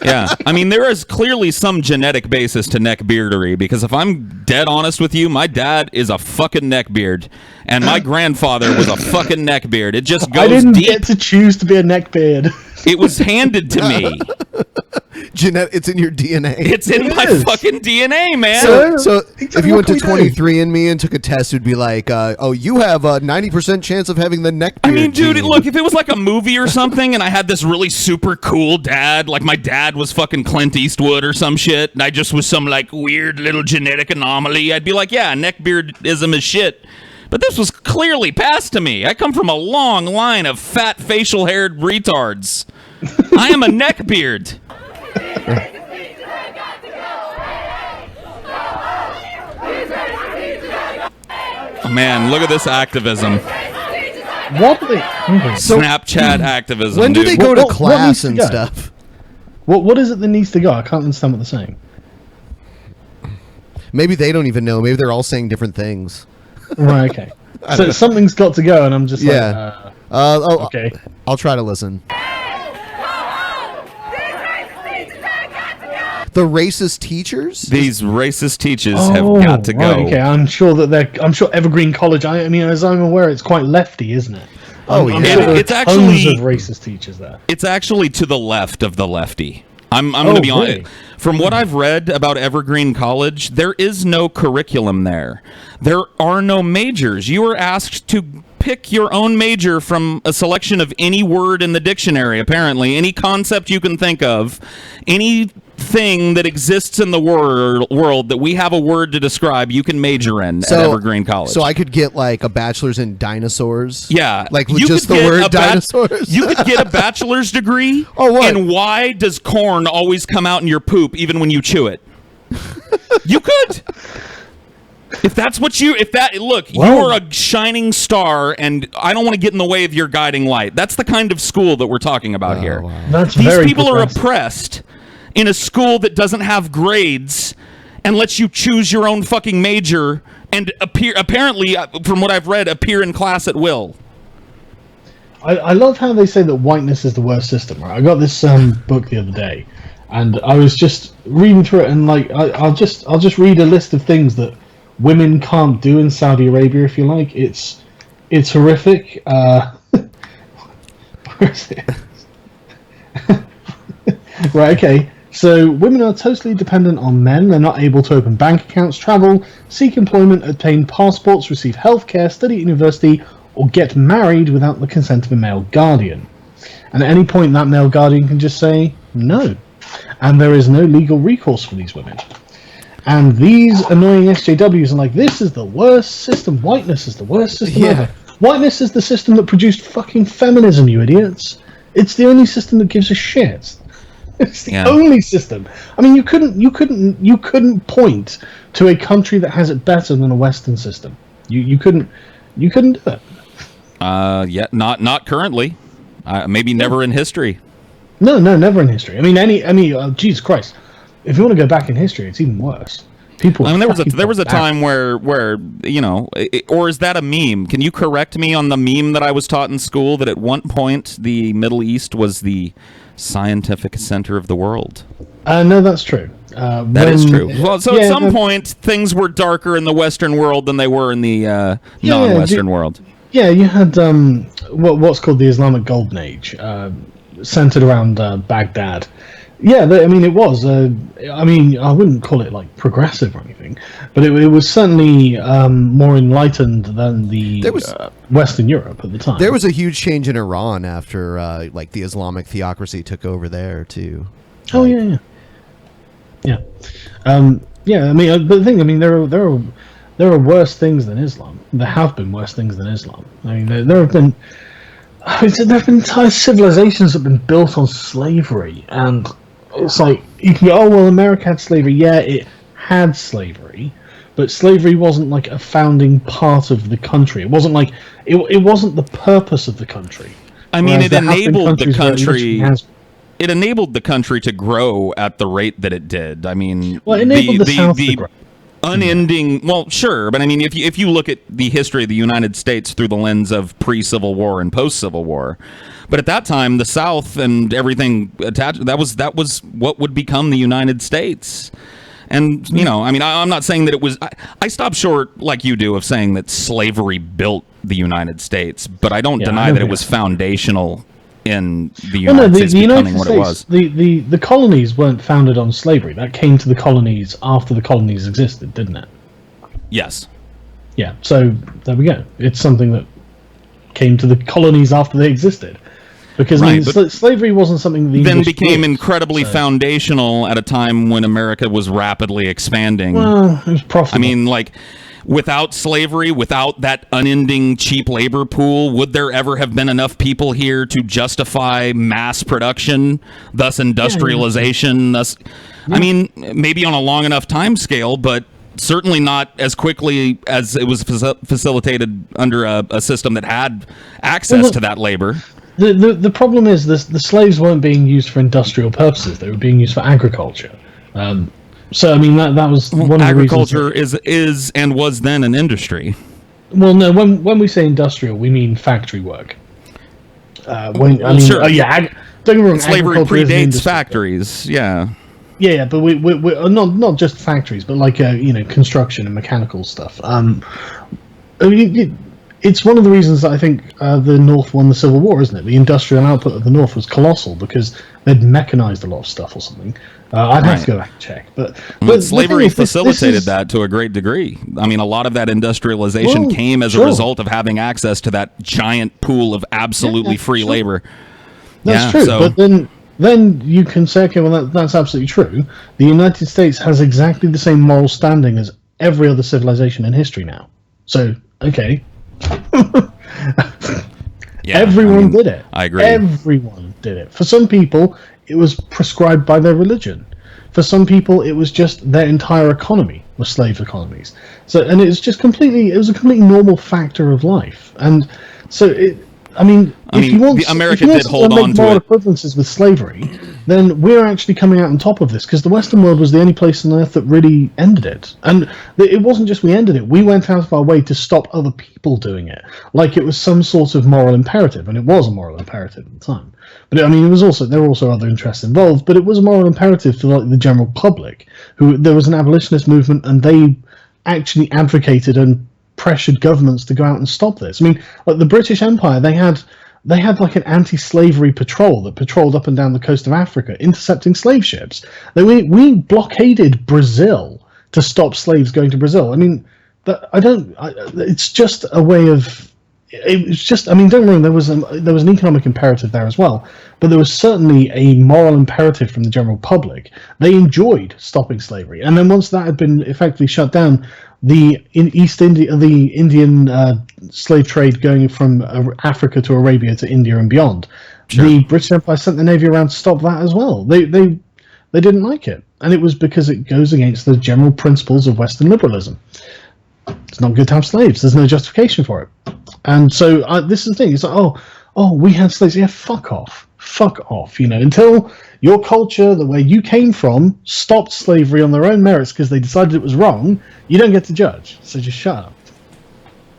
Yeah, I mean, there is clearly some genetic basis to neckbeardery, because if I'm dead honest with you, my dad is a fucking neckbeard, and my grandfather was a fucking neckbeard. It just goes I didn't deep. get to choose to be a neckbeard. It was handed to me. It's in your DNA. It's in my fucking DNA, man. So if you went to 23andMe and took a test, it'd be like, oh, you have a 90% chance of having the neckbeard. I mean, dude, gene. look, if it was like a movie or something and I had this really super cool dad, like my dad was fucking Clint Eastwood or some shit, and I just was some like weird little genetic anomaly, I'd be like, yeah, neckbeardism is shit. But this was clearly passed to me. I come from a long line of fat facial haired retards. I am a neckbeard. Oh, man, look at this activism. What do they? Snapchat activism. When do dude. they go to What class needs to and go? stuff? What is it that needs to go? I can't understand what they're saying. Maybe they don't even know. Maybe they're all saying different things. Right. Okay. So something's got to go, and I'm just like, okay. I'll try to listen. The racist teachers? These racist teachers have got to go. Right, okay, I'm sure Evergreen College. I mean, as I'm aware, it's quite lefty, isn't it? I'm sure there are it's tons actually of racist teachers there. It's actually to the left of the lefty. I'm going to be really? honest. From what I've read about Evergreen College, there is no curriculum there. There are no majors. You are asked to pick your own major from a selection of any word in the dictionary, apparently. Any concept you can think of. Anything that exists in the world that we have a word to describe, you can major in at Evergreen College. So I could get like a bachelor's in dinosaurs? Yeah. Like with you just could the get word dinosaurs? You could get a bachelor's degree in why does corn always come out in your poop even when you chew it? You could. If that's what you, look, you're a shining star, and I don't want to get in the way of your guiding light. That's the kind of school that we're talking about here. Wow. That's These very people are progressive. oppressed, in a school that doesn't have grades and lets you choose your own fucking major and apparently, from what I've read, appear in class at will. I love how they say that whiteness is the worst system. Right? I got this book the other day, and I was just reading through it, and like I'll just read a list of things that women can't do in Saudi Arabia. If you like, it's horrific. Where is it? Right. Okay. So women are totally dependent on men. They're not able to open bank accounts, travel, seek employment, obtain passports, receive healthcare, study at university, or get married without the consent of a male guardian. And at any point, that male guardian can just say no. And there is no legal recourse for these women. And these annoying SJWs are like, this is the worst system. Whiteness is the worst system ever. Whiteness is the system that produced fucking feminism, you idiots. It's the only system that gives a shit. It's the only system. I mean, you couldn't point to a country that has it better than a Western system. You couldn't do it. Yeah, not currently. Maybe never in history. No, never in history. I mean, Jesus Christ. If you want to go back in history, it's even worse. People. I mean, there was a time where you know, or is that a meme? Can you correct me on the meme that I was taught in school that at one point the Middle East was the scientific center of the world? No, that's true. That is true. Well, so at some point, things were darker in the Western world than they were in the non-Western world. Yeah, you had what's called the Islamic Golden Age, centered around Baghdad. Yeah, I mean, it was. I mean, I wouldn't call it like progressive or anything, but it was certainly more enlightened than the Western Europe at the time. There was a huge change in Iran after like the Islamic theocracy took over there too. Oh yeah. I mean, but the thing, I mean, there are worse things than Islam. There have been worse things than Islam. I mean, there have been entire civilizations that have been built on slavery, and it's like you can go, oh well, America had slavery. Yeah, it had slavery, but slavery wasn't like a founding part of the country. It wasn't like it wasn't the purpose of the country. I mean, it enabled the country. It enabled the country to grow at the rate that it did. I mean, well, it enabled the South to grow. Unending, well, sure, but I mean, if you look at the history of the United States through the lens of pre-Civil War and post-Civil War, but at that time, the South and everything attached, that was what would become the United States. And, you know, I mean, I'm not saying that it was, I stop short, like you do, of saying that slavery built the United States, but I don't deny that it was foundational in the United States becoming what it was. The colonies weren't founded on slavery. That came to the colonies after the colonies existed, didn't it? Yes. Yeah, so there we go. It's something that came to the colonies after they existed. Because I mean, slavery wasn't something the then became incredibly foundational at a time when America was rapidly expanding. Well, it was profitable. I mean, like, without slavery, without that unending cheap labor pool, would there ever have been enough people here to justify mass production, thus industrialization? I mean, maybe on a long enough time scale, but certainly not as quickly as it was facilitated under a system that had access to that labor. The problem is the slaves weren't being used for industrial purposes; they were being used for agriculture. So I mean that was one of the reasons. Agriculture is and was then an industry. Well, no, when we say industrial, we mean factory work. Don't get me wrong. Slavery predates factories. Yeah. Yeah, but we not just factories, but like construction and mechanical stuff. It's one of the reasons that I think the North won the Civil War, isn't it? The industrial output of the North was colossal because they'd mechanized a lot of stuff or something. I'd have to go back and check. But slavery facilitated that to a great degree. I mean, a lot of that industrialization came as a result of having access to that giant pool of absolutely free labor. That's true. So, but then you can say, okay, well, that's absolutely true. The United States has exactly the same moral standing as every other civilization in history now. So, okay. Everyone did it. I agree. Everyone did it. For some people, it was prescribed by their religion. For some people, it was just their entire economy was slave economies. So, and it was a completely normal factor of life. And so I mean, America did hold on to moral it. equivalences with slavery, then we're actually coming out on top of this, because the Western world was the only place on earth that really ended it. And it wasn't just we ended it, we went out of our way to stop other people doing it. Like it was some sort of moral imperative, and it was a moral imperative at the time. But there were also other interests involved, but it was a moral imperative to the general public. There was an abolitionist movement, and they actually advocated and pressured governments to go out and stop this. I mean, like the British Empire, they had like an anti-slavery patrol that patrolled up and down the coast of Africa, intercepting slave ships. We blockaded Brazil to stop slaves going to Brazil. I mean, it's just a way of. It was just. I mean, don't get me wrong. There was an economic imperative there as well, but there was certainly a moral imperative from the general public. They enjoyed stopping slavery, and then once that had been effectively shut down, the Indian slave trade going from Africa to Arabia to India and beyond, the British Empire sent the navy around to stop that as well. They didn't like it, and it was because it goes against the general principles of Western liberalism. It's not good to have slaves. There's no justification for it. And so this is the thing. It's like, oh, we had slaves. Yeah, fuck off. Until your culture, the way you came from, stopped slavery on their own merits because they decided it was wrong, you don't get to judge. So just shut up.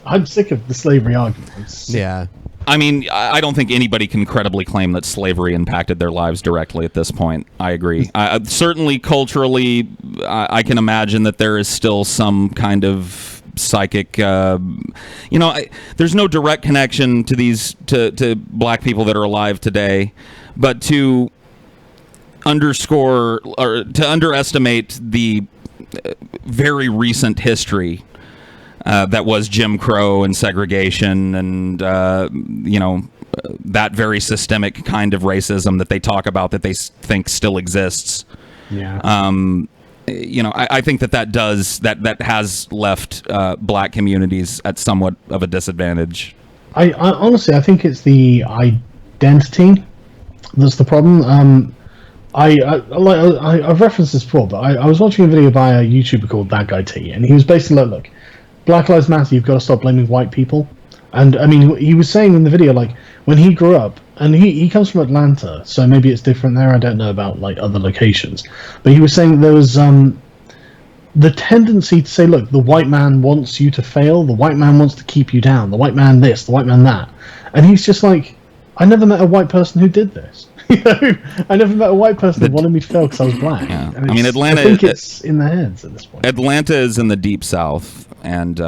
I'm sick of the slavery arguments. Yeah. I mean, I don't think anybody can credibly claim that slavery impacted their lives directly at this point. I agree. Certainly, culturally, I can imagine that there is still some kind of psychic, there's no direct connection to to black people that are alive today, but to underscore or to underestimate the very recent history that was Jim Crow and segregation and that very systemic kind of racism that they talk about that they think still exists. Yeah. I think that has left black communities at somewhat of a disadvantage. I honestly, I think it's the identity that's the problem. I've referenced this before, but I was watching a video by a YouTuber called That Guy T, and he was basically like, look, Black Lives Matter, you've got to stop blaming white people. And I mean, he was saying in the video, like, when he grew up, and he comes from Atlanta, so maybe it's different there. I don't know about like other locations, but he was saying there was the tendency to say, look, the white man wants you to fail, the white man wants to keep you down, the white man this, the white man that, and he's just like, I never met a white person who did this. I never met a white person that wanted me to fail because I was black. Yeah. I mean, Atlanta. I think it's in their heads at this point. Atlanta is in the deep South, and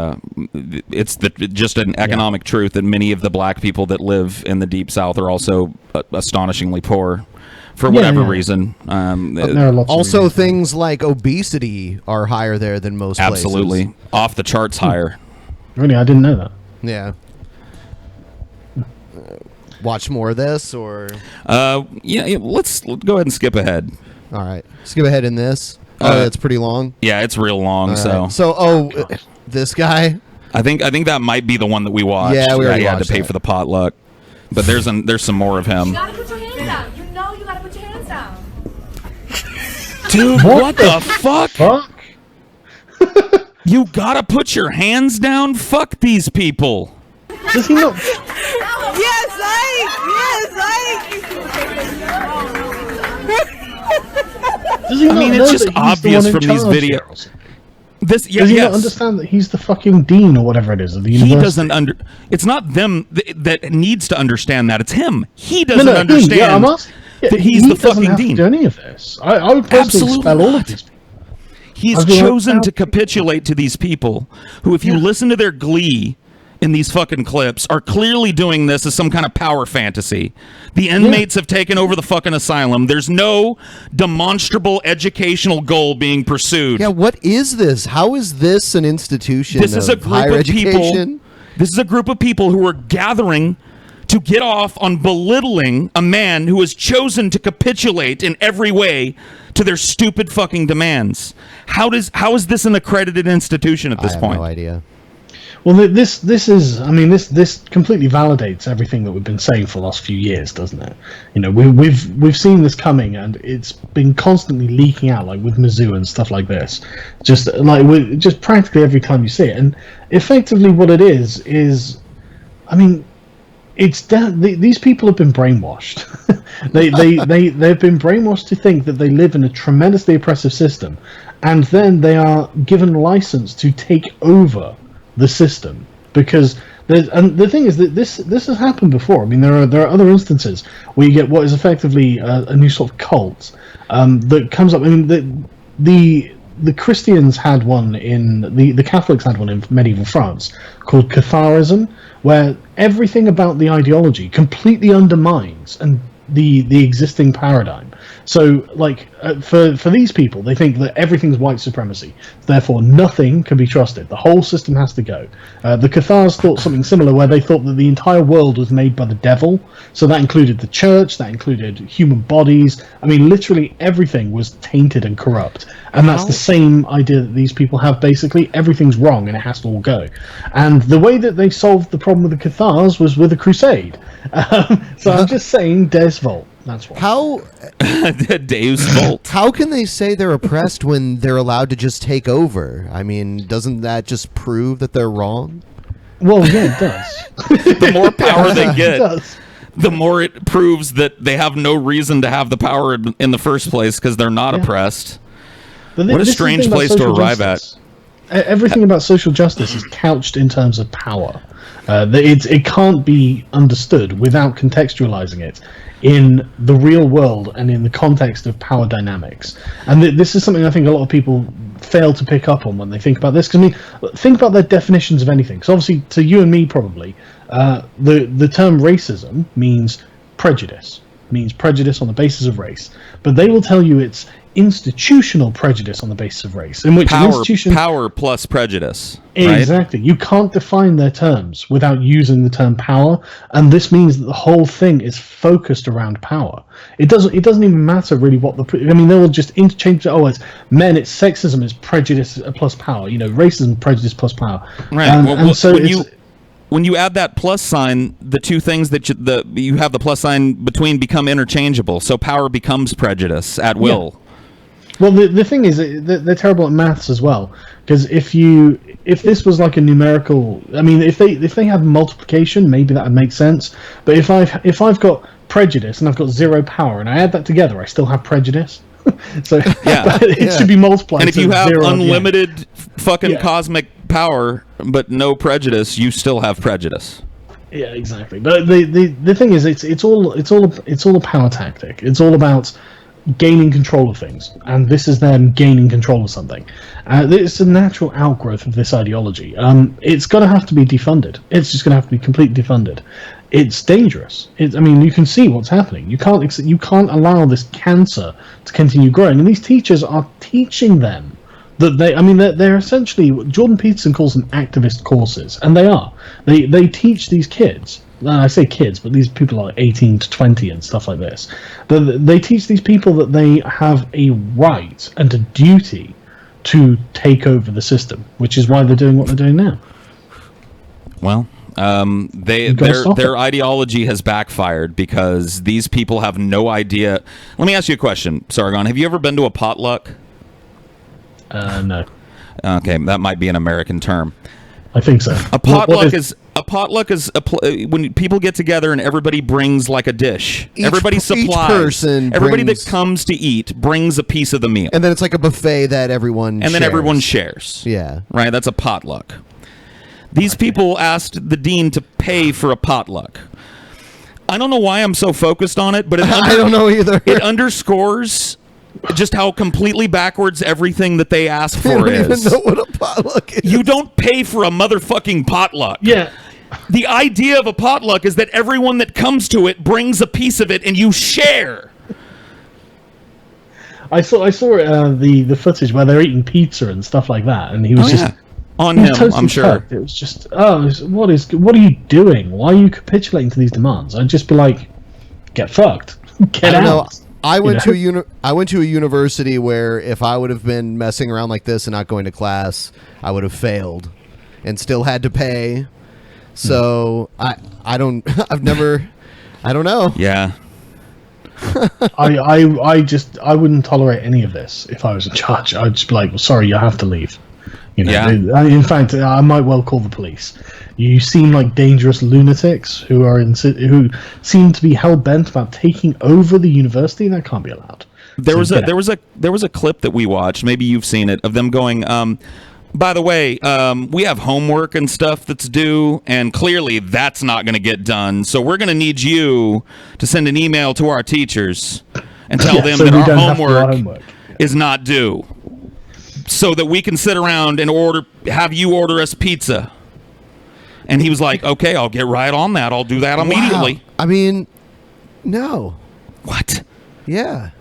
it's just an economic truth that many of the black people that live in the deep South are also astonishingly poor, for whatever reason. Also, things like obesity are higher there than most places. Absolutely, off the charts higher. Really, I didn't know that. Yeah. Watch more of this, or let's go ahead and skip ahead. All right, skip ahead in this. It's pretty long. Yeah, it's real long. Right. This guy. I think that might be the one that we watched. Yeah, we already had to watched pay that. for the potluck, but there's some more of him. You gotta put your hands down. You know you gotta put your hands down. Dude, what the fuck? You gotta put your hands down. Fuck these people. Does he not? Yes, Does he not it's know just that he's obvious the one from in these charge videos. here? Does he not understand that he's the fucking dean or whatever it is of the university? He doesn't It's not them that needs to understand that. It's him. He doesn't understand that he's the fucking dean. To do any of this. I would personally expel all of these people. He's chosen to capitulate to these people who, if you listen to their glee in these fucking clips, are clearly doing this as some kind of power fantasy. The inmates have taken over the fucking asylum. There's no demonstrable educational goal being pursued. Yeah, what is this? How is this an institution This is a of group higher of education? people. This is a group of people who are gathering to get off on belittling a man who has chosen to capitulate in every way to their stupid fucking demands. How is this an accredited institution at this point? I have no idea. Well, this is, I mean, this completely validates everything that we've been saying for the last few years, doesn't it? You know, we've seen this coming, and it's been constantly leaking out, like with Mizzou and stuff like this. Just practically every time you see it, and effectively what it is, I mean, these people have been brainwashed. they've been brainwashed to think that they live in a tremendously oppressive system, and then they are given license to take over the system because. And the thing is that this has happened before. I mean, there are other instances where you get what is effectively a new sort of cult that comes up. I mean, the Christians had one in the Catholics had one in medieval France called Catharism, where everything about the ideology completely undermines and the existing paradigm. So, like, for these people, they think that everything's white supremacy. Therefore, nothing can be trusted. The whole system has to go. The Cathars thought something similar, where they thought that the entire world was made by the devil. So that included the church, that included human bodies. I mean, literally everything was tainted and corrupt. And that's the same idea that these people have, basically. Everything's wrong and it has to all go. And the way that they solved the problem with the Cathars was with a crusade. So I'm just saying, Des Volt. That's why. How Deus Volt. How can they say they're oppressed when they're allowed to just take over? I mean, doesn't that just prove that they're wrong? Well, yeah, it does. The more power they get, the more it proves that they have no reason to have the power in the first place because they're not oppressed. What a strange place to arrive at. Everything about social justice is couched in terms of power. It can't be understood without contextualizing it in the real world and in the context of power dynamics. And this is something I think a lot of people fail to pick up on when they think about this. Because, I mean, think about their definitions of anything. So obviously, to you and me probably, the term racism means prejudice. Means prejudice on the basis of race. But they will tell you it's institutional prejudice on the basis of race, in which power plus prejudice. Exactly. Right? You can't define their terms without using the term power, and this means that the whole thing is focused around power. It doesn't even matter really what I mean, they will just interchange it. Oh, it's men, it's sexism is prejudice plus power. You know, racism, prejudice plus power. Right. And so when you add that plus sign, the two things that you have the plus sign between become interchangeable. So power becomes prejudice at will. Yeah. Well, the thing is, they're terrible at maths as well. Because if this was like a numerical, I mean, if they have multiplication, maybe that would make sense. But if I've got prejudice and I've got 0 power, and I add that together, I still have prejudice. So yeah, it should be multiplied. And if you have unlimited fucking cosmic power but no prejudice, you still have prejudice. Yeah, exactly. But the thing is, it's all a power tactic. It's all about gaining control of things, and this is them gaining control of something. It's a natural outgrowth of this ideology. It's going to have to be defunded. It's just going to have to be completely defunded. It's dangerous. I mean, you can see what's happening. You can't allow this cancer to continue growing, and these teachers are teaching them that they're essentially, Jordan Peterson calls them activist courses, and they are. They teach these kids. I say kids, but these people are 18 to 20 and stuff like this. They teach these people that they have a right and a duty to take over the system, which is why they're doing what they're doing now. Well, their ideology has backfired because these people have no idea. Let me ask you a question, Sargon. Have you ever been to a potluck? No. Okay, that might be an American term. I think so. A potluck is when people get together and everybody brings like a dish. Everybody supplies. Everybody that comes to eat brings a piece of the meal. And then it's like a buffet that everyone shares. And then everyone shares. Yeah. Right? That's a potluck. These people asked the dean to pay for a potluck. I don't know why I'm so focused on it, but I don't know either. It underscores just how completely backwards everything that they ask for I don't is. even know what a potluck is. You don't pay for a motherfucking potluck. Yeah. The idea of a potluck is that everyone that comes to it brings a piece of it and you share. I saw the footage where they're eating pizza and stuff like that, and he was on him, I'm sure. Tucked. It was just, what are you doing? Why are you capitulating to these demands? I'd just be like, get fucked. Get out. Know. I went to a university where if I would have been messing around like this and not going to class, I would have failed and still had to pay. So I don't know. Yeah. I wouldn't tolerate any of this if I was in charge. I'd just be like, well, sorry, you have to leave. You know, Yeah. in fact, I might well call the police. You seem like dangerous lunatics who seem to be hell bent about taking over the university. That can't be allowed. There was a clip that we watched. Maybe you've seen it, of them going. By the way, we have homework and stuff that's due, and clearly that's not going to get done. So we're going to need you to send an email to our teachers and tell them that our homework is not due, so that we can sit around and have you order us pizza. And he was like, okay, I'll get right on that. I'll do that immediately. Wow. I mean, no. What? Yeah.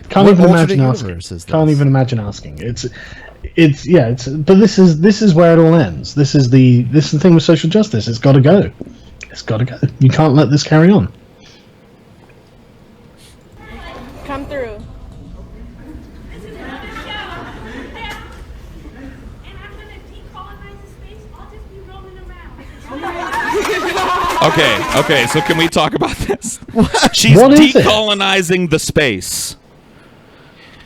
Can't What even alternate imagine asking. universe is Can't this? even imagine asking. But this is where it all ends. This is the thing with social justice. It's got to go. It's got to go. You can't let this carry on. Come through. Okay, so can we talk about this? She's What is it? decolonizing the space.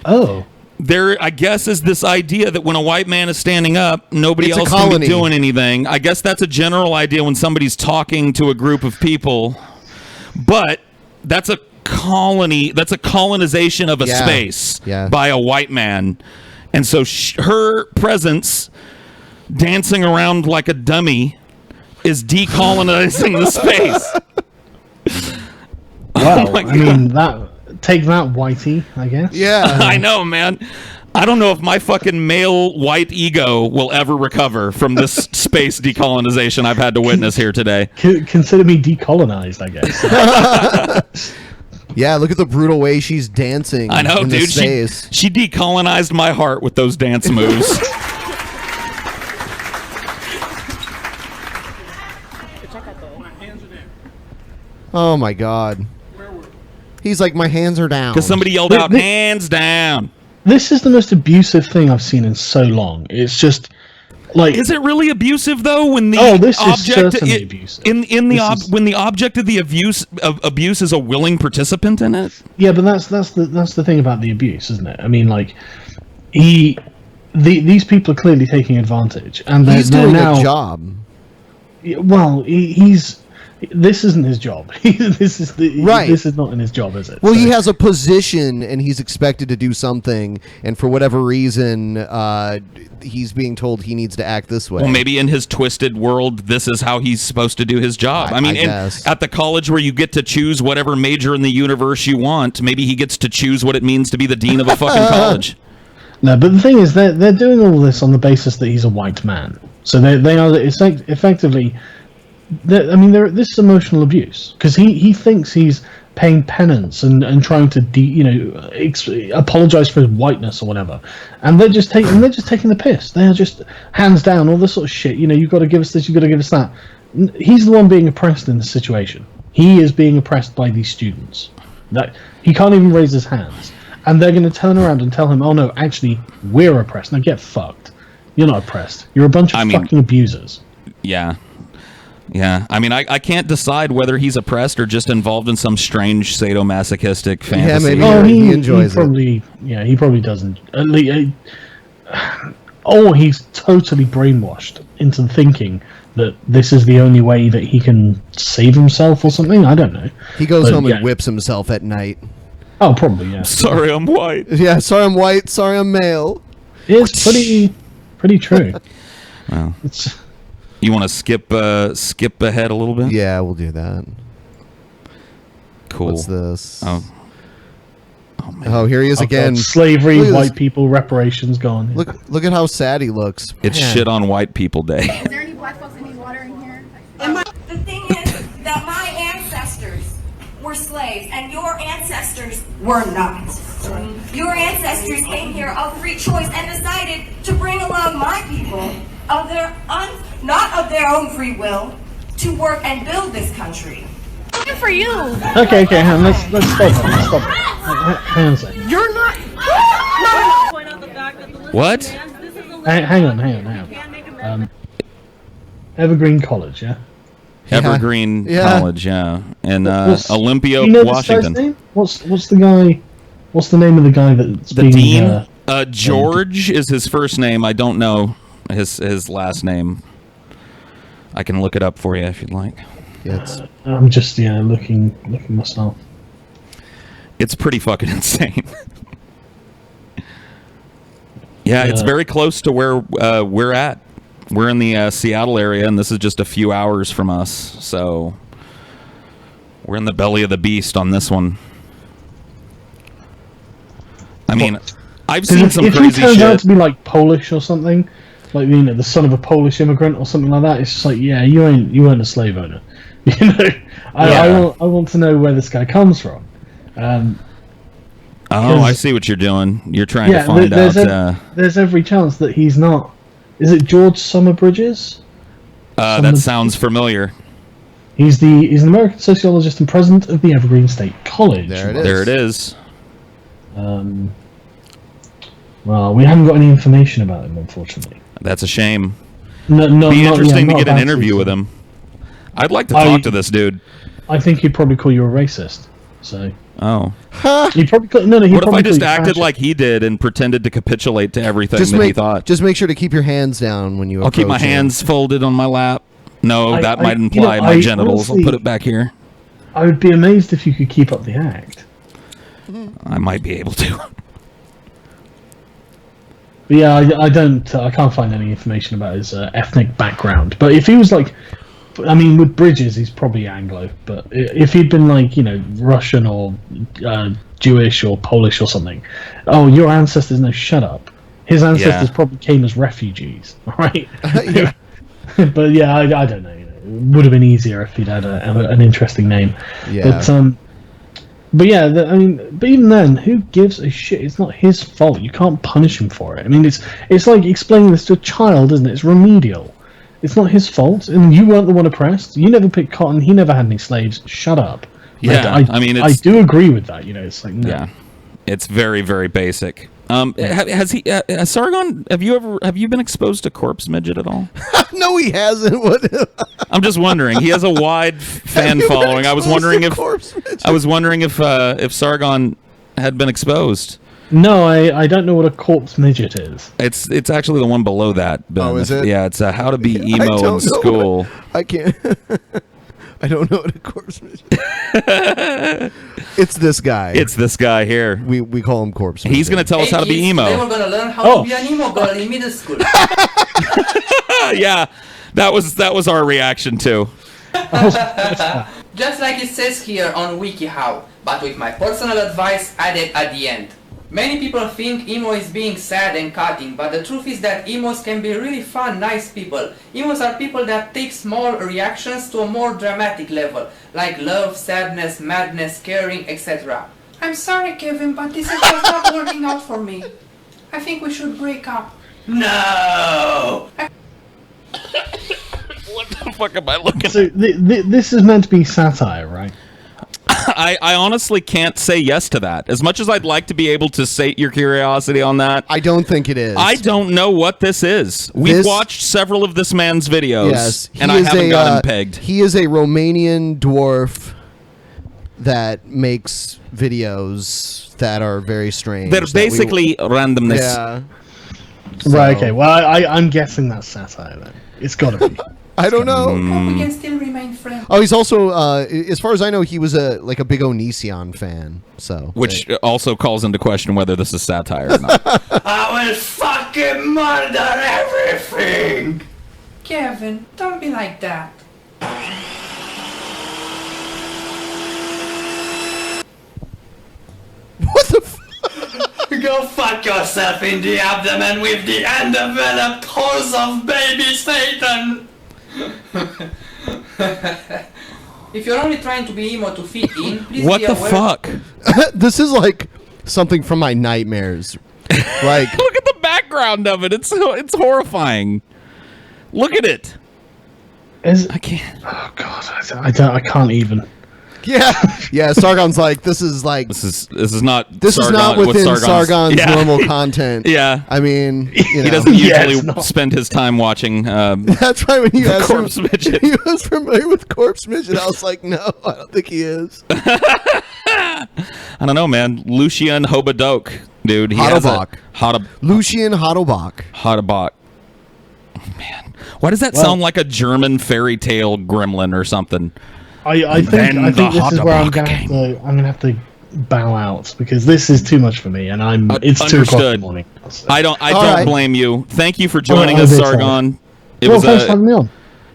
Oh. There, I guess, is this idea that when a white man is standing up, nobody It's a else can colony. be doing anything. I guess that's a general idea when somebody's talking to a group of people. But that's a colony, that's a colonization of a Yeah. space Yeah. by a white man. And so her presence, dancing around like a dummy, is decolonizing the space. Well, my I mean, take that, whitey, I guess. I know, man. I don't know if my fucking male white ego will ever recover from this space decolonization I've had to witness here today. Consider me decolonized, I guess. Yeah, look at the brutal way she's dancing. I know, in dude. This space. She decolonized my heart with those dance moves. Oh my God. He's like, my hands are down. Because somebody yelled out, hands down. This is the most abusive thing I've seen in so long. It's just like, is it really abusive though? When the this is object certainly abusive. when the object of the abuse is a willing participant in it? Yeah, but that's the thing about the abuse, isn't it? I mean, like, these people are clearly taking advantage, and He's they're doing now, a job. Well, he's. This isn't his job. This is not in his job, is it? Well, he has a position, and he's expected to do something, and for whatever reason, he's being told he needs to act this way. Well, maybe in his twisted world, this is how he's supposed to do his job. I mean, guess. at the college where you get to choose whatever major in the universe you want, maybe he gets to choose what it means to be the dean of a fucking college. No, but the thing is, they're doing all this on the basis that he's a white man. So they are effectively. This is emotional abuse because he thinks he's paying penance and trying to apologize for his whiteness or whatever, and they're just taking the piss. They are just hands down all this sort of shit. You've got to give us this, you've got to give us that. He's the one being oppressed in this situation. He is being oppressed by these students. That he can't even raise his hands, and they're going to turn around and tell him, "Oh no, actually we're oppressed. Now get fucked. You're not oppressed. You're a bunch of fucking abusers." Yeah. Yeah, I mean, I can't decide whether he's oppressed or just involved in some strange sadomasochistic fantasy. Yeah, maybe he enjoys it. Yeah, he probably doesn't. Or he's totally brainwashed into thinking that this is the only way that he can save himself or something. I don't know. He goes home and whips himself at night. Oh, probably, yeah. Sorry, I'm white. Yeah, sorry, I'm white. Sorry, I'm male. It's pretty true. Well, you want to skip ahead a little bit? Yeah, we'll do that. Cool. What's this? Oh man. Oh, here he is again. God, slavery, white people, reparations gone. Look at how sad he looks. It's shit on white people day. Is there any black folks that need water in here? The thing is that my ancestors were slaves and your ancestors were not. Your ancestors came here of free choice and decided to bring along my people not of their own free will to work and build this country. Good for you. Okay, hang on, let's stop. Hang on a second. You're not. What? Hang on. Evergreen College, yeah. Evergreen College, yeah, in Olympia, you know Washington. This guy's name? What's the guy? What's the name of the guy that's the dean? George is his first name. I don't know his last name. I can look it up for you if you'd like. Yes. I'm just looking myself. It's pretty fucking insane. Yeah, it's very close to where we're at. We're in the Seattle area, and this is just a few hours from us. So we're in the belly of the beast on this one. I mean, I've seen some crazy shit. If he turns out to be like Polish or something, like the son of a Polish immigrant or something like that, it's just like, yeah, you ain't a slave owner. I want to know where this guy comes from. I see what you're doing. You're trying to find out. There's every chance that he's not. Is it George Summerbridges? That sounds familiar. He's an American sociologist and president of the Evergreen State College. There it is. Well, we haven't got any information about him, unfortunately. That's a shame. Be interesting to get an interview with him. I'd like to talk to this dude. I think he'd probably call you a racist. So. Oh. He'd probably what if I just acted like he did and pretended to capitulate to everything he thought? Just make sure to keep your hands down when you. I'll keep my hands folded on my lap. No, that might imply my genitals. I'll put it back here. I would be amazed if you could keep up the act. I might be able to. But yeah, I can't find any information about his ethnic background. But if he was like, I mean, with Bridges, he's probably Anglo. But if he'd been like, Russian or Jewish or Polish or something, oh, your ancestors, no, shut up. His ancestors probably came as refugees, right? But yeah, I don't know. It would have been easier if he'd had an interesting name. Yeah. But yeah, but even then, who gives a shit? It's not his fault. You can't punish him for it. I mean, it's like explaining this to a child, isn't it? It's remedial. It's not his fault, and you weren't the one oppressed. You never picked cotton. He never had any slaves. Shut up. Yeah, I do agree with that. It's like, no. Yeah, it's very, very basic. Has Sargon? Have you been exposed to Corpse Midget at all? No, he hasn't. What? I'm just wondering. He has a wide fan following. I was wondering if Sargon had been exposed. No, I don't know what a Corpse Midget is. It's actually the one below that, Ben. Oh, is it? Yeah, it's how to be emo in school. I can't. I don't know what a Corpse Midget is. It's this guy. It's this guy here. We call him Corpse Midget. He's going to tell us how to be emo. They were going to learn how to be an emo girl in middle school. Yeah, that was our reaction too. Just like it says here on WikiHow, but with my personal advice added at the end. Many people think emo is being sad and cutting, but the truth is that emos can be really fun, nice people. Emos are people that take small reactions to a more dramatic level, like love, sadness, madness, caring, etc. I'm sorry, Kevin, but this is just not working out for me. I think we should break up. No! What the fuck am I looking at? So this is meant to be satire, right? I honestly can't say yes to that. As much as I'd like to be able to sate your curiosity on that, I don't think it is. I don't know what this is. We've watched several of this man's videos, and I haven't got him pegged. He is a Romanian dwarf that makes videos that are very strange. They're basically randomness. Yeah. Right, okay. Well, I'm guessing that's satire then. It's got to be. I don't know. We can still remain friends. Oh, he's also, as far as I know, he was a big Onision fan. So, which also calls into question whether this is satire or not. I will fucking murder everything. Kevin, don't be like that. What the fuck? Go fuck yourself in the abdomen with the undeveloped holes of baby Satan. If you're only trying to be emo to fit in, please what be the aware. fuck? This is like something from my nightmares. Like, look at the background of it. It's horrifying. Look at it. I can't. Oh god, I can't even. Yeah. Sargon's like, this is not within Sargon's normal content. Yeah, I mean, he doesn't usually spend his time watching. That's right. When you asked Corpse Midget, he was familiar with Corpse Midget. I was like, no, I don't think he is. I don't know, man. Lucian Hobadok, dude. Lucian Hottlebach. Why does that sound like a German fairy tale gremlin or something? I think this is where I'm gonna have to bow out because this is too much for me, and it's 2 o'clock in the morning. So. I don't blame you. Thank you for joining us, Sargon. Thanks for having me on.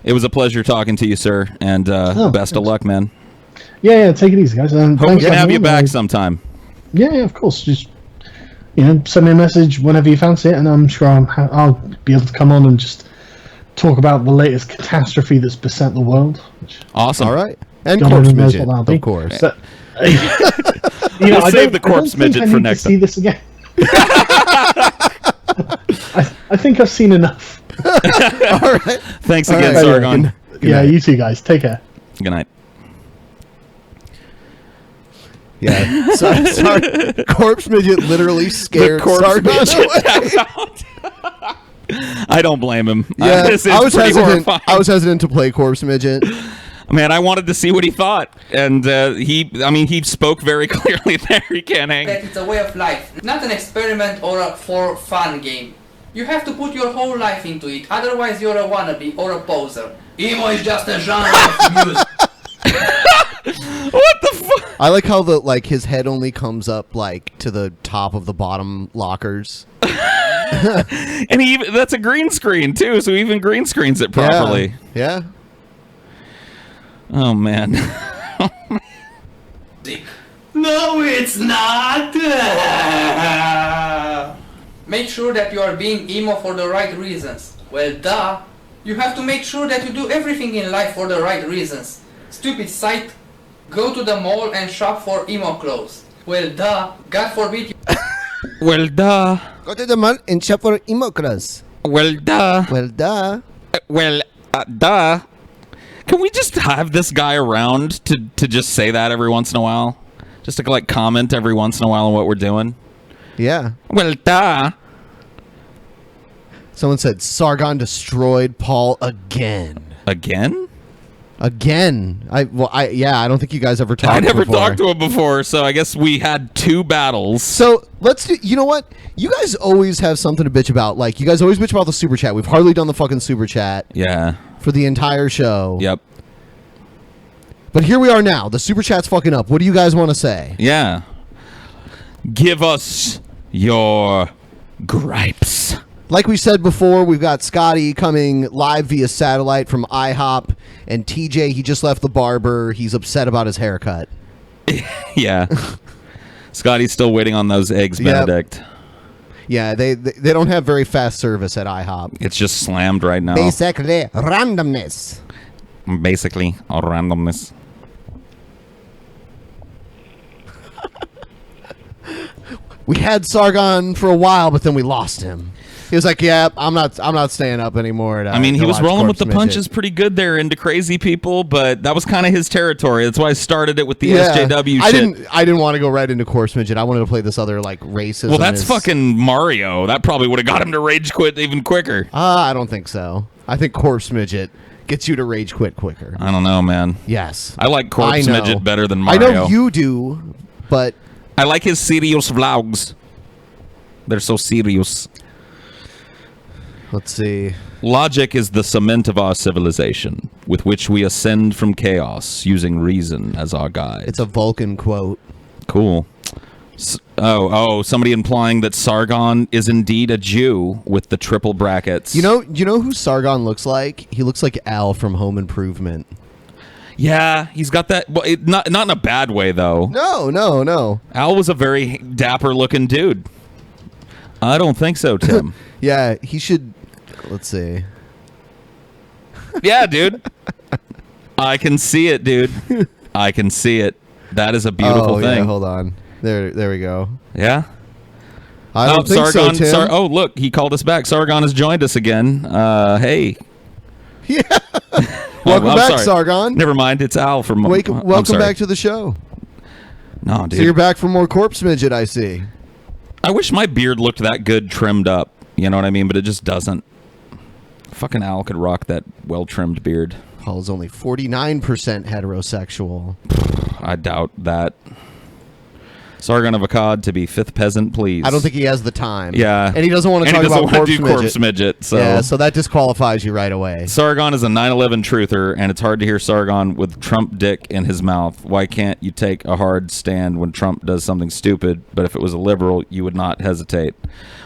It was a pleasure talking to you, sir, and best of luck, man. Yeah, take it easy, guys. And hope we can have you back sometime. Yeah, of course. Just send me a message whenever you fancy it, and I'm sure I'll be able to come on and just talk about the latest catastrophe that's beset the world. Awesome. All right, and Corpse Midget, of course. But, we'll save the Corpse Midget for next time. See this again. I think I've seen enough. All right. Thanks again, Sargon. Yeah, you too, guys. Take care. Good night. Yeah, sorry. Corpse Midget literally scared Sargon away. I don't blame him. Yeah, I was hesitant to play Corpse Midget. Man, I wanted to see what he thought, and he spoke very clearly there. He can't hang. That it's a way of life, not an experiment or a for fun game. You have to put your whole life into it, otherwise you're a wannabe or a poser. Emo is just a genre of music. What the fuck? I like how his head only comes up to the top of the bottom lockers. And that's a green screen too, so he even green screens it properly. Yeah. Oh man. No, it's not. Make sure that you are being emo for the right reasons. Well, duh. You have to make sure that you do everything in life for the right reasons. Stupid sight. Go to the mall and shop for emo clothes. Well, duh. God forbid you... Well, duh. Go to the mall and shop for emo clothes. Well, duh. Well, duh. Duh. Can we just have this guy around to just say that every once in a while? Just to comment every once in a while on what we're doing? Yeah. Well, duh. Someone said Sargon destroyed Paul again. Again? Again. I don't think you guys ever talked. I never talked to him before, so I guess we had 2 battles. So let's do. You know what? You guys always have something to bitch about. You guys always bitch about the super chat. We've hardly done the fucking super chat. Yeah. For the entire show. Yep. But here we are now. The super chat's fucking up. What do you guys want to say? Yeah. Give us your gripes. Like we said before, we've got Scotty coming live via satellite from IHOP, and TJ, he just left the barber. He's upset about his haircut. Yeah. Scotty's still waiting on those eggs Benedict. Yeah, they don't have very fast service at IHOP. It's just slammed right now. Basically, randomness. Basically, a randomness. We had Sargon for a while, but then we lost him. He was like, "Yeah, I'm not staying up anymore." He was rolling with the punches pretty good there into crazy people, but that was kind of his territory. That's why I started it with the SJW shit. I didn't want to go right into Corpse Midget. I wanted to play this other racism. Well, that's fucking Mario. That probably would have got him to rage quit even quicker. I don't think so. I think Corpse Midget gets you to rage quit quicker. I don't know, man. Yes. I like Corpse Midget better than Mario. I know you do, but I like his serious vlogs. They're so serious. Let's see. Logic is the cement of our civilization, with which we ascend from chaos, using reason as our guide. It's a Vulcan quote. Cool. Somebody implying that Sargon is indeed a Jew with the triple brackets. You know who Sargon looks like? He looks like Al from Home Improvement. Yeah, he's got that. Well, not in a bad way though. No. Al was a very dapper-looking dude. I don't think so, Tim. Yeah, he should. Let's see. Yeah, dude. I can see it, dude. I can see it. That is a beautiful thing. Yeah, hold on. There we go. Yeah. I don't think Sargon, so, Tim. Look, he called us back. Sargon has joined us again. Hey. Yeah. Welcome back, Sargon. Never mind. It's Al from. Welcome back to the show. No, dude. So you're back for more Corpse Midget, I see. I wish my beard looked that good trimmed up. You know what I mean? But it just doesn't. Fucking Al could rock that well-trimmed beard. Paul's only 49% heterosexual. I doubt that. Sargon of Akkad to be fifth peasant, please. I don't think he has the time. Yeah. And he doesn't want to And talk he doesn't about want to do Corpse Midget. Corpse Midget. So. Yeah, so that disqualifies you right away. Sargon is a 9/11 truther, and it's hard to hear Sargon with Trump dick in his mouth. Why can't you take a hard stand when Trump does something stupid, but if it was a liberal, you would not hesitate?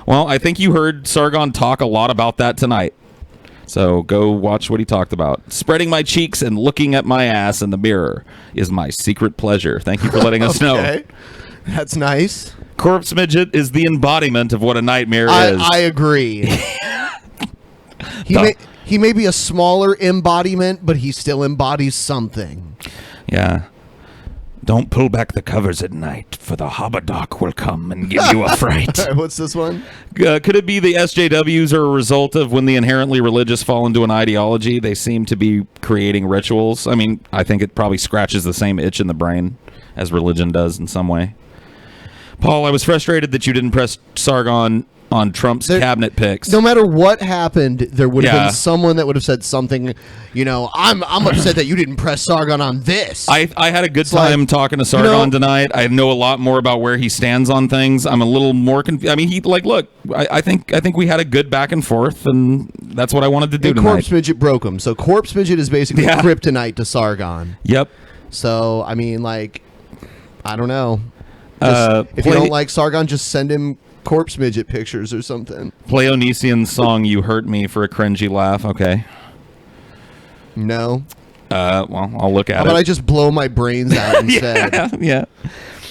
Well, I think you heard Sargon talk a lot about that tonight. So go watch what he talked about. Spreading my cheeks and looking at my ass in the mirror is my secret pleasure. Thank you for letting us know. That's nice. Corpse Midget is the embodiment of what a nightmare is. I agree. He may be a smaller embodiment, but he still embodies something. Yeah. Don't pull back the covers at night, for the Habadoc will come and give you a fright. What's this one? Could it be the SJWs are a result of when the inherently religious fall into an ideology? They seem to be creating rituals. I mean, I think it probably scratches the same itch in the brain as religion does in some way. Paul, I was frustrated that you didn't press Sargon on Trump's cabinet picks. No matter what happened, there would have Yeah. been someone that would have said something, I'm upset that you didn't press Sargon on this. I had a good time talking to Sargon tonight. I know a lot more about where he stands on things. I'm a little more confused. I mean, I think we had a good back and forth, and that's what I wanted to do tonight. Corpse Midget broke him. So Corpse Midget is basically kryptonite to Sargon. Yep. So, I mean, I don't know. If you don't like Sargon, just send him Corpse Midget pictures or something. Play Onision's song "You Hurt Me" for a cringy laugh. Okay. No. Well, I'll look at How it. about I just blow my brains out instead? Yeah.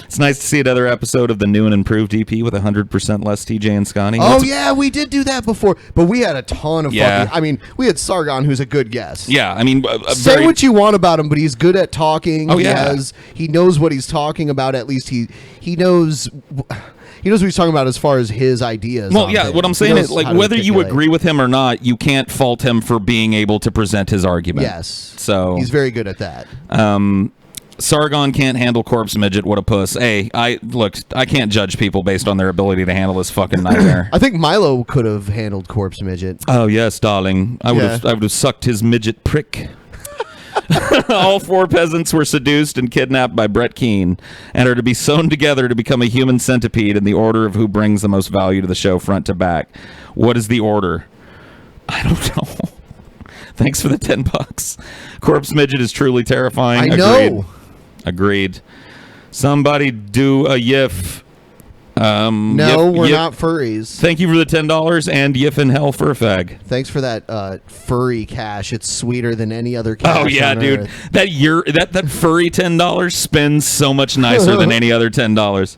It's nice to see another episode of the new and improved EP with 100% less TJ and Scotty. Oh, yeah, we did do that before. But we had a ton of Yeah. fucking... I mean, we had Sargon, who's a good guest. Yeah, I mean... Say what you want about him, but he's good at talking. Oh, yeah. He knows what he's talking about. At least he knows... He knows what he's talking about as far as his ideas. Well, yeah, what I'm saying is, whether you articulate. agree with him or not, you can't fault him for being able to present his argument. Yes. So... He's very good at that. Sargon can't handle Corpse Midget. What a puss. Hey, I can't judge people based on their ability to handle this fucking nightmare. I think Milo could have handled Corpse Midget. Oh, yes, darling. I would have sucked his midget prick. All four peasants were seduced and kidnapped by Brett Keane and are to be sewn together to become a human centipede in the order of who brings the most value to the show front to back. What is the order? I don't know. Thanks for the $10. Corpse Midget is truly terrifying. I know. Agreed. Somebody do a yiff. No, we're not furries. Thank you for the $10 and yiff in hell for a fag. Thanks for that furry cash. It's sweeter than any other cash. Oh yeah, on dude. Earth. That furry $10 spends so much nicer than any other $10.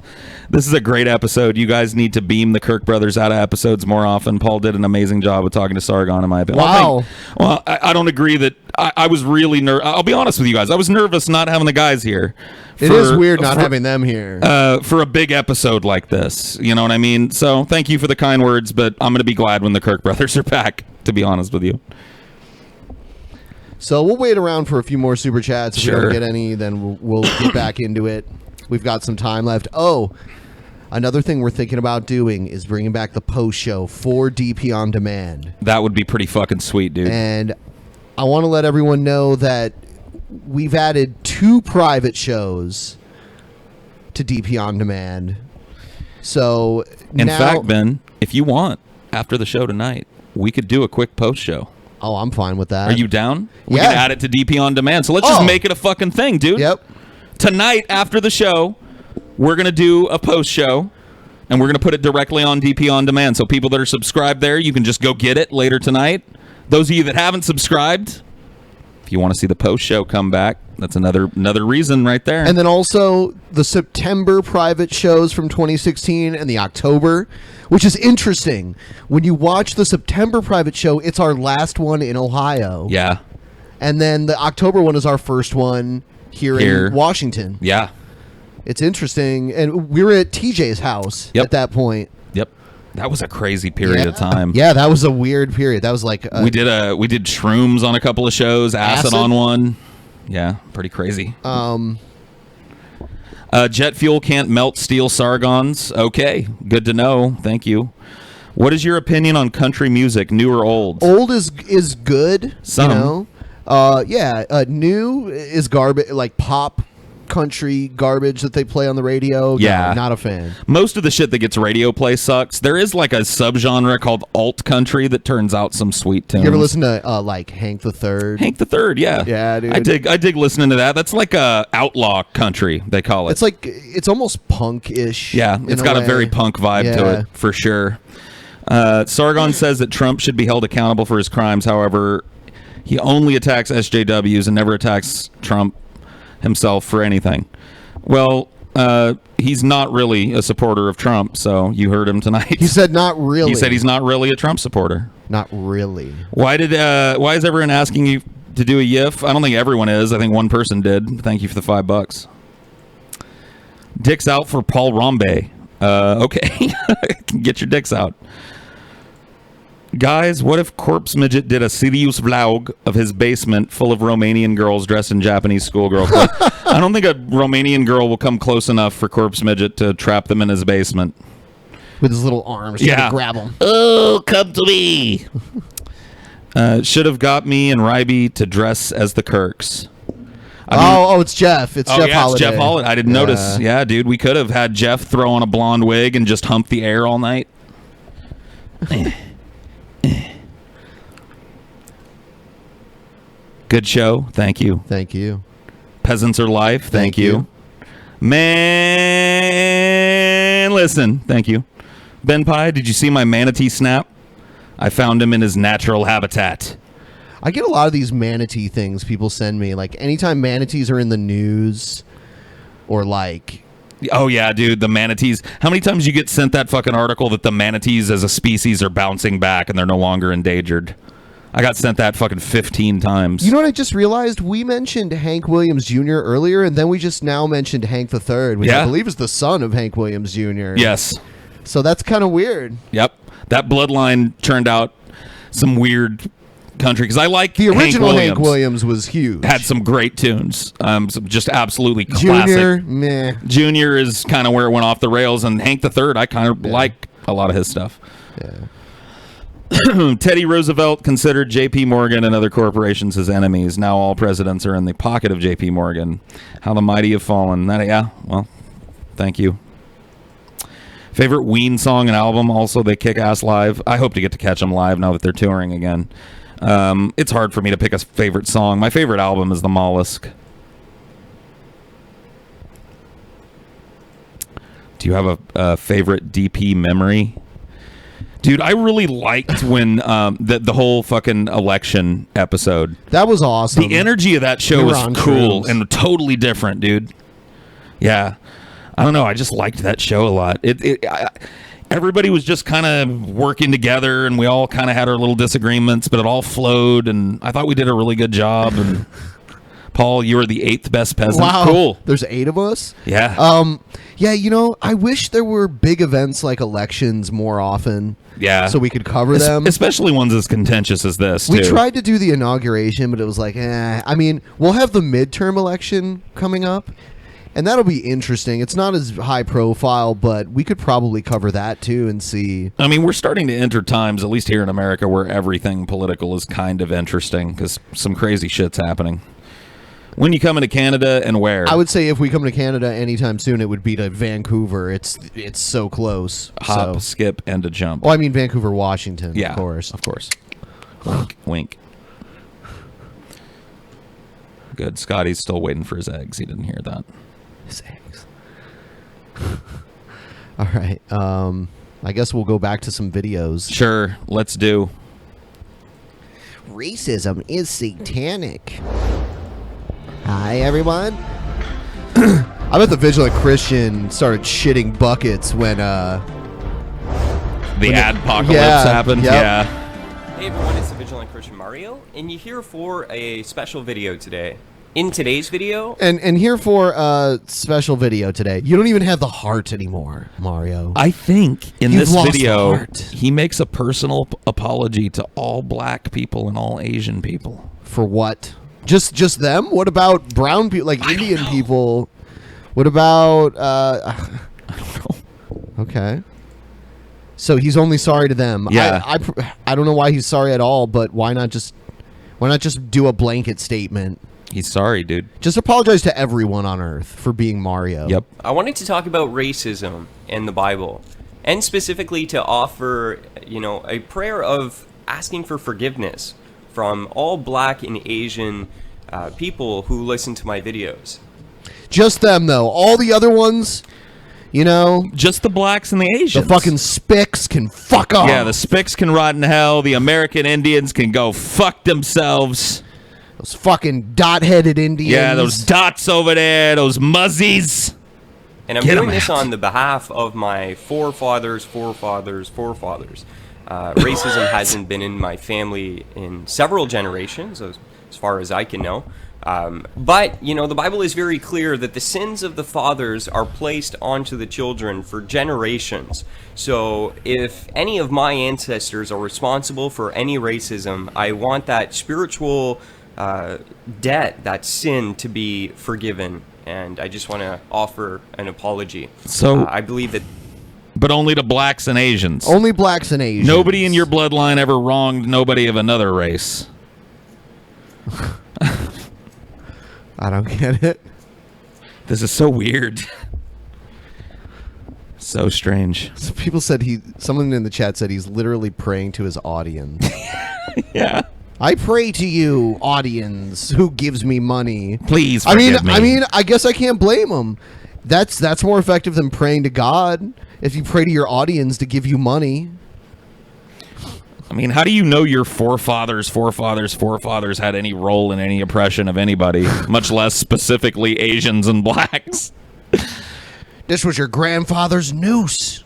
This is a great episode. You guys need to beam the Kirk brothers out of episodes more often. Paul did an amazing job of talking to Sargon, in my opinion. Wow. Well, I don't agree that I was really nervous. I'll be honest with you guys. I was nervous not having the guys here. It is weird not having them here. For a big episode like this. You know what I mean? So thank you for the kind words, but I'm going to be glad when the Kirk brothers are back, to be honest with you. So we'll wait around for a few more super chats. If we Sure. don't get any, then we'll get back into it. We've got some time left. Oh, another thing we're thinking about doing is bringing back the post show for DP On Demand. That would be pretty fucking sweet, dude. And I want to let everyone know that we've added 2 private shows to DP On Demand. So In now, fact, Ben, if you want, after the show tonight, we could do a quick post show. Oh, I'm fine with that. Are you down? We Yeah. can add it to DP On Demand. So let's just make it a fucking thing, dude. Yep. Tonight, after the show, we're going to do a post show, and we're going to put it directly on DP On Demand. So people that are subscribed there, you can just go get it later tonight. Those of you that haven't subscribed, if you want to see the post show come back, that's another reason right there. And then also the September private shows from 2016 and the October, which is interesting. When you watch the September private show, it's our last one in Ohio. Yeah. And then the October one is our first one here in Washington. Yeah. It's interesting. And we were at TJ's house at that point. Yep. That was a crazy period of time. Yeah, that was a weird period. That was like we did shrooms on a couple of shows, acid on one. Yeah, pretty crazy. Jet fuel can't melt steel Sargons. Okay, good to know. Thank you. What is your opinion on country music, new or old? Old is good. Some. You know? New is garbage, like pop. country garbage that they play on the radio. Yeah. No, not a fan. Most of the shit that gets radio play sucks. There is like a subgenre called alt country that turns out some sweet tunes. You ever listen to like Hank the Third? Hank the Third, yeah. Yeah, dude. I dig listening to that. That's like a outlaw country, they call it. It's like, it's almost punk-ish. Yeah, it's got a very punk vibe to it, for sure. Sargon says that Trump should be held accountable for his crimes. However, he only attacks SJWs and never attacks Trump himself for anything. Well, he's not really a supporter of Trump, so you heard him tonight. He said not really. He said he's not really a Trump supporter. Not really. Why is everyone asking you to do a YIF? I don't think everyone is. I think one person did. Thank you for the $5. Dicks out for Paul Rombe. Okay. Get your dicks out. Guys, what if Corpse Midget did a serious vlog of his basement full of Romanian girls dressed in Japanese schoolgirl clothes? I don't think a Romanian girl will come close enough for Corpse Midget to trap them in his basement. With his little arms trying to grab them. Oh, come to me. Should have got me and Ryby to dress as the Kirks. It's Jeff. It's Jeff Holiday. It's Jeff Holiday. I didn't notice. Yeah, dude, we could have had Jeff throw on a blonde wig and just hump the air all night. Good show. Thank you. Thank you. Peasants are life. Thank you. Man, listen. Thank you. Ben Pye, did you see my manatee snap? I found him in his natural habitat. I get a lot of these manatee things people send me. Like, anytime manatees are in the news or like... Oh, yeah, dude, the manatees. How many times you get sent that fucking article that the manatees as a species are bouncing back and they're no longer endangered? I got sent that fucking 15 times. You know what I just realized? We mentioned Hank Williams Jr. earlier, and then we just now mentioned Hank III, which I believe is the son of Hank Williams Jr. Yes. So that's kind of weird. Yep. That bloodline turned out some weird country, because I like the original Hank Williams was huge. Had some great tunes. Some just absolutely classic. Junior, meh. Junior is kind of where it went off the rails, and Hank III, I kind of like a lot of his stuff. Yeah. Teddy Roosevelt considered J.P. Morgan and other corporations his enemies. Now all presidents are in the pocket of J.P. Morgan. How the mighty have fallen. Well, thank you. Favorite Ween song and album? Also, they kick ass live. I hope to get to catch them live now that they're touring again. It's hard for me to pick a favorite song. My favorite album is The Mollusk. Do you have a favorite DP memory? Dude, I really liked when the whole fucking election episode. That was awesome. The energy of that show was cool and totally different, dude. Yeah. I don't know. I just liked that show a lot. Everybody was just kind of working together, and we all kind of had our little disagreements, but it all flowed, and I thought we did a really good job. And Paul, you were the 8th best peasant. Wow. Cool. There's 8 of us? Yeah. Yeah, you know, I wish there were big events like elections more often. Yeah. So we could cover them. Especially ones as contentious as this, We tried to do the inauguration, but it was like, I mean, we'll have the midterm election coming up, and that'll be interesting. It's not as high profile, but we could probably cover that too and see. I mean, we're starting to enter times, at least here in America, where everything political is kind of interesting because some crazy shit's happening. When you coming to Canada and where? I would say if we come to Canada anytime soon, it would be to Vancouver. It's so close. Hop, skip, and a jump. Oh, I mean Vancouver, Washington. Yeah, of course. Of course. Wink, wink. Good. Scotty's still waiting for his eggs. He didn't hear that. His eggs. All right. I guess we'll go back to some videos. Sure. Let's do. Racism is satanic. Hi, everyone. I bet the Vigilant Christian started shitting buckets when the adpocalypse happened. Yep. Yeah. Hey everyone, it's the Vigilant Christian Mario, and you're here for a special video today. In today's video... And here for a special video today. You don't even have the heart anymore, Mario. I think in You've this lost video, the heart. he makes a personal apology to all black people and all Asian people. For what? Just them? What about brown people, like Indian people? What about I don't know. Okay. So he's only sorry to them. Yeah. I don't know why he's sorry at all, but why not just do a blanket statement? He's sorry, dude. Just apologize to everyone on Earth for being Mario. Yep. I wanted to talk about racism in the Bible, and specifically to offer, a prayer of asking for forgiveness from all Black and Asian people who listen to my videos. Just them, though. All the other ones, just the blacks and the Asians. The fucking Spics can fuck off. Yeah, the Spics can rot in hell. The American Indians can go fuck themselves. Those fucking dot-headed Indians. Yeah, those dots over there, those muzzies. And I'm doing this on the behalf of my forefathers. Racism hasn't been in my family in several generations, as far as I can know. But, the Bible is very clear that the sins of the fathers are placed onto the children for generations. So if any of my ancestors are responsible for any racism, I want that spiritual debt, that sin, to be forgiven. And I just want to offer an apology. So I believe that... But only to blacks and Asians. Only blacks and Asians. Nobody in your bloodline ever wronged nobody of another race. I don't get it. This is so weird. So strange. So people said someone in the chat said he's literally praying to his audience. Yeah. I pray to you, audience, who gives me money. Please forgive me. I mean, I guess I can't blame him. That's more effective than praying to God. If you pray to your audience to give you money. I mean, how do you know your forefathers had any role in any oppression of anybody, much less specifically Asians and blacks? This was your grandfather's noose.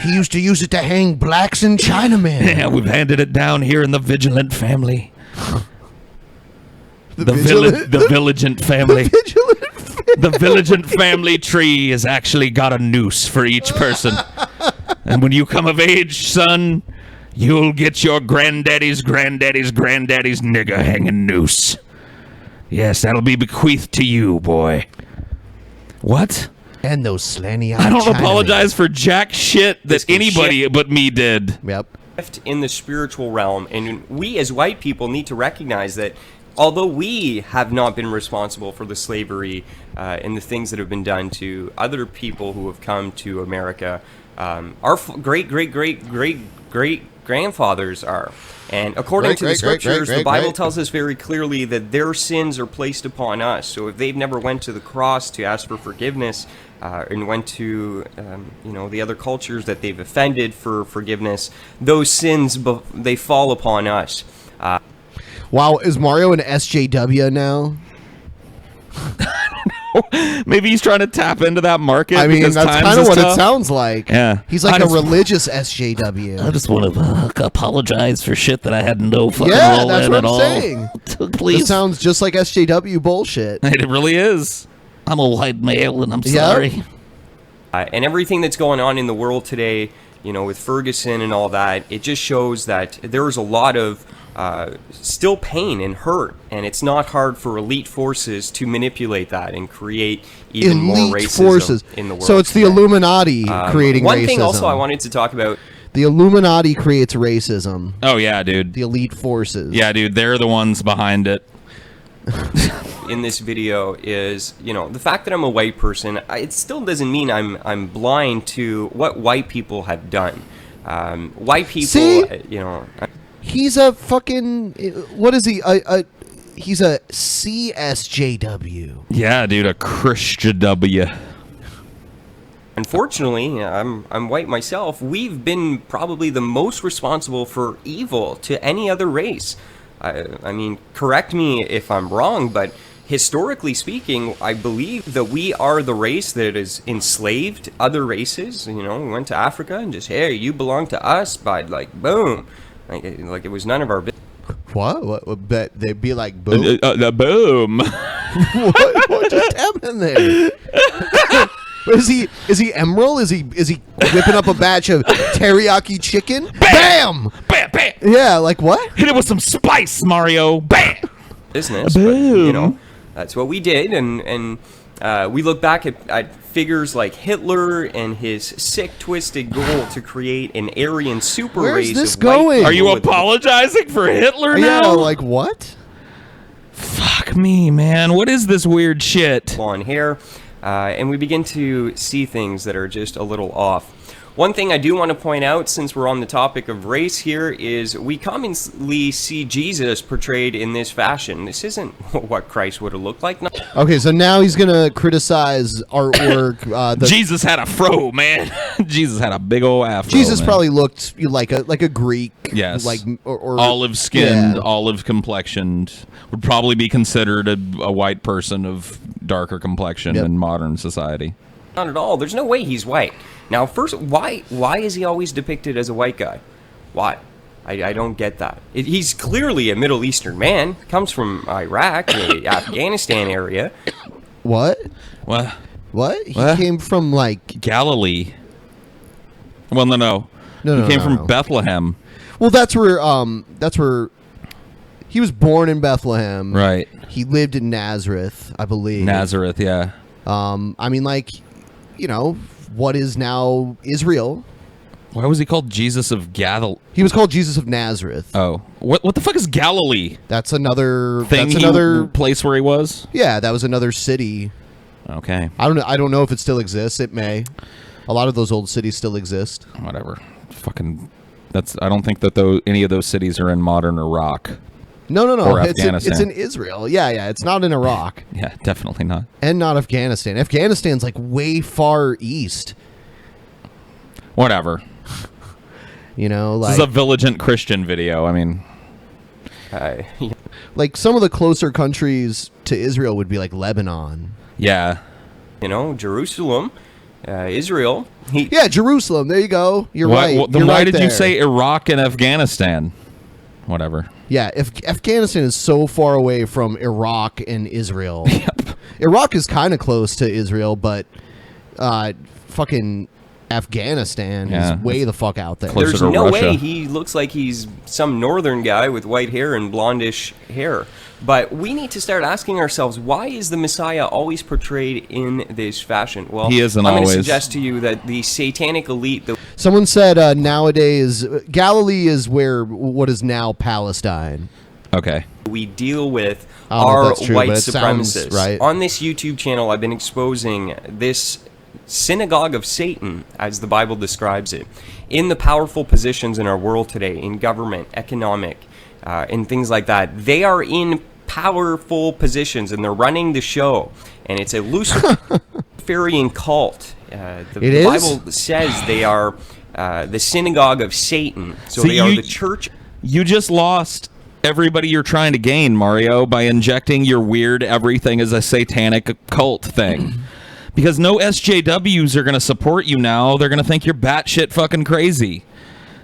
He used to use it to hang blacks and Chinamen. Yeah, we've handed it down here in the Vigilant family. The Vigilant family. The Vigilant family tree has actually got a noose for each person. And when you come of age, son, you'll get your granddaddy's nigger hanging noose. Yes, that'll be bequeathed to you, boy. What? And those slanty-eyed I don't Chinamen. apologize for jack shit that anybody but me did. Yep. In the spiritual realm, and we as white people need to recognize that although we have not been responsible for the slavery and the things that have been done to other people who have come to America, our great-great-great-great-great-grandfathers are. And according to the scriptures, the Bible tells us very clearly that their sins are placed upon us. So if they've never went to the cross to ask for forgiveness and went to the other cultures that they've offended for forgiveness, those sins, they fall upon us. Wow, is Mario an SJW now? Maybe he's trying to tap into that market. I mean, because that's times kind of is what tough. it sounds like. Yeah. He's like a religious SJW. I just want to apologize for shit that I had no fucking Yeah, role that's in what at I'm all. saying. Please. This sounds just like SJW bullshit. It really is. I'm a white male and I'm sorry. And everything that's going on in the world today, with Ferguson and all that, it just shows that there's a lot of still pain and hurt, and it's not hard for elite forces to manipulate that and create even more racism in the world. So it's the Illuminati creating one racism. thing also I wanted to talk about. The Illuminati creates racism. Oh, yeah, dude. The elite forces. Yeah, dude, they're the ones behind it. In this video is, the fact that I'm a white person, it still doesn't mean I'm blind to what white people have done. White people, See? He's a fucking, what is he? He's a CSJW. Yeah, dude, a Christian W. Unfortunately, I'm white myself. We've been probably the most responsible for evil to any other race. I mean, correct me if I'm wrong, but historically speaking, I believe that we are the race that has enslaved other races. We went to Africa and just, hey, you belong to us, but boom. Like it was none of our business. What? But they'd be like, boom? Boom. what just happened there? Is he Emerald? Is he whipping up a batch of teriyaki chicken? Bam! Bam! Bam! Yeah, like what? Hit it with some spice, Mario. Bam! Business, but, that's what we did, and we look back at figures like Hitler and his sick, twisted goal to create an Aryan super Where's race. this of white going? people Are you with- apologizing for Hitler now? Yeah, like what? Fuck, Fuck me, man. What is this weird shit? Blonde hair, and we begin to see things that are just a little off. One thing I do want to point out, since we're on the topic of race here, is we commonly see Jesus portrayed in this fashion. This isn't what Christ would have looked like. Okay, so now he's gonna criticize artwork. Jesus had a fro, man. Jesus had a big old afro. Jesus man. probably looked like a Greek. Yes. Like or olive skinned, yeah. olive complexioned. Would probably be considered a white person of darker complexion in modern society. Not at all. There's no way he's white. Now, first, why is he always depicted as a white guy? Why? I don't get that. He's clearly a Middle Eastern man. Comes from Iraq, the Afghanistan area. What? What? What? He came from like Galilee. Well, no. He came from Bethlehem. Well, that's where he was born in Bethlehem. Right. He lived in Nazareth, I believe. Nazareth, yeah. I mean, like, you know, what is now Israel. Why was he called Jesus of Galilee? He was called Jesus of Nazareth. Oh, what the fuck is Galilee? That's another thing. That's another place where he was. Yeah, that was another city. Okay. I don't know if it still exists. It may. A lot of those old cities still exist. Whatever. Fucking. I don't think that any of those cities are in modern Iraq. No. Or It's Afghanistan. in Israel. Yeah. It's not in Iraq. Yeah, definitely not. And not Afghanistan. Afghanistan's like way far east. Whatever. You know, like this is a Vigilant Christian video. I mean, like some of the closer countries to Israel would be like Lebanon. Yeah. You know, Jerusalem, Israel. Yeah, Jerusalem. There you go. You're right. Then You're why right did you there. say Iraq and Afghanistan? Whatever. Yeah, if Afghanistan is so far away from Iraq and Israel. Iraq is kind of close to Israel, but fucking Afghanistan is way the fuck out there. There's no way he looks like he's some northern guy with white hair and blondish hair. But we need to start asking ourselves, why is the Messiah always portrayed in this fashion? Well, he isn't I'm going always. to suggest to you that the satanic elite... Someone said nowadays Galilee is what is now Palestine. Okay. We deal with Oh, are that's true, white but it sounds supremacists. right. On this YouTube channel, I've been exposing this synagogue of Satan, as the Bible describes it, in the powerful positions in our world today, in government, economic, and things like that. They are in powerful positions, and they're running the show, and it's a Luciferian cult. The Bible says they are the synagogue of Satan, so they are the church. You just lost everybody you're trying to gain, Mario, by injecting your weird everything as a satanic cult thing. Because no SJWs are going to support you now. They're going to think you're batshit fucking crazy.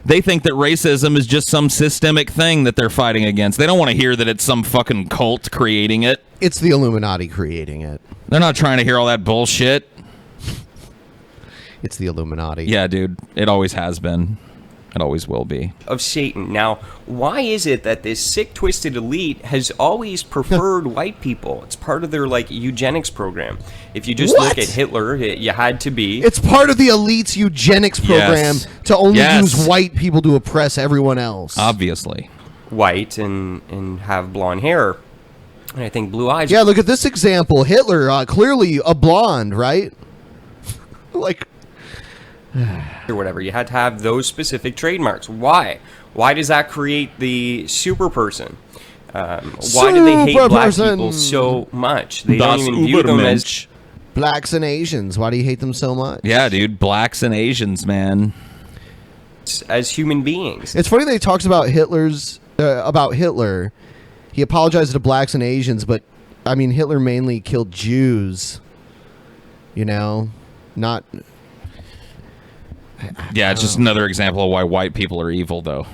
They think that racism is just some systemic thing that they're fighting against. They don't want to hear that it's some fucking cult creating it. It's the Illuminati creating it. They're not trying to hear all that bullshit. It's the Illuminati. Yeah, dude. It always has been. It always will be. Of Satan. Now, why is it that this sick, twisted elite has always preferred white people? It's part of their, like, eugenics program. If you just look at Hitler, you had to be. It's part of the elite's eugenics program to only use white people to oppress everyone else. Obviously. White and have blonde hair. And I think blue eyes. Yeah, look at this example. Hitler, clearly a blonde, right? Like... or whatever. You had to have those specific trademarks. Why? Why does that create the super person? Why do they hate black people so much? They don't even view them as blacks and Asians. Why do you hate them so much? Yeah, dude, blacks and Asians, man. As human beings. It's funny that he talks about Hitler. He apologized to blacks and Asians, but I mean Hitler mainly killed Jews. You know, not. Yeah, it's just another example of why white people are evil, though.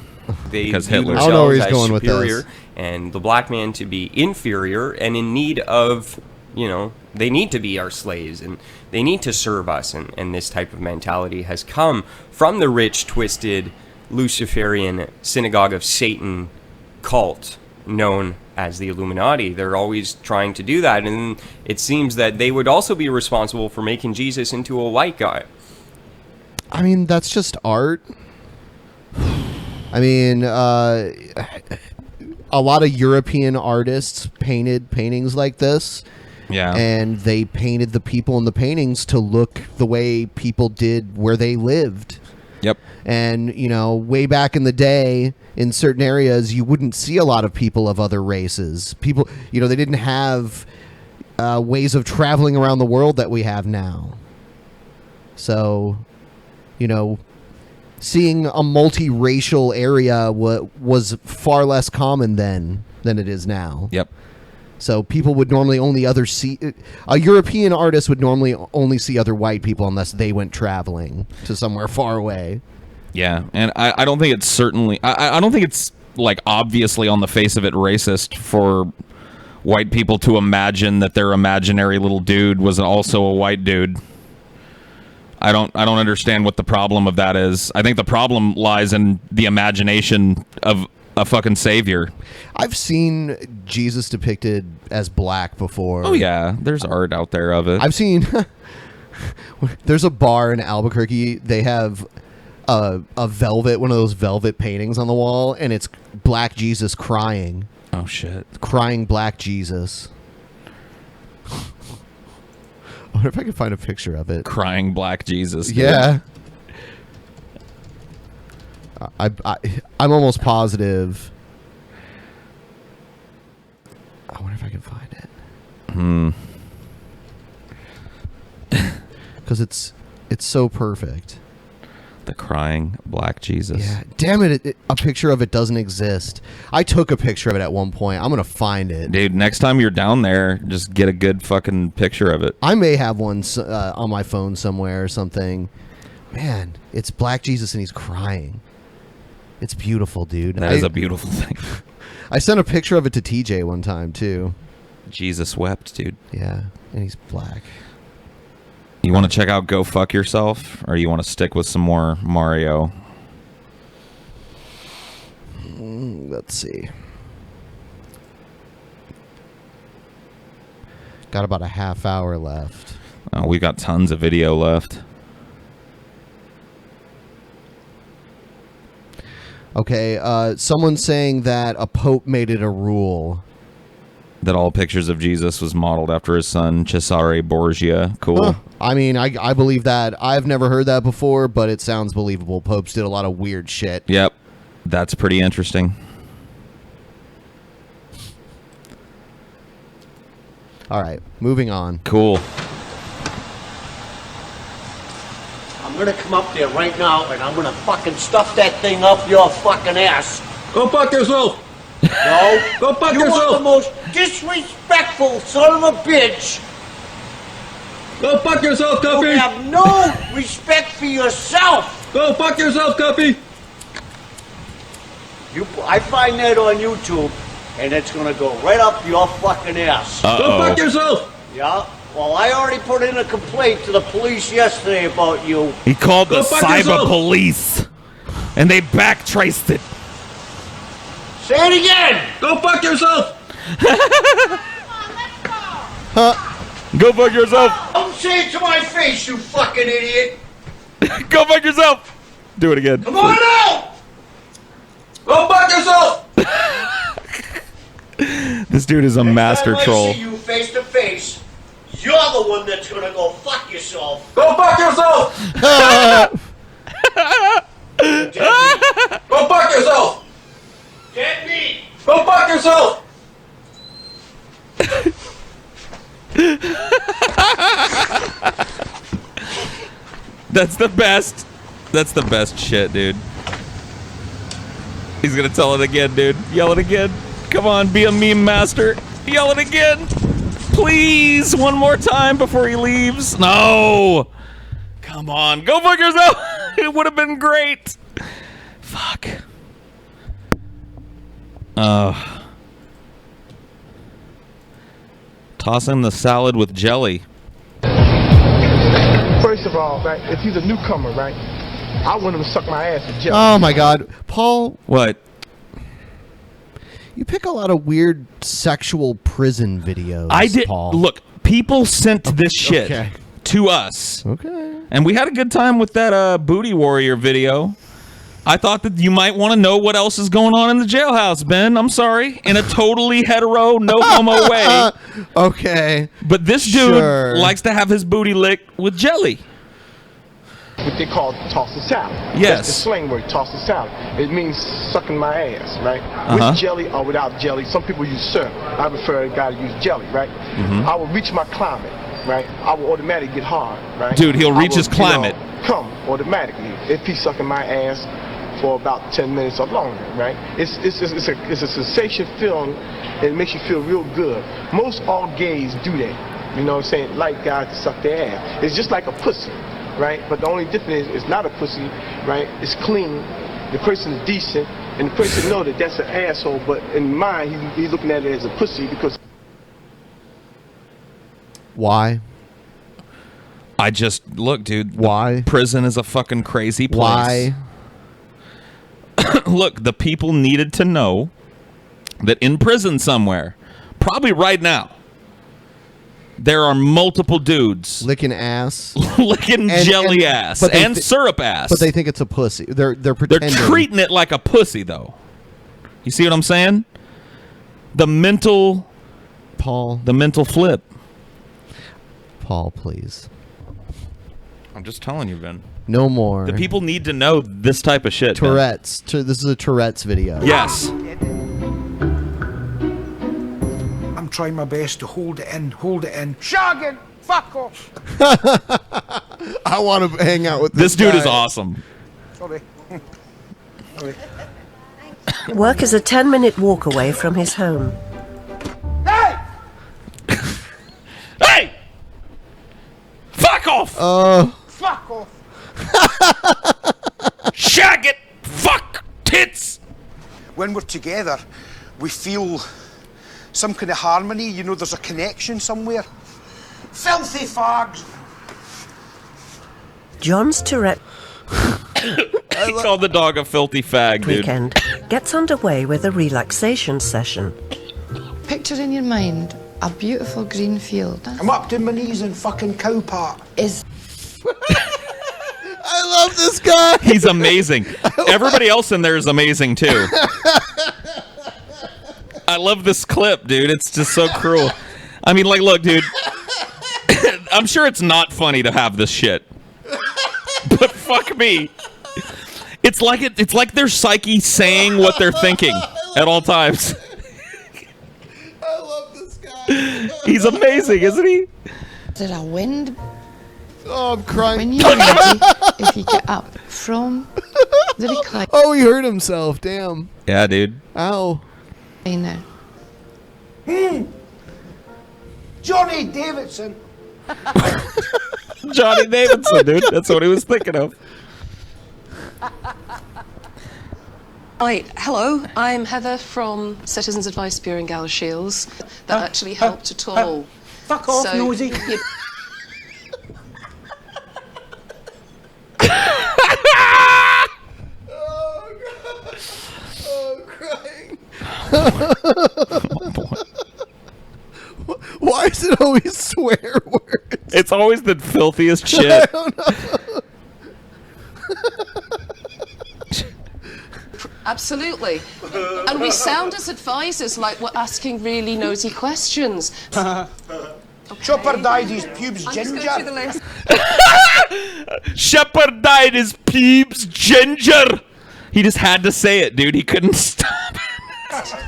Because Hitler. I don't know where he's going with this. And the black man to be inferior and in need of, you know, they need to be our slaves and they need to serve us. And this type of mentality has come from the rich, twisted, Luciferian synagogue of Satan cult known as the Illuminati. They're always trying to do that. And it seems that they would also be responsible for making Jesus into a white guy. I mean, that's just art. I mean, a lot of European artists painted paintings like this. Yeah. And they painted the people in the paintings to look the way people did where they lived. Yep. And, you know, way back in the day, in certain areas, you wouldn't see a lot of people of other races. People, you know, they didn't have ways of traveling around the world that we have now. So, you know, seeing a multiracial area was far less common then than it is now. Yep. So people would normally only see a European artist would normally only see other white people unless they went traveling to somewhere far away. Yeah, and I don't think it's certainly I don't think it's like obviously on the face of it racist for white people to imagine that their imaginary little dude was also a white dude. I don't understand what the problem of that is. I think the problem lies in the imagination of a fucking savior. I've seen Jesus depicted as black before. Oh yeah, there's art out there of it. I've seen there's a bar in Albuquerque. They have a velvet, one of those velvet paintings on the wall, and it's black Jesus crying. Oh shit. Crying black Jesus. I wonder if I can find a picture of it. Crying black Jesus. Dude. Yeah. I'm almost positive. I wonder if I can find it. Because it's so perfect. The crying black Jesus. Yeah. Damn it, a picture of it doesn't exist. I took a picture of it at one point. I'm going to find it. Dude, next time you're down there, just get a good fucking picture of it. I may have one on my phone somewhere or something. Man, it's black Jesus and he's crying. It's beautiful, dude. That is a beautiful thing. I sent a picture of it to TJ one time, too. Jesus wept, dude. Yeah, and he's black. You want to check out Go Fuck Yourself, or you want to stick with some more Mario? Let's see. Got about a half hour left. Oh, we got tons of video left. Okay, someone's saying that a pope made it a rule. That all pictures of Jesus was modeled after his son, Cesare Borgia. Cool. Huh. I mean, I believe that. I've never heard that before, but it sounds believable. Popes did a lot of weird shit. Yep. That's pretty interesting. All right, moving on. Cool. I'm gonna come up there right now and I'm gonna fucking stuff that thing up your fucking ass. Go fuck yourself. No. Go fuck you yourself. You are the most disrespectful son of a bitch. Go fuck yourself, Cuffy. You have no respect for yourself. Go fuck yourself, Cuffy. I find that on YouTube and it's gonna go right up your fucking ass. Go fuck yourself. Yeah. Well, I already put in a complaint to the police yesterday about you. He called the cyber yourself. police, and they backtraced it. Say it again. Go fuck yourself. Go fuck yourself. Don't say it to my face, you fucking idiot. Go fuck yourself. Do it again. Come on out. Go fuck yourself. This dude is a master Next time troll. I see you face to face, you're the one that's gonna go fuck yourself. Go fuck yourself. Go fuck yourself. Get me. Go fuck yourself. That's the best. That's the best shit, dude. He's gonna tell it again, dude. Yell it again. Come on, be a meme master. Yell it again. Please, one more time before he leaves. No. Come on, go fuck yourself. It would have been great. Fuck. Toss him the salad with jelly. First of all, right, if he's a newcomer, right, I want him to suck my ass with jelly. Oh my God, Paul. What? You pick a lot of weird sexual prison videos. I did. Paul. Look, people sent this shit to us. Okay. And we had a good time with that Booty Warrior video. I thought that you might want to know what else is going on in the jailhouse, Ben. I'm sorry. In a totally hetero, no homo way. Okay. But this dude likes to have his booty licked with jelly. What they call toss the salad. Yes. That's the slang word, toss the salad. It means sucking my ass, right? With jelly or without jelly. Some people use syrup. I prefer a guy to use jelly, right? I will reach my climate, right? I will automatically get hard, right? Dude, he'll reach his climate. Come automatically if he's sucking my ass for about 10 minutes or longer, right? It's a sensation feeling, and it makes you feel real good. Most all gays do that. You know what I'm saying? Like guys to suck their ass. It's just like a pussy. Right, but the only difference is it's not a pussy, right? It's clean. The person is decent, and the person know that that's an asshole. But in mind, he's looking at it as a pussy because. Why? I just look, dude. Why? Prison is a fucking crazy place. Why? Look, the people needed to know that in prison somewhere, probably right now, there are multiple dudes licking ass, licking jelly ass, and syrup ass. But they think it's a pussy. They're pretending. They're treating it like a pussy, though. You see what I'm saying? The mental, Paul. The mental flip. Paul, please. I'm just telling you, Ben. No more. The people need to know this type of shit. Tourette's. This is a Tourette's video. Yes. I'm trying my best to hold it in. Shagging! Fuck off! I want to hang out with this dude. Guy. Is awesome. Sorry. Work is a 10-minute walk away from his home. Hey! Hey! Fuck off! Fuck off! Shag it! Fuck! Tits! When we're together, we feel some kind of harmony, you know, there's a connection somewhere. Filthy fags! John's Tourette He called the dog a filthy fag, dude. weekend gets underway with a relaxation session. Picture in your mind a beautiful green field. I'm up to my knees in fucking cow part. I love this guy. He's amazing. Everybody else in there is amazing, too. I love this clip, dude. It's just so cruel. I mean, like, look, dude. I'm sure it's not funny to have this shit. But fuck me. It's like their psyche saying what they're thinking at all times. I love this guy. He's amazing, isn't he? Is there a wind? Oh, I'm crying. When you're ready, if you get up from the recliner. Oh, he hurt himself. Damn. Yeah, dude. Ow. Now. Johnny Davidson! Johnny Davidson, dude. That's what he was thinking of. Right, hello, I'm Heather from Citizens Advice Bureau in Galashiels. That actually helped at all. Fuck off, nosy! Why is it always swear words? It's always the filthiest shit. I don't know. Absolutely. And we sound as advisors like we're asking really nosy questions. Chopper dyed his pubes I'm ginger. just going through the list. Shepherd dyed his pubes ginger. He just had to say it, dude. He couldn't stop.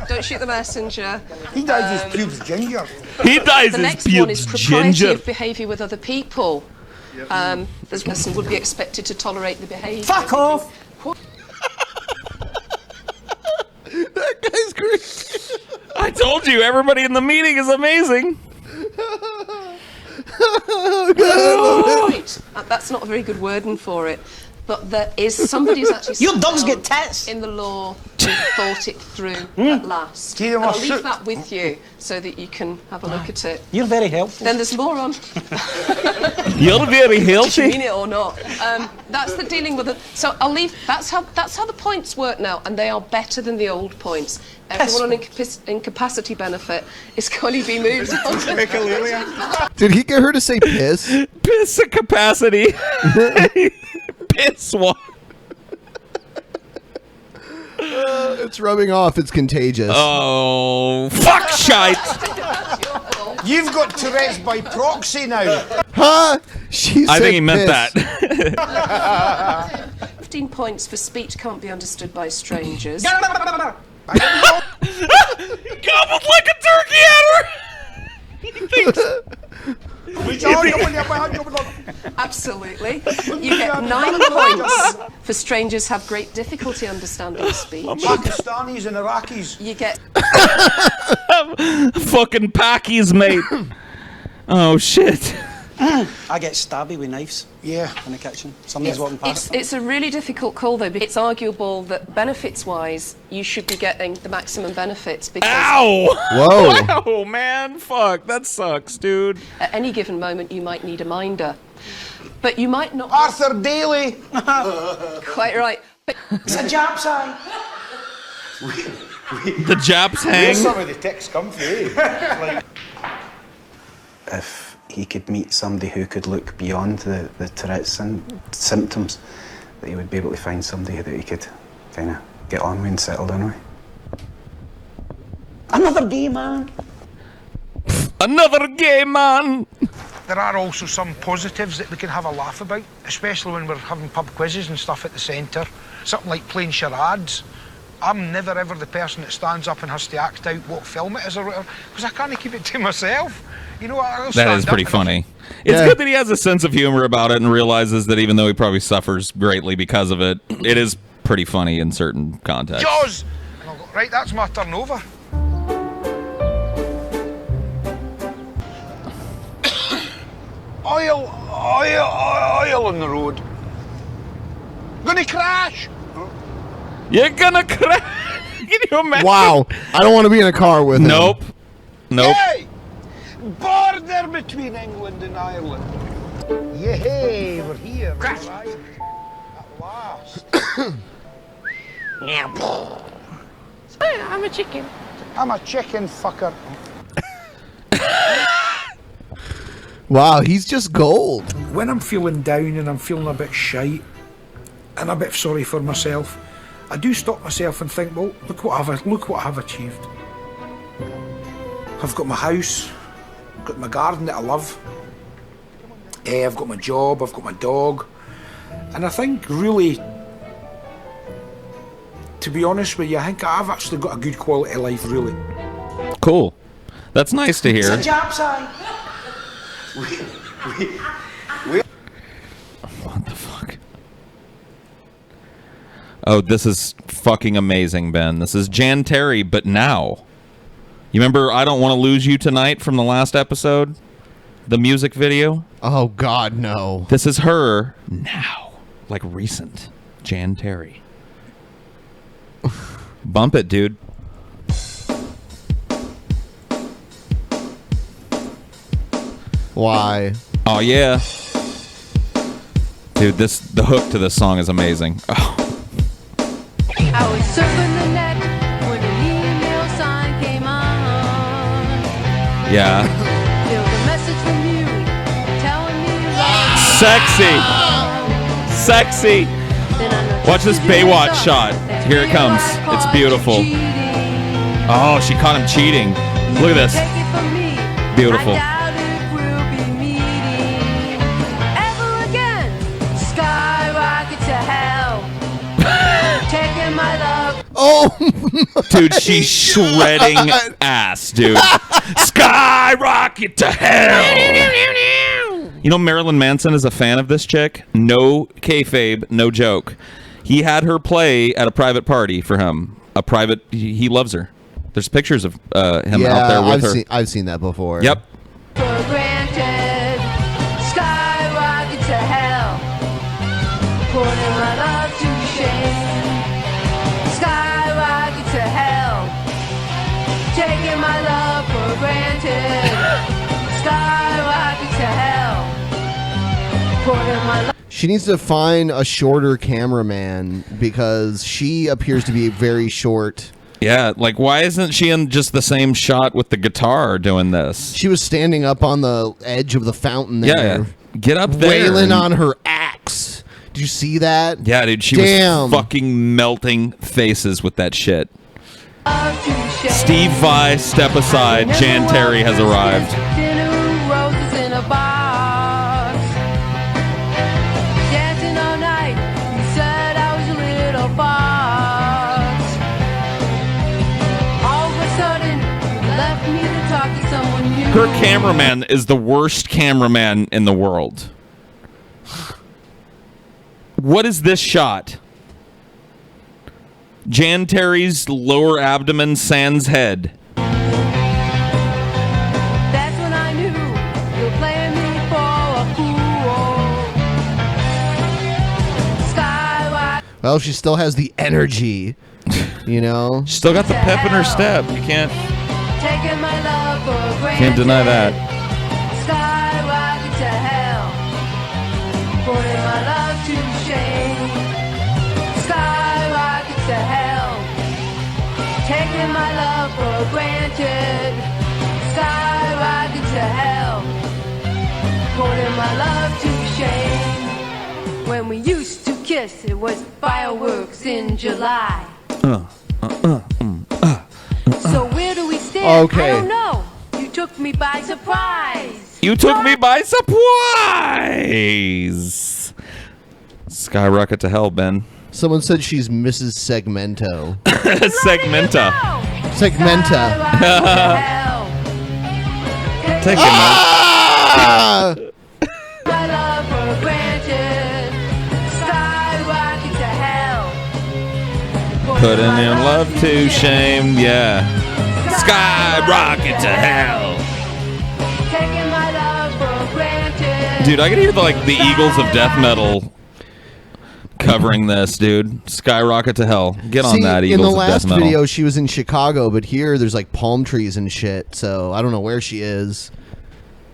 Don't shoot the messenger. He dyes his pubes ginger. He dyes The his next one is pubes propriety ginger. of behaviour with other people. This person would be expected to tolerate the behaviour. Fuck off! That guy's great. I told you, everybody in the meeting is amazing. Right. That's not a very good wording for it. But there is somebody who's actually Your sat dogs down get tats. in the law and thought it through at last. Keep them And off I'll leave shoot. that with you so that you can have a look at it. You're very helpful. Then there's more on. You're very Did you healthy. mean it or not? That's the dealing with it. So I'll leave. That's how the points work now, and they are better than the old points. Everyone on incapacity benefit is going to be moved on. Did he get her to say piss? Piss a capacity. Piss one. It's rubbing off. It's contagious. Oh, fuck shite. You've got Tourette's by proxy now. Huh? I think he meant that. 15 points for speech can't be understood by strangers. Gobbled like a turkey adder. Absolutely. You get 9 points for strangers have great difficulty understanding speech. Pakistanis and Iraqis. You get fucking Pakis, mate. Oh shit. I get stabby with knives. Yeah. In the kitchen. Somebody's walking past. it's a really difficult call though, but it's arguable that benefits-wise, you should be getting the maximum benefits because Ow! Whoa. Wow, man, fuck, that sucks, dude. at any given moment you might need a minder. But you might not Arthur Daly. quite right. But It's a Jap's eye. The Japs hang. Where's some of the ticks come from? Like, If he could meet somebody who could look beyond the Tourette's symptoms, that he would be able to find somebody that he could kind of get on with and settle down with. Another gay man. Another gay man. there are also some positives that we can have a laugh about, especially when we're having pub quizzes and stuff at the centre. Something like playing charades. I'm never ever the person that stands up and has to act out what film it is or whatever, because I can't keep it to myself. You know, that is pretty funny. It's good that he has a sense of humor about it and realizes that even though he probably suffers greatly because of it, it is pretty funny in certain contexts. Jaws! And I'll go, right, that's my turn over. Oil on the road. Gonna crash! You're gonna crash! Can you imagine? Wow, I don't want to be in a car with him. Nope. Yay! Border between England and Ireland. Yay, we're here. Crash! Right. At last. I'm a chicken. I'm a chicken fucker. Wow, he's just gold. When I'm feeling down and I'm feeling a bit shite and a bit sorry for myself, I do stop myself and think, well, look what I've achieved. I've got my house, I've got my garden that I love, I've got my job, I've got my dog, and I think really, to be honest with you, I think I've actually got a good quality of life, really. Cool. That's nice to hear. It's a job site. What the fuck? Oh, this is fucking amazing, Ben. This is Jan Terry, but now. You remember I Don't Want to Lose You Tonight from the last episode? The music video? Oh, God, no. This is her now. Like recent. Jan Terry. Bump it, dude. Why? Oh, yeah. Dude, the hook to this song is amazing. Oh. I was surfing the net when an email sign came on. Yeah. There was a message from you telling me you loved me. Sexy. Watch this Baywatch shot. Here it comes. It's beautiful. Oh, she caught him cheating. Look at this. Beautiful. Oh, dude, she's shredding ass, dude. Skyrocket to hell. You know, Marilyn Manson is a fan of this chick. No kayfabe, no joke. He had her play at a private party for him. He loves her. There's pictures of him out there with her. I've seen that before. Yep. For granted, skyrocket to hell, putting my love to shame. Skyrocket to hell, taking my love for granted. Skyrocket to hell, putting my love. She needs to find a shorter cameraman because she appears to be very short. Yeah, like why isn't she in just the same shot with the guitar doing this? She was standing up on the edge of the fountain there. Yeah, get up there. Wailing on her axe. Did you see that? Yeah, dude, she was fucking melting faces with that shit. Steve Vai, step aside. Jan Terry has arrived. Roses in a box. Dancing all night. You said I was a little fox. All of a sudden, you left me to talk to someone new. Her cameraman is the worst cameraman in the world. What is this shot? Jan Terry's lower abdomen sans head. That's when I knew you were playing me for a fool. Skywalk. Well, she still has the energy, you know? She's still got the pep in her step. You can't Taking my love for granted. can't deny that. Skyrocket to hell. Putting my love to shame. Skyrocket to hell. Taking my love for granted. Skyrocket to hell. Putting my love to shame. When we used to kiss, it was fireworks in July. So where do we stand? Okay. I don't know. You took me by surprise. You took me by surprise. Skyrocket to hell, Ben. Someone said she's Mrs. Segmento. Segmenta. Segmenta. Take it, man. My love for granted. Skyrocket to hell. Putting in love to shame, yeah. Skyrocket to hell. Taking my love for granted. Dude, I could hear the Eagles of death metal covering this, dude. Skyrocket to hell. Get on that, Eagles in the of last death metal. video, she was in Chicago, but here there's like palm trees and shit, so I don't know where she is.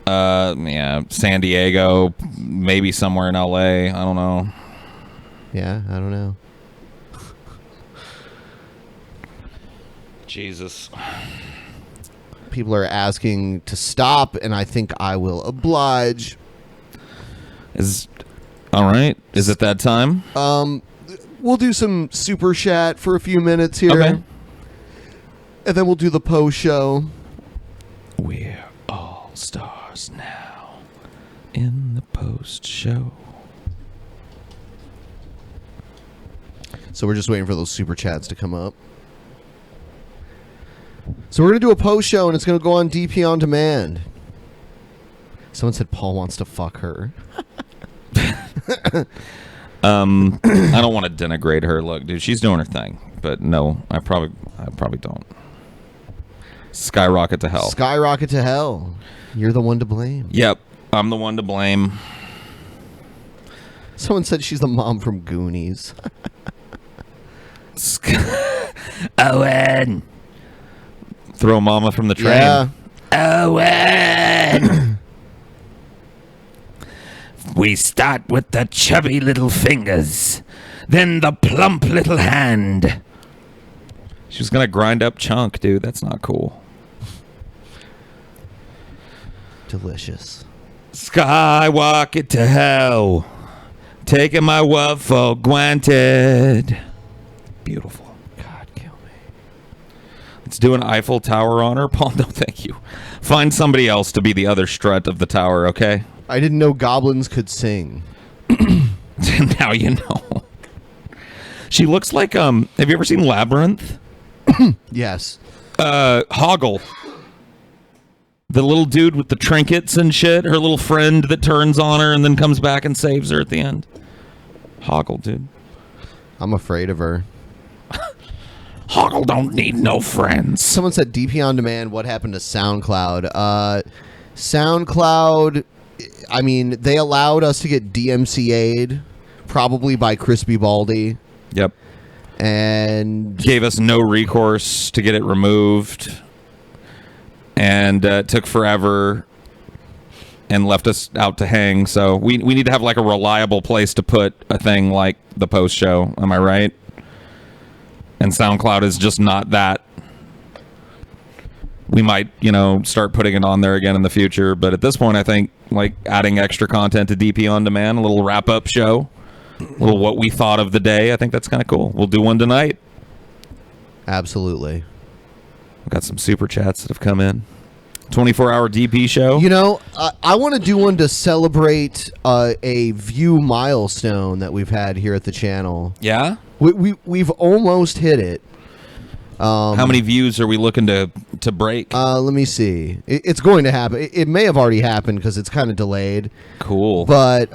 Yeah, San Diego, maybe somewhere in LA. I don't know. Yeah, I don't know. Jesus. People are asking to stop, and I think I will oblige. All right. Is it that time? We'll do some super chat for a few minutes here. Okay. And then we'll do the post show. We're all stars now in the post show. So we're just waiting for those super chats to come up. So we're going to do a post show, and it's going to go on DP On Demand. Someone said Paul wants to fuck her. I don't want to denigrate her. Look, dude, she's doing her thing. But no, I probably don't. Skyrocket to hell. Skyrocket to hell. You're the one to blame. Yep, I'm the one to blame. Someone said she's the mom from Goonies. Owen. Throw mama from the train. Yeah. Owen! We start with the chubby little fingers, then the plump little hand. She was going to grind up Chunk, dude. That's not cool. Delicious. Skyrocket to hell. Taking my love for granted. Beautiful. God, kill me. Let's do an Eiffel Tower on her. Paul, no thank you. Find somebody else to be the other strut of the tower, okay? I didn't know goblins could sing. Now you know. She looks like, have you ever seen Labyrinth? Yes. Hoggle. The little dude with the trinkets and shit. Her little friend that turns on her and then comes back and saves her at the end. Hoggle, dude. I'm afraid of her. Hoggle don't need no friends. Someone said DP On Demand, what happened to SoundCloud? SoundCloud, I mean, they allowed us to get DMCA'd, probably by Crispy Baldy. Yep. And gave us no recourse to get it removed. And it took forever and left us out to hang. So we need to have like a reliable place to put a thing like the post show. Am I right? And SoundCloud is just not that. We might, start putting it on there again in the future. But at this point, I think like adding extra content to DP On Demand, a little wrap-up show, little what we thought of the day. I think that's kind of cool. We'll do one tonight. Absolutely. We've got some super chats that have come in. 24-hour DP show. You know, I want to do one to celebrate a view milestone that we've had here at the channel. Yeah? We've almost hit it. How many views are we looking to break? Let me see. It's going to happen. It may have already happened because it's kind of delayed. Cool. But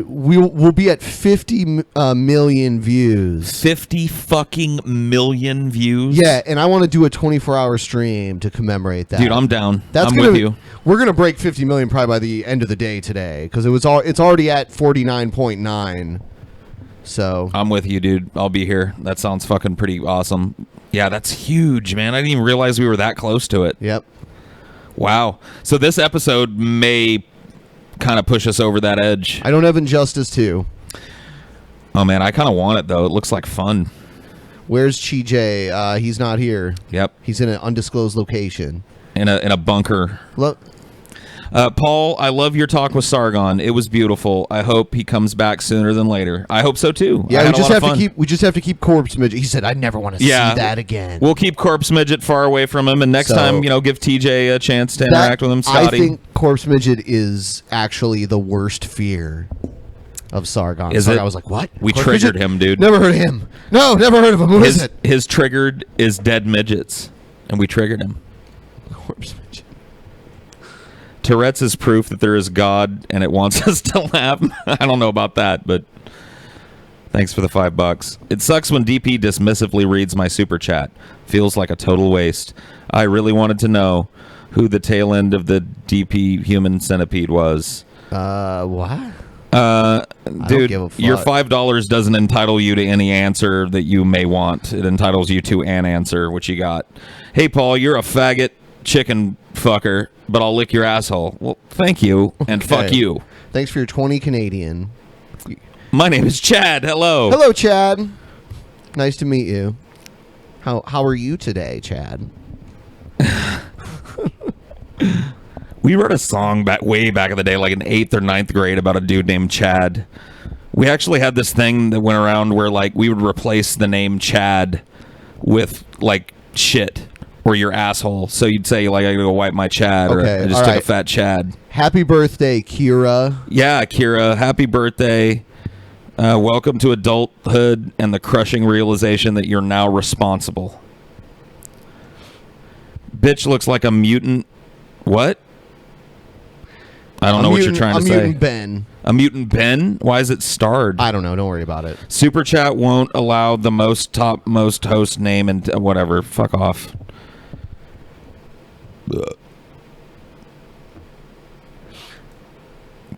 we'll be at 50 million views. 50 fucking million views? Yeah, and I want to do a 24-hour stream to commemorate that. Dude, I'm down. That's I'm gonna, with you. We're going to break 50 million probably by the end of the day today because it's already at 49.9. So I'm with you, dude. I'll be here. That sounds fucking pretty awesome. Yeah, that's huge, man. I didn't even realize we were that close to it. Yep. Wow. So this episode may kind of push us over that edge. I don't have Injustice 2. Oh, man. I kind of want it, though. It looks like fun. Where's Chi-J? He's not here. Yep. He's in an undisclosed location. In a bunker. Look. Paul, I love your talk with Sargon. It was beautiful. I hope he comes back sooner than later. I hope so too. Yeah, we just have to keep Corpse Midget. He said, "I never want to see that again." We'll keep Corpse Midget far away from him, and next time, give TJ a chance to interact with him. Scotty, I think Corpse Midget is actually the worst fear of Sargon. Is Sargon it? was like, "What? We Corpse triggered Midget? him, dude. Never heard of him. No, never heard of him. Who is it?" His triggered is dead midgets, and we triggered him. Corpse Midget. Tourette's is proof that there is God, and it wants us to laugh. I don't know about that, but thanks for the $5. It sucks when DP dismissively reads my super chat. Feels like a total waste. I really wanted to know who the tail end of the DP human centipede was. What? Dude, your $5 doesn't entitle you to any answer that you may want. It entitles you to an answer, which you got. Hey, Paul, you're a faggot chicken fucker, but I'll lick your asshole. Well, thank you, and fuck you. Thanks for your 20 Canadian. My name is Chad. Hello. Hello, Chad. Nice to meet you. How are you today, Chad? We wrote a song way back in the day, like in 8th or 9th grade, about a dude named Chad. We actually had this thing that went around where like we would replace the name Chad with like shit. Or your asshole. So you'd say, like, I gotta go wipe my Chad, or I just took a fat Chad. Happy birthday, Kira. Yeah, Kira, happy birthday. Welcome to adulthood and the crushing realization that you're now responsible. Bitch looks like a mutant. What? I don't know what you're trying to say. A mutant Ben. A mutant Ben? Why is it starred? I don't know. Don't worry about it. Super Chat won't allow the topmost host name and whatever. Fuck off.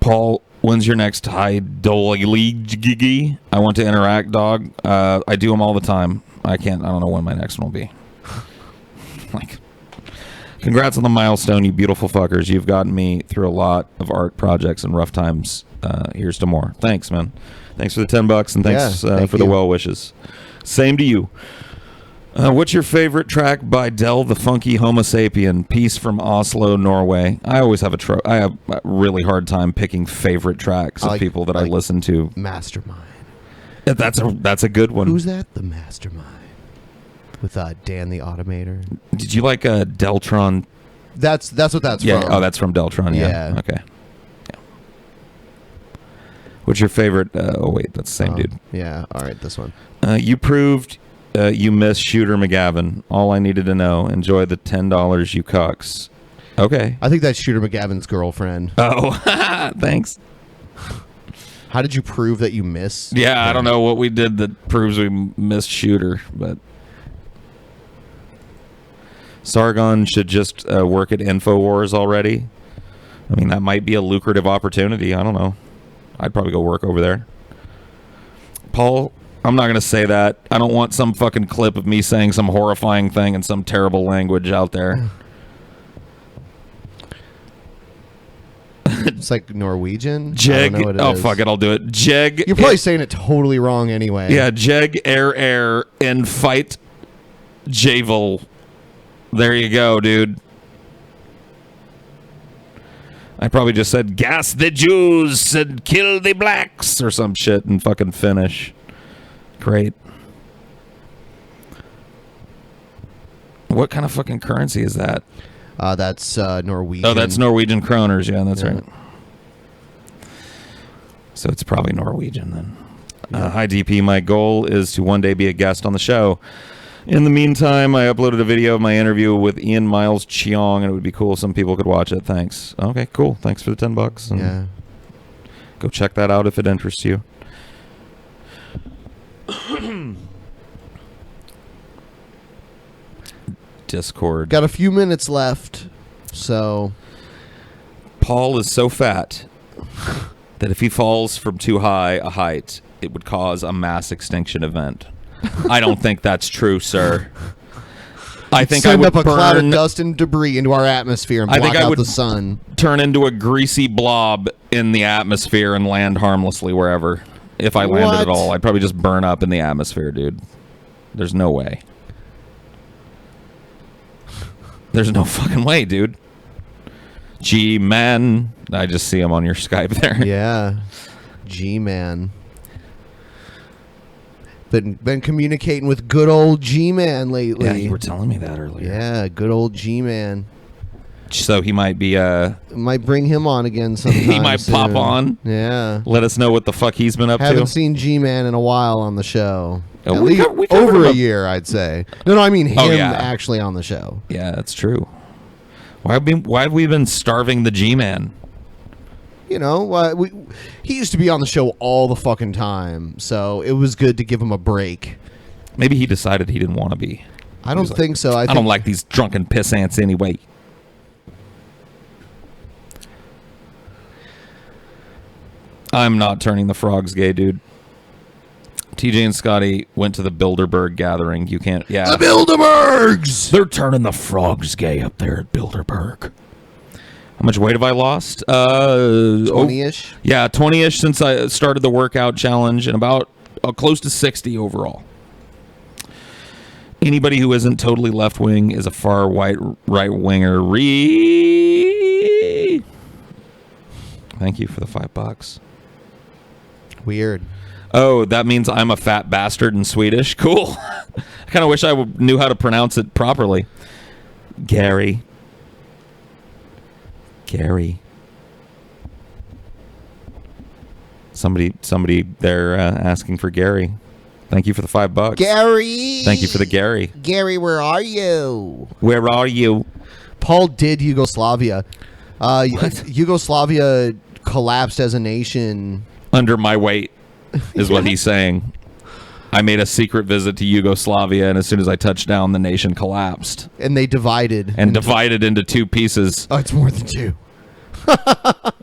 Paul, when's your next league? I want to interact, dog. I do them all the time. I don't know when my next one will be. Like, congrats on the milestone, you beautiful fuckers. You've gotten me through a lot of art projects and rough times. Here's to more. Thanks, man. Thanks for the $10 and thanks for the well wishes. Same to you. What's your favorite track by Del the Funky Homo Sapien? Peace from Oslo, Norway. I always have I have a really hard time picking favorite tracks of people that I listen to. Mastermind. That's a good one. Who's that? The Mastermind. With Dan the Automator. Did you like Deltron? That's what that's from. from. Oh, that's from Deltron. Yeah. Okay. Yeah. What's your favorite? Oh wait, that's the same dude. Yeah. All right, this one. You proved. You miss Shooter McGavin. All I needed to know. Enjoy the $10, you cucks. Okay. I think that's Shooter McGavin's girlfriend. Oh, thanks. How did you prove that you miss? Yeah, I don't know what we did that proves we missed Shooter, but Sargon should just work at InfoWars already. I mean, that might be a lucrative opportunity. I don't know. I'd probably go work over there. Paul, I'm not going to say that. I don't want some fucking clip of me saying some horrifying thing in some terrible language out there. It's like Norwegian. Jeg. I don't know what it is. Fuck it, I'll do it. Jeg. You're probably saying it totally wrong anyway. Yeah, Jeg air and fight Javel. There you go, dude. I probably just said gas the Jews and kill the blacks or some shit in fucking Finnish. Great. What kind of fucking currency is that? That's Norwegian. Oh, that's Norwegian kroners. Yeah, that's right. So it's probably Norwegian then. Hi, DP. My goal is to one day be a guest on the show. In the meantime, I uploaded a video of my interview with Ian Miles Cheong, and it would be cool if some people could watch it. Thanks. Okay, cool. Thanks for the $10. And Yeah. go check that out if it interests you. Discord. Got a few minutes left, so Paul is so fat that if he falls from too high a height, it would cause a mass extinction event. I don't think that's true, sir. I think I send would up a cloud of burn. dust and debris into our atmosphere and I block think I out would the sun. turn into a greasy blob in the atmosphere and land harmlessly wherever. If I landed at What? all, I'd probably just burn up in the atmosphere, dude. There's no way. There's no fucking way, dude. G-Man. I just see him on your Skype there. Yeah. G-Man. Been communicating with good old G-Man lately. Yeah, you were telling me that earlier. Yeah, good old G-Man. So he might be might bring him on again sometime. he might pop soon. on. Yeah. Let us know what the fuck he's been up Haven't to. seen G-Man in a while on the show. Oh, At we least co- we covered over him a up- year, I'd say. No, I mean him Oh, yeah. actually on the show. Yeah, that's true. Why have we been starving the G-Man? You know, he used to be on the show all the fucking time, so it was good to give him a break. Maybe he decided he didn't want to be. I don't think so. I I think don't like these drunken piss ants anyway. I'm not turning the frogs gay, dude. TJ and Scotty went to the Bilderberg gathering. You can't. Yeah. The Bilderbergs! They're turning the frogs gay up there at Bilderberg. How much weight have I lost? 20-ish? Yeah, 20-ish since I started the workout challenge, and about close to 60 overall. Anybody who isn't totally left-wing is a far right-winger. Thank you for the $5. Weird. Oh, that means I'm a fat bastard in Swedish? Cool. I kind of wish I knew how to pronounce it properly. Gary. Somebody there asking for Gary. Thank you for the $5. Gary! Thank you for the Gary. Gary, where are you? Where are you? Paul did Yugoslavia. Yugoslavia collapsed as a nation. Under my weight, is what he's saying. I made a secret visit to Yugoslavia, and as soon as I touched down, the nation collapsed. And they divided. Divided into two pieces. Oh, it's more than two.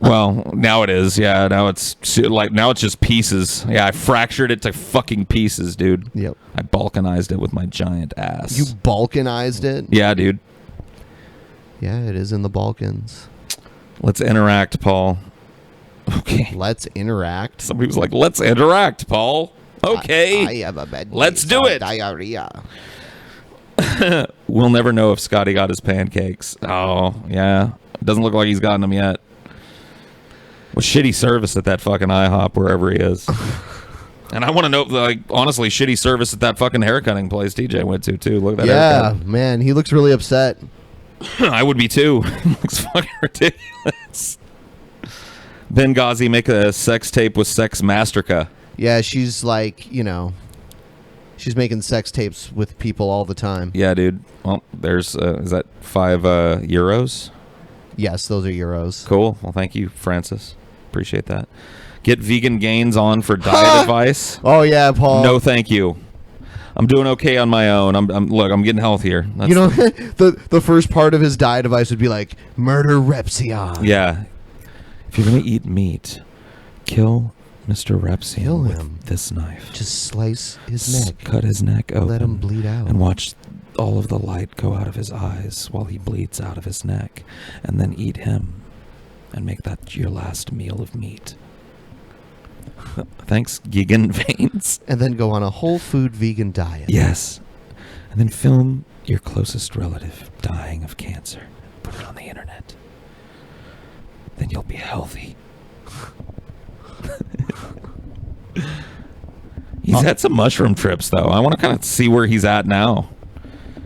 Well, now it is. Yeah, now it's just pieces. Yeah, I fractured it to fucking pieces, dude. Yep. I balkanized it with my giant ass. You balkanized it? Yeah, dude. Yeah, it is in the Balkans. Let's interact, Paul. Okay. Let's interact. Somebody was like, let's interact, Paul. Okay. I have a bad Let's case do of it. Diarrhea. We'll never know if Scotty got his pancakes. Oh, yeah. Doesn't look like he's gotten them yet. With shitty service at that fucking IHOP, wherever he is. And I want to know, like, honestly, shitty service at that fucking haircutting place TJ went to, too. Look at that haircut. Man, he looks really upset. I would be, too. Looks fucking ridiculous. Benghazi make a sex tape with Sex Masterca. Yeah, she's like, she's making sex tapes with people all the time. Yeah, dude. Well, there's, is that €5? Yes, those are euros. Cool. Well, thank you, Francis. Appreciate that. Get Vegan Gains on for diet advice. Oh, yeah, Paul. No, thank you. I'm doing okay on my own. I'm getting healthier. That's the first part of his diet advice would be like, murder Repsion. Yeah. If you're going to eat meat, kill Mr. Repsion with this knife. Just slice his neck. Cut his neck open. Let him bleed out. And watch all of the light go out of his eyes while he bleeds out of his neck. And then eat him. And make that your last meal of meat. Thanks, Gigan Veins. And then go on a whole food vegan diet. Yes. And then film your closest relative dying of cancer. Put it on the internet. then you'll be healthy. He's had some mushroom trips, though. I want to kind of see where he's at now.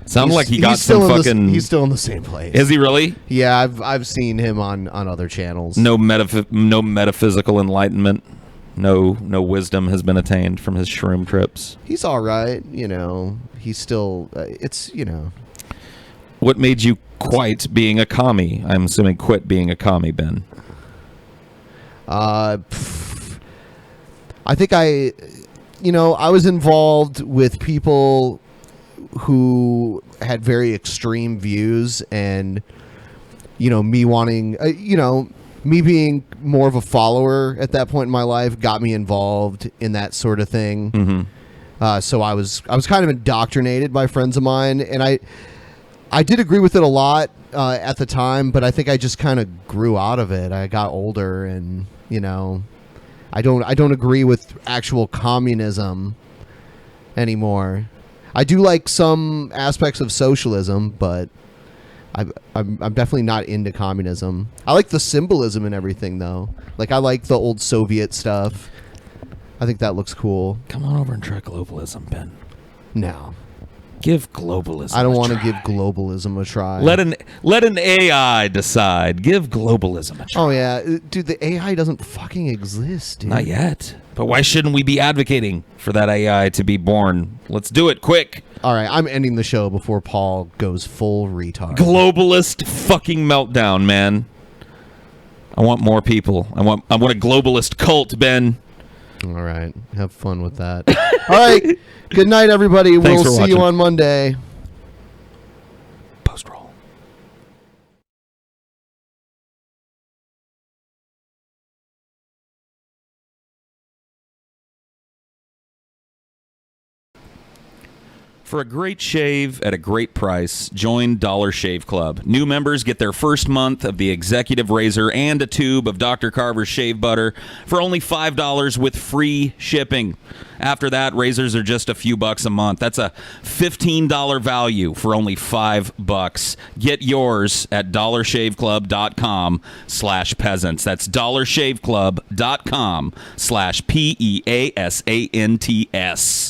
Sounds like he got some fucking... He's still in the same place. Is he really? Yeah, I've seen him on other channels. No metaphysical enlightenment. No wisdom has been attained from his shroom trips. He's all right, He's still... it's, What made you quit being a commie? I'm assuming quit being a commie, Ben. I think I was involved with people who had very extreme views, and me wanting, me being more of a follower at that point in my life got me involved in that sort of thing. Mm-hmm. So I was kind of indoctrinated by friends of mine, and I did agree with it a lot at the time, but I think I just kind of grew out of it. I got older, and I don't agree with actual communism anymore. I do like some aspects of socialism, but I'm definitely not into communism. I like the symbolism and everything, though. Like, I like the old Soviet stuff. I think that looks cool. Come on over and try globalism, Ben. No. Give globalism I don't a want to try. give globalism a try. Let an AI decide. Give globalism a try. Oh, yeah. Dude, the AI doesn't fucking exist, dude. Not yet. But why shouldn't we be advocating for that AI to be born? Let's do it quick. All right, I'm ending the show before Paul goes full retard. Globalist fucking meltdown, man. I want more people. I want a globalist cult, Ben. All right. Have fun with that. All right. Good night, everybody. Thanks We'll for see you watching. on Monday. Post-roll. For a great shave at a great price, join Dollar Shave Club. New members get their first month of the Executive Razor and a tube of Dr. Carver's shave butter for only $5 with free shipping. After that, razors are just a few bucks a month. That's a $15 value for only $5. Get yours at dollarshaveclub.com/peasants. That's dollarshaveclub.com/peasants.